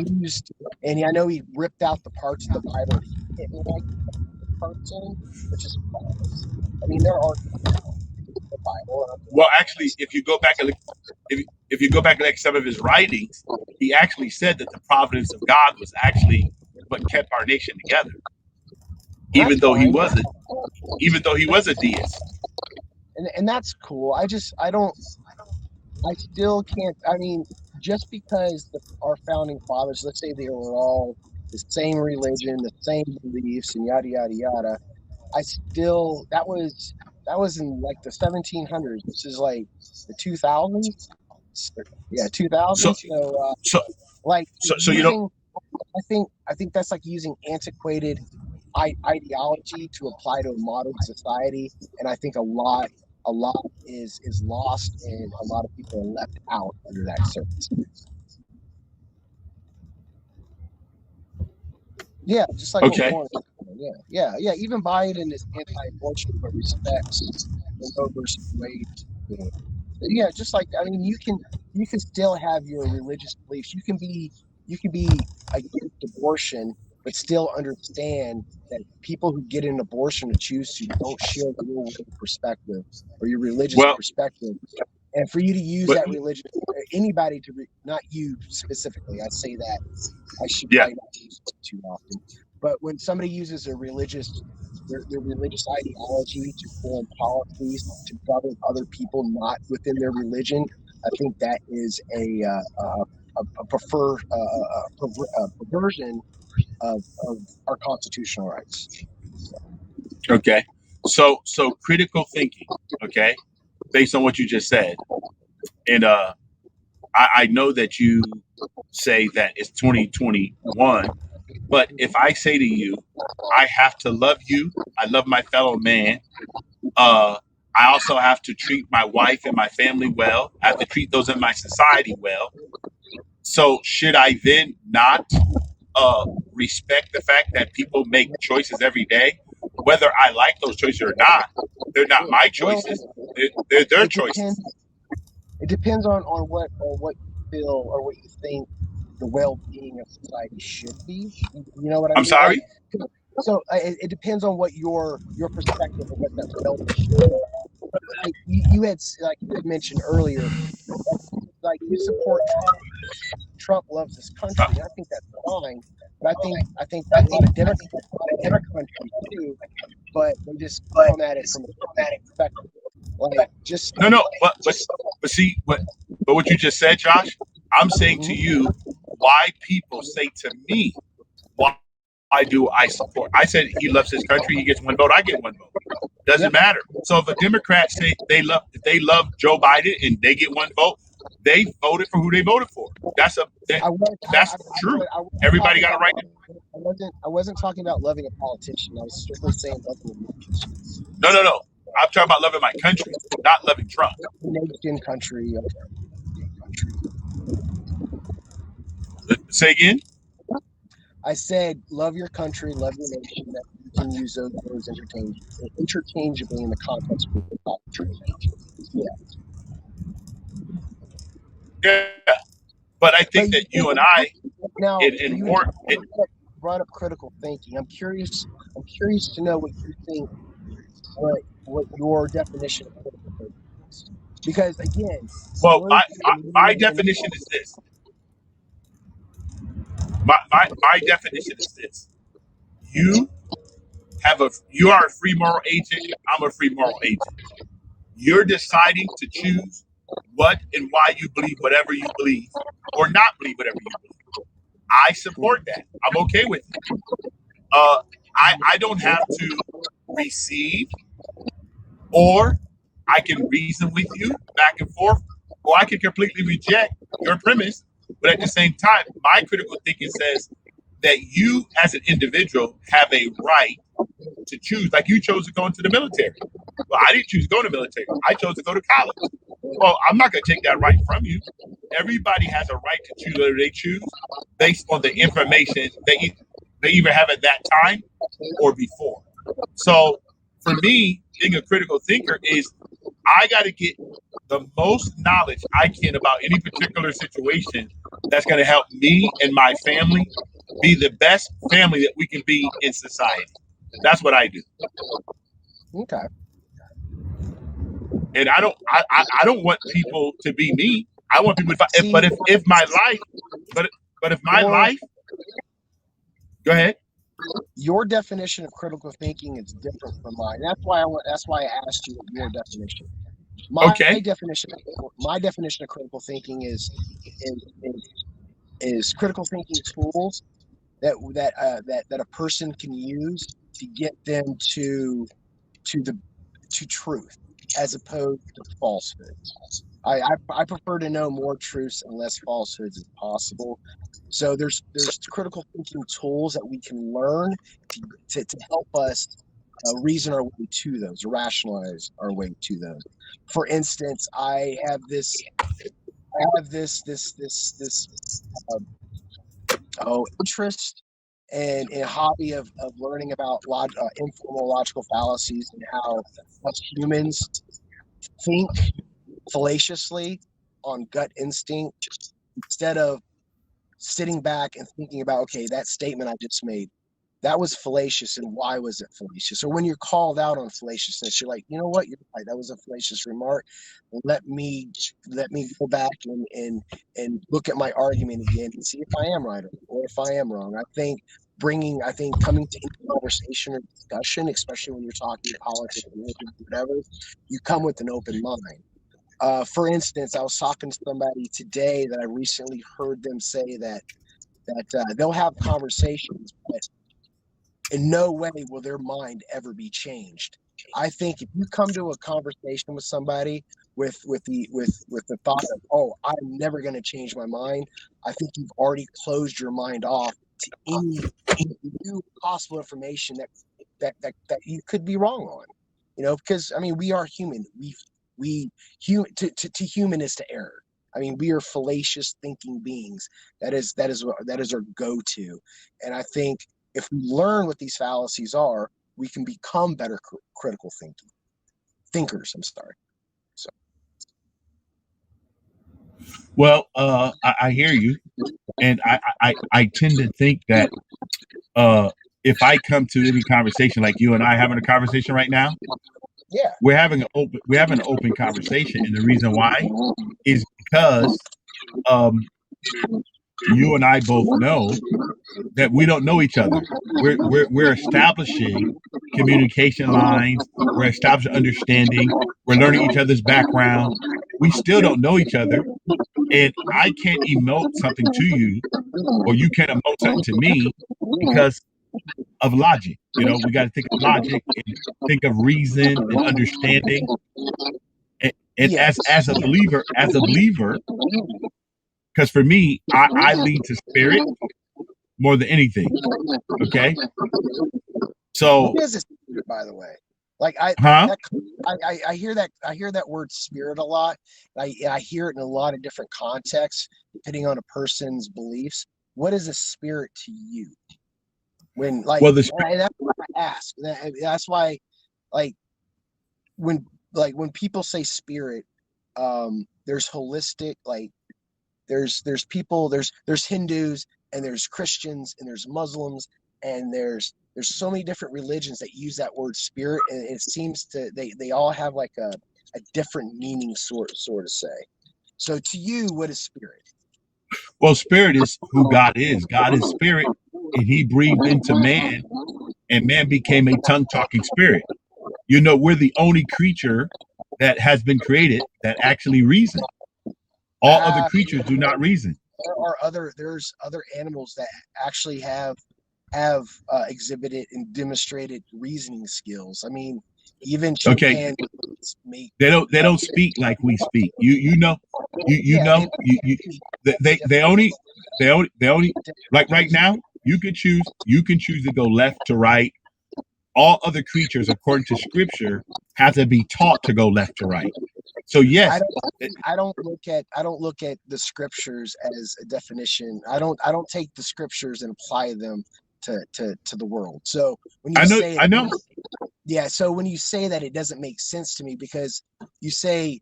I know he ripped out the parts of the Bible he didn't like the parts in, which is false. I mean, there are the Bible. Well, actually, if you go back and look, if you go back and look at some of his writings, he actually said that the providence of God was actually what kept our nation together, That's even though he fine. was a even though he was a deist. And that's cool. I still can't. I mean, just because our founding fathers, let's say they were all the same religion, the same beliefs, and yada yada yada. I still that was in like the 1700s. This is like the 2000s. Yeah, So 2000s. So so like so you know. using, I think that's like using antiquated ideology to apply to a modern society, and I think a lot is lost, and a lot of people are left out under that circumstance. Yeah, just like what Okay. Warren was saying. Yeah. Even Biden is anti-abortion but respects the Roe versus Wade. You know. Yeah, just like, I mean, you can still have your religious beliefs. You can be against abortion, but still understand that people who get an abortion or choose to don't share your world perspective or your religious Well, perspective. And for you to use but that religion, anybody not you specifically, I say that I should yeah. probably not use it too often. But when somebody uses their religious ideology to form policies to govern other people not within their religion, I think that is a perversion of our constitutional rights. Okay. So critical thinking. Okay. Based on what you just said, and I know that you say that it's 2021, but if I say to you, I have to love you, I love my fellow man. Uh, I also have to treat my wife and my family well. I have to treat those in my society well. So should I then not uh, respect the fact that people make choices every day, whether I like those choices or not? They're not my Well, choices. They're their it depends. choices. It depends on what you feel or what you think the well-being of society should be. You know what I I'm mean? Like, sorry. so it depends on what your perspective of what that well-being is. But like you had mentioned earlier, like you support Trump. Trump loves this country, and I think that's fine. But I think a lot of Democrats love their country too, but they just come at it from a different perspective. Like just No, no, but see but what you just said, Josh. I'm saying to Mhm. you why people say to me, why do I support? I said he loves his country. He gets one vote. I get one vote. Yep. Doesn't matter. So if a Democrat say they love Joe Biden and they get one vote, they voted for who they voted for. I was That's true. I wasn't Everybody talking got a about right to. I wasn't talking about loving a politician. I was strictly saying loving No, no, no. I'm talking about loving my country, not loving Trump. a nation, country. Say again. I said love your country, love your nation. That you can use those words interchangeably in the context of the politics. Yeah, Yeah, but I but think that you and I now in war. brought up critical thinking. I'm curious. To know what you think. What your definition of critical thinking is, because again, Well, words my mean and definition is this. My definition is this. You you are a free moral agent. I'm a free moral agent. You're deciding to choose what and why you believe whatever you believe, or not believe whatever you believe. I support that. I'm okay with it. I don't have to receive, or I can reason with you back and forth, or I can completely reject your premise. But at the same time, my critical thinking says that you, as an individual, have a right to choose. Like you chose to go into the military. Well, I didn't choose to go to the military. I chose to go to college. Well, I'm not going to take that right from you. Everybody has a right to choose whether they choose based on the information they either have at that time or before. So for me, being a critical thinker is I got to get the most knowledge I can about any particular situation that's going to help me and my family be the best family that we can be in society. That's what I do. Okay. And I don't want people to be me. I want people to. But if my life, but if my life, go ahead. Your definition of critical thinking is different from mine. That's why I asked you what your definition. My definition of critical thinking is critical thinking tools that a person can use to get them to truth as opposed to falsehoods. I prefer to know more truths and less falsehoods as possible. So there's critical thinking tools that we can learn to help us reason our way to those, rationalize our way to those. For instance, I have this interest and a hobby of learning about informal logical fallacies and how us humans think fallaciously on gut instinct instead of sitting back and thinking about, okay, that statement I just made, that was fallacious, and why was it fallacious? So when you're called out on fallaciousness, you're like, you know what, you're right, that was a fallacious remark. Let me go back and look at my argument again and see if I am right or if I am wrong. I think coming to any conversation or discussion, especially when you're talking politics or whatever, you come with an open mind. For instance, I was talking to somebody today that I recently heard them say that they'll have conversations, but in no way will their mind ever be changed. I think if you come to a conversation with somebody with the thought of, oh, I'm never going to change my mind, I think you've already closed your mind off to any new possible information that you could be wrong on. Because I mean, we are human. To human is to error. I mean, we are fallacious thinking beings. That is our go-to. And I think if we learn what these fallacies are, we can become better critical thinkers. I'm sorry. So. Well, I hear you, and I tend to think that if I come to any conversation like you and I having a conversation right now, yeah, we're having an open conversation, and the reason why is because you and I both know that we don't know each other. We're establishing communication lines. We're establishing understanding. We're learning each other's background. We still don't know each other, and I can't emote something to you, or you can't emote something to me because of logic. We got to think of logic and think of reason and understanding. And yes. as a believer, because for me, I lean to spirit more than anything. Okay. So, what is a spirit, by the way? Like I hear that word spirit a lot. I hear it in a lot of different contexts, depending on a person's beliefs. What is a spirit to you? When that's what I ask. That's why, when people say spirit, there's holistic, there's people, there's Hindus and there's Christians and there's Muslims and there's so many different religions that use that word spirit, and it seems to they all have like a different meaning, sort of say. So to you, what is spirit? Well, spirit is who God is. God is spirit, and He breathed into man, and man became a tongue-talking spirit. We're the only creature that has been created that actually reason. All other creatures do not reason. there's other animals that actually have exhibited and demonstrated reasoning skills. I mean, even Okay, chimpanzees make they don't speak like we speak. You know, they only like right now. You can choose to go left to right. All other creatures, according to scripture, have to be taught to go left to right. So yes, I don't look at the scriptures as a definition. I don't take the scriptures and apply them to the world. So when you say I know. Yeah, so when you say that, it doesn't make sense to me, because you say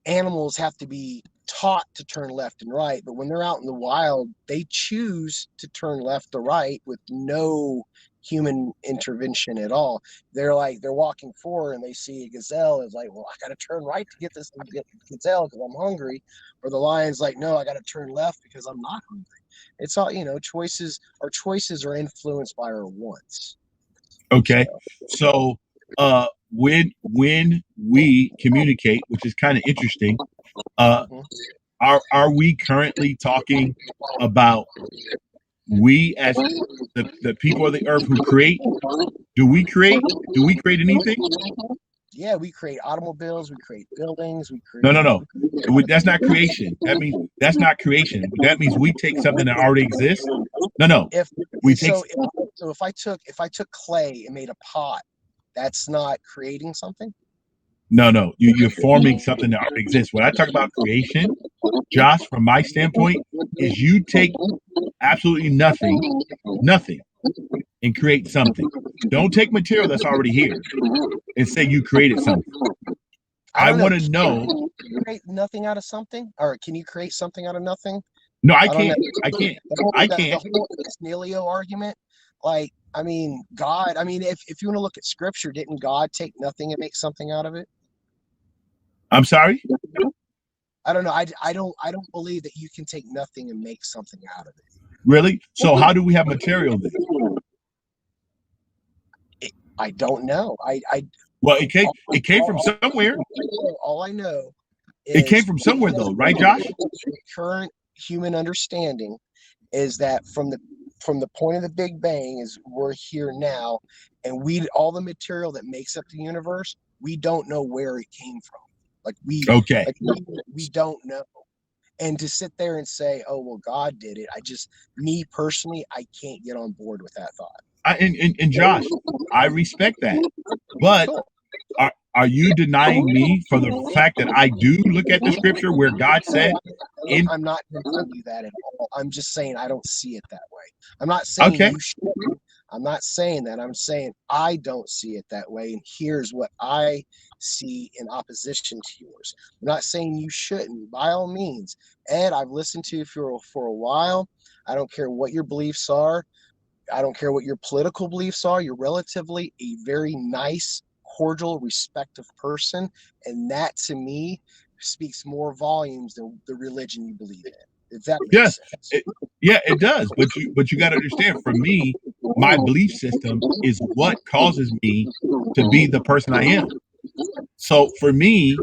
animals have to be taught to turn left and right, but when they're out in the wild, they choose to turn left or right with no human intervention at all. They're walking forward and they see a gazelle. It's like, well, I got to turn right to get this gazelle because I'm hungry. Or the lion's like, no, I got to turn left because I'm not hungry. It's all, choices. Our choices are influenced by our wants. Okay. So when we communicate, which is kind of interesting, are we currently talking about we as the people of the earth who create? Do we create anything? Yeah, we create automobiles, we create buildings, we create. No. That's not creation. That's not creation. That means we take something that already exists. No. If I took clay and made a pot, that's not creating something. No. You're forming something that already exists. When I talk about creation, Josh, from my standpoint, is you take absolutely nothing, and create something. Don't take material that's already here and say you created something. I want to know. Can you create nothing out of something, or can you create something out of nothing? No, I can't. I can't. The whole Nilio argument, like, I mean, God. I mean, if you want to look at scripture, didn't God take nothing and make something out of it? I'm sorry. I don't know. I don't believe that you can take nothing and make something out of it. Really? So how do we have material then? I don't know. Well, it came from somewhere. All I know is it came from somewhere, though, right, Josh? The current human understanding is that from the point of the Big Bang is we're here now, and all the material that makes up the universe, we don't know where it came from. We don't know. And to sit there and say, oh, well, God did it. Me personally, I can't get on board with that thought. And Josh, I respect that. But are you denying me for the fact that I do look at the scripture where God said? I'm not denying you that at all. I'm just saying I don't see it that way. I'm not saying you should. I'm not saying that. I'm saying I don't see it that way. And here's what I see in opposition to yours. I'm not saying you shouldn't. By all means. Ed, I've listened to you for a while. I don't care what your beliefs are. I don't care what your political beliefs are. You're relatively a very nice, cordial, respectful person. And that, to me, speaks more volumes than the religion you believe in. If that makes sense. It does. But you got to understand, for me, my belief system is what causes me to be the person I am. So for me,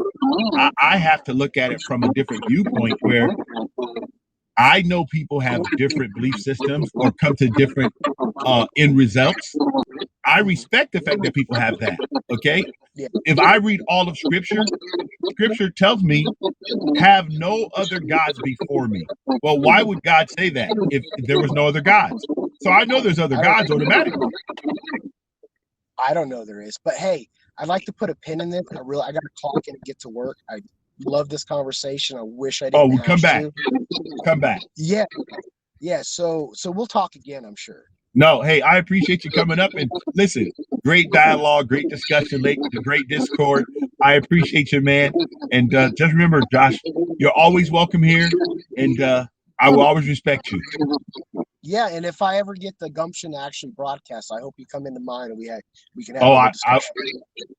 I have to look at it from a different viewpoint, where I know people have different belief systems or come to different end results. I respect the fact that people have that. Okay. If I read all of scripture tells me, have no other gods before me. Well, why would God say that if there was no other gods? So I know there's other gods automatically. I don't know there is, but hey, I'd like to put a pin in this. I got to clock in and get to work. I love this conversation. I wish I didn't. Come back. Come back. Yeah. So we'll talk again, I'm sure. No, hey, I appreciate you coming up, and listen, great dialogue, great discussion, great Discord. I appreciate you, man. And just remember, Josh, you're always welcome here, and I will always respect you. Yeah, and if I ever get the gumption to actually broadcast, I hope you come into mine and we can have a discussion.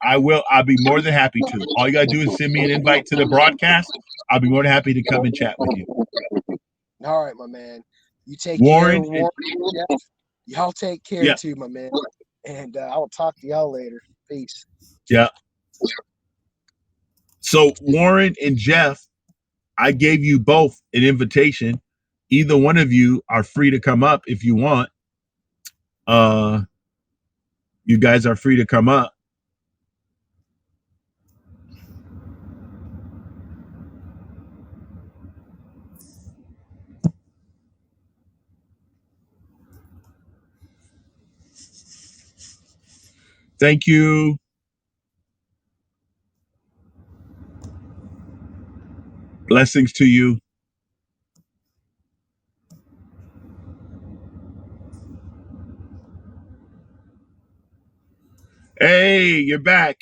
I will. I'll be more than happy to. All you gotta do is send me an invite to the broadcast. I'll be more than happy to come and chat with you. All right, my man. You take Warren. Care. Y'all take care too, my man. And I will talk to y'all later. Peace. Yeah. So Warren and Jeff, I gave you both an invitation either one of you are free to come up if you want. You guys are free to come up. Thank you. Blessings to you. Hey, you're back.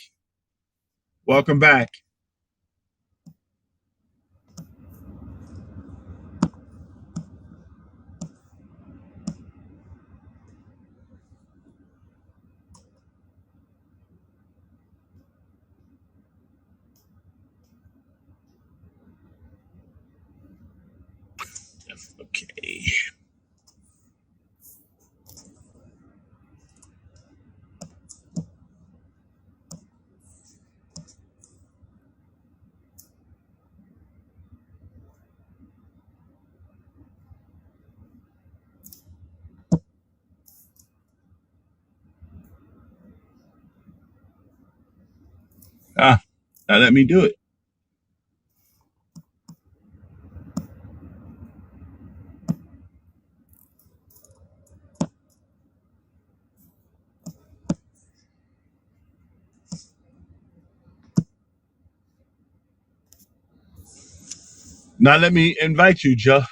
Welcome back. Okay. Now let me do it. Now let me invite you, Joe.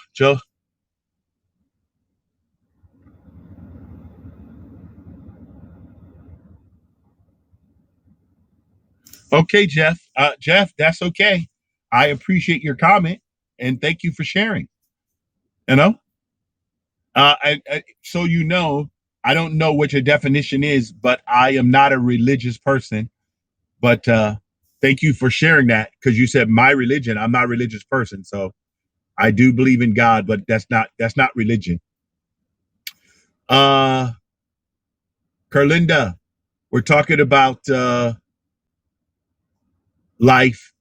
Okay, Jeff. Jeff, that's okay. I appreciate your comment and thank you for sharing. You know, so you know, I don't know what your definition is, but I am not a religious person. But thank you for sharing that because you said my religion. I'm not a religious person, so I do believe in God, but that's not religion. Carlinda, we're talking about life.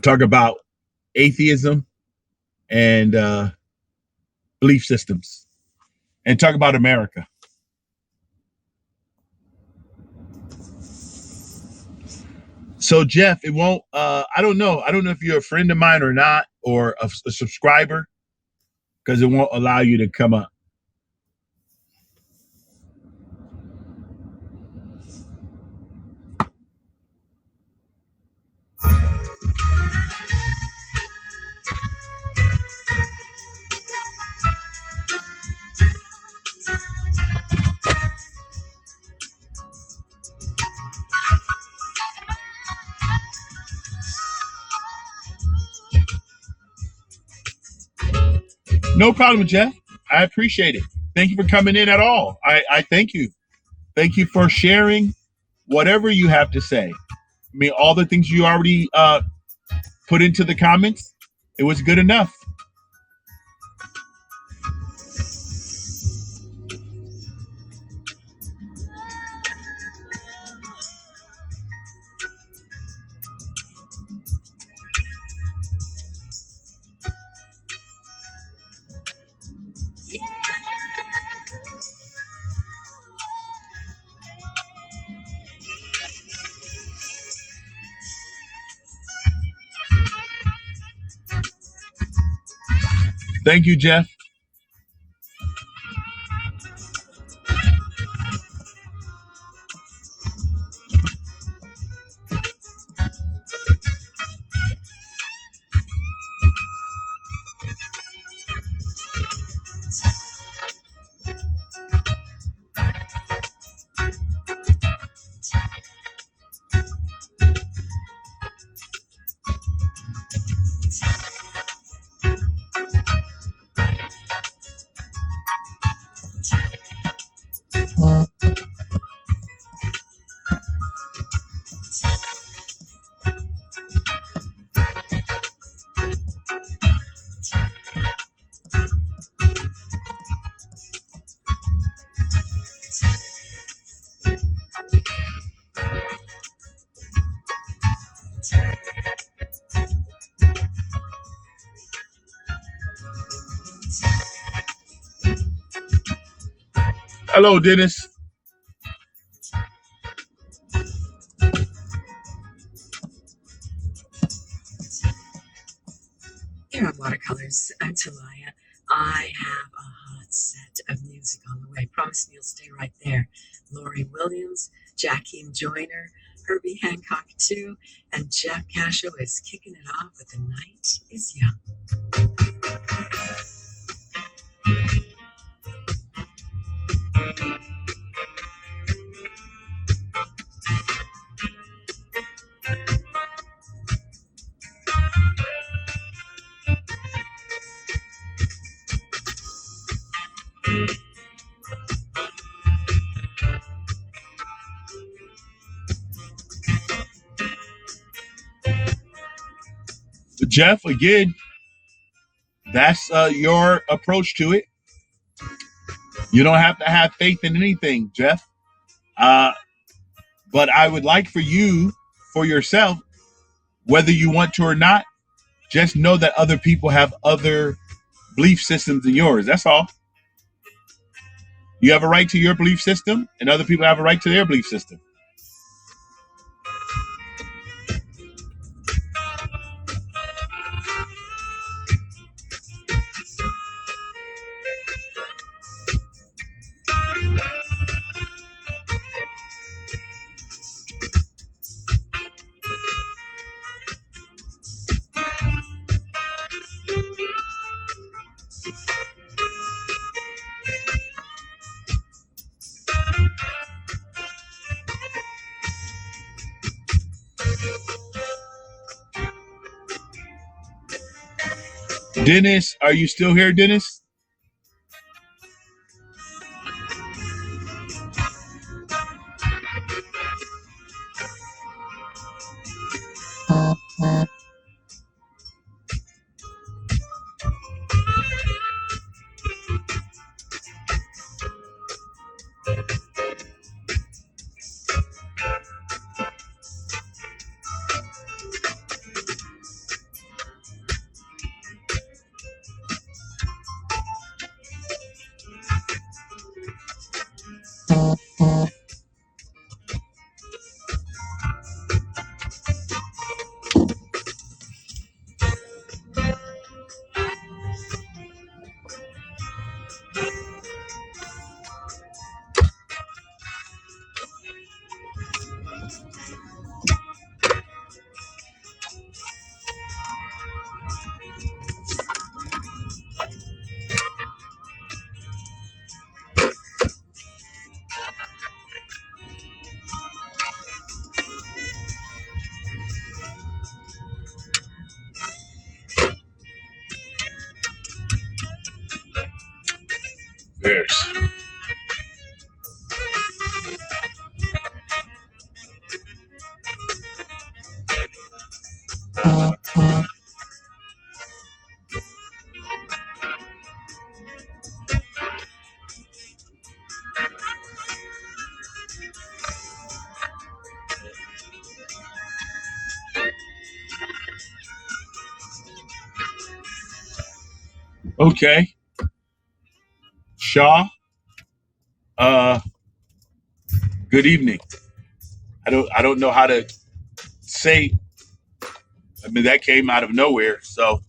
Talk about atheism and belief systems, and talk about America. So Jeff, it won't. I don't know. I don't know if you're a friend of mine or not, or a subscriber, because it won't allow you to come up. No problem, Jeff. I appreciate it. Thank you for coming in at all. I thank you. Thank you for sharing whatever you have to say. I mean, all the things you already put into the comments, it was good enough. Thank you, Jeff. Hello, Dennis. Here on Watercolors, I'm Talaya. I have a hot set of music on the way. Promise me you'll stay right there. Lori Williams, Jackie Joyner, Herbie Hancock too, and Jeff Casho is kicking it off with The Night is Young. Jeff, again, that's your approach to it. You don't have to have faith in anything, Jeff. But I would like for you, for yourself, whether you want to or not, just know that other people have other belief systems than yours. That's all. You have a right to your belief system, and other people have a right to their belief system. Dennis, are you still here, Dennis? Yes. Okay. Shaw, good evening. I don't know how to say. I mean, that came out of nowhere. So,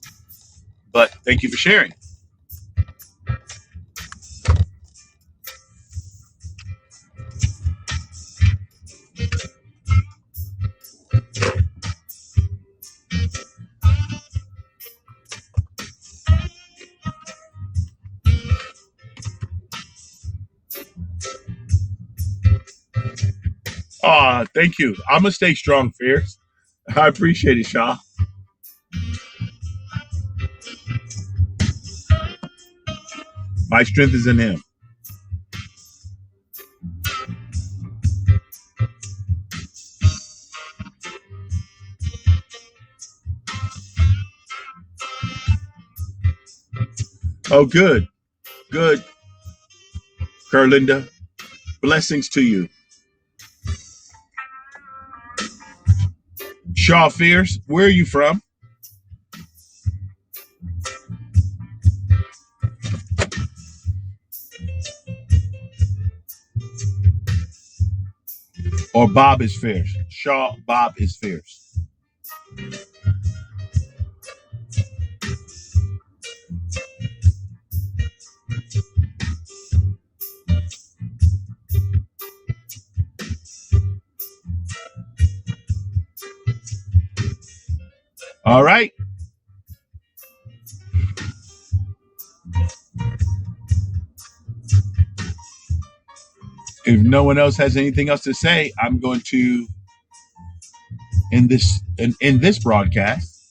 but thank you for sharing. Thank you. I'm gonna stay strong, Fierce. I appreciate it, Shaw. My strength is in him. Oh, good. Good. Carlinda, blessings to you. Shaw Fierce, where are you from? Or Bob is fierce. Shaw, Bob is fierce. All right. If no one else has anything else to say, I'm going to end this broadcast.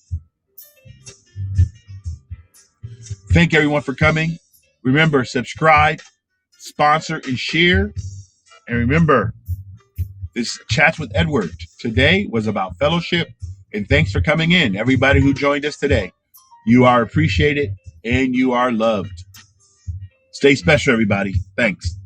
Thank everyone for coming. Remember, subscribe, sponsor, and share. And remember, this Chats with Edward today was about fellowship. And thanks for coming in, everybody who joined us today. You are appreciated and you are loved. Stay special, everybody. Thanks.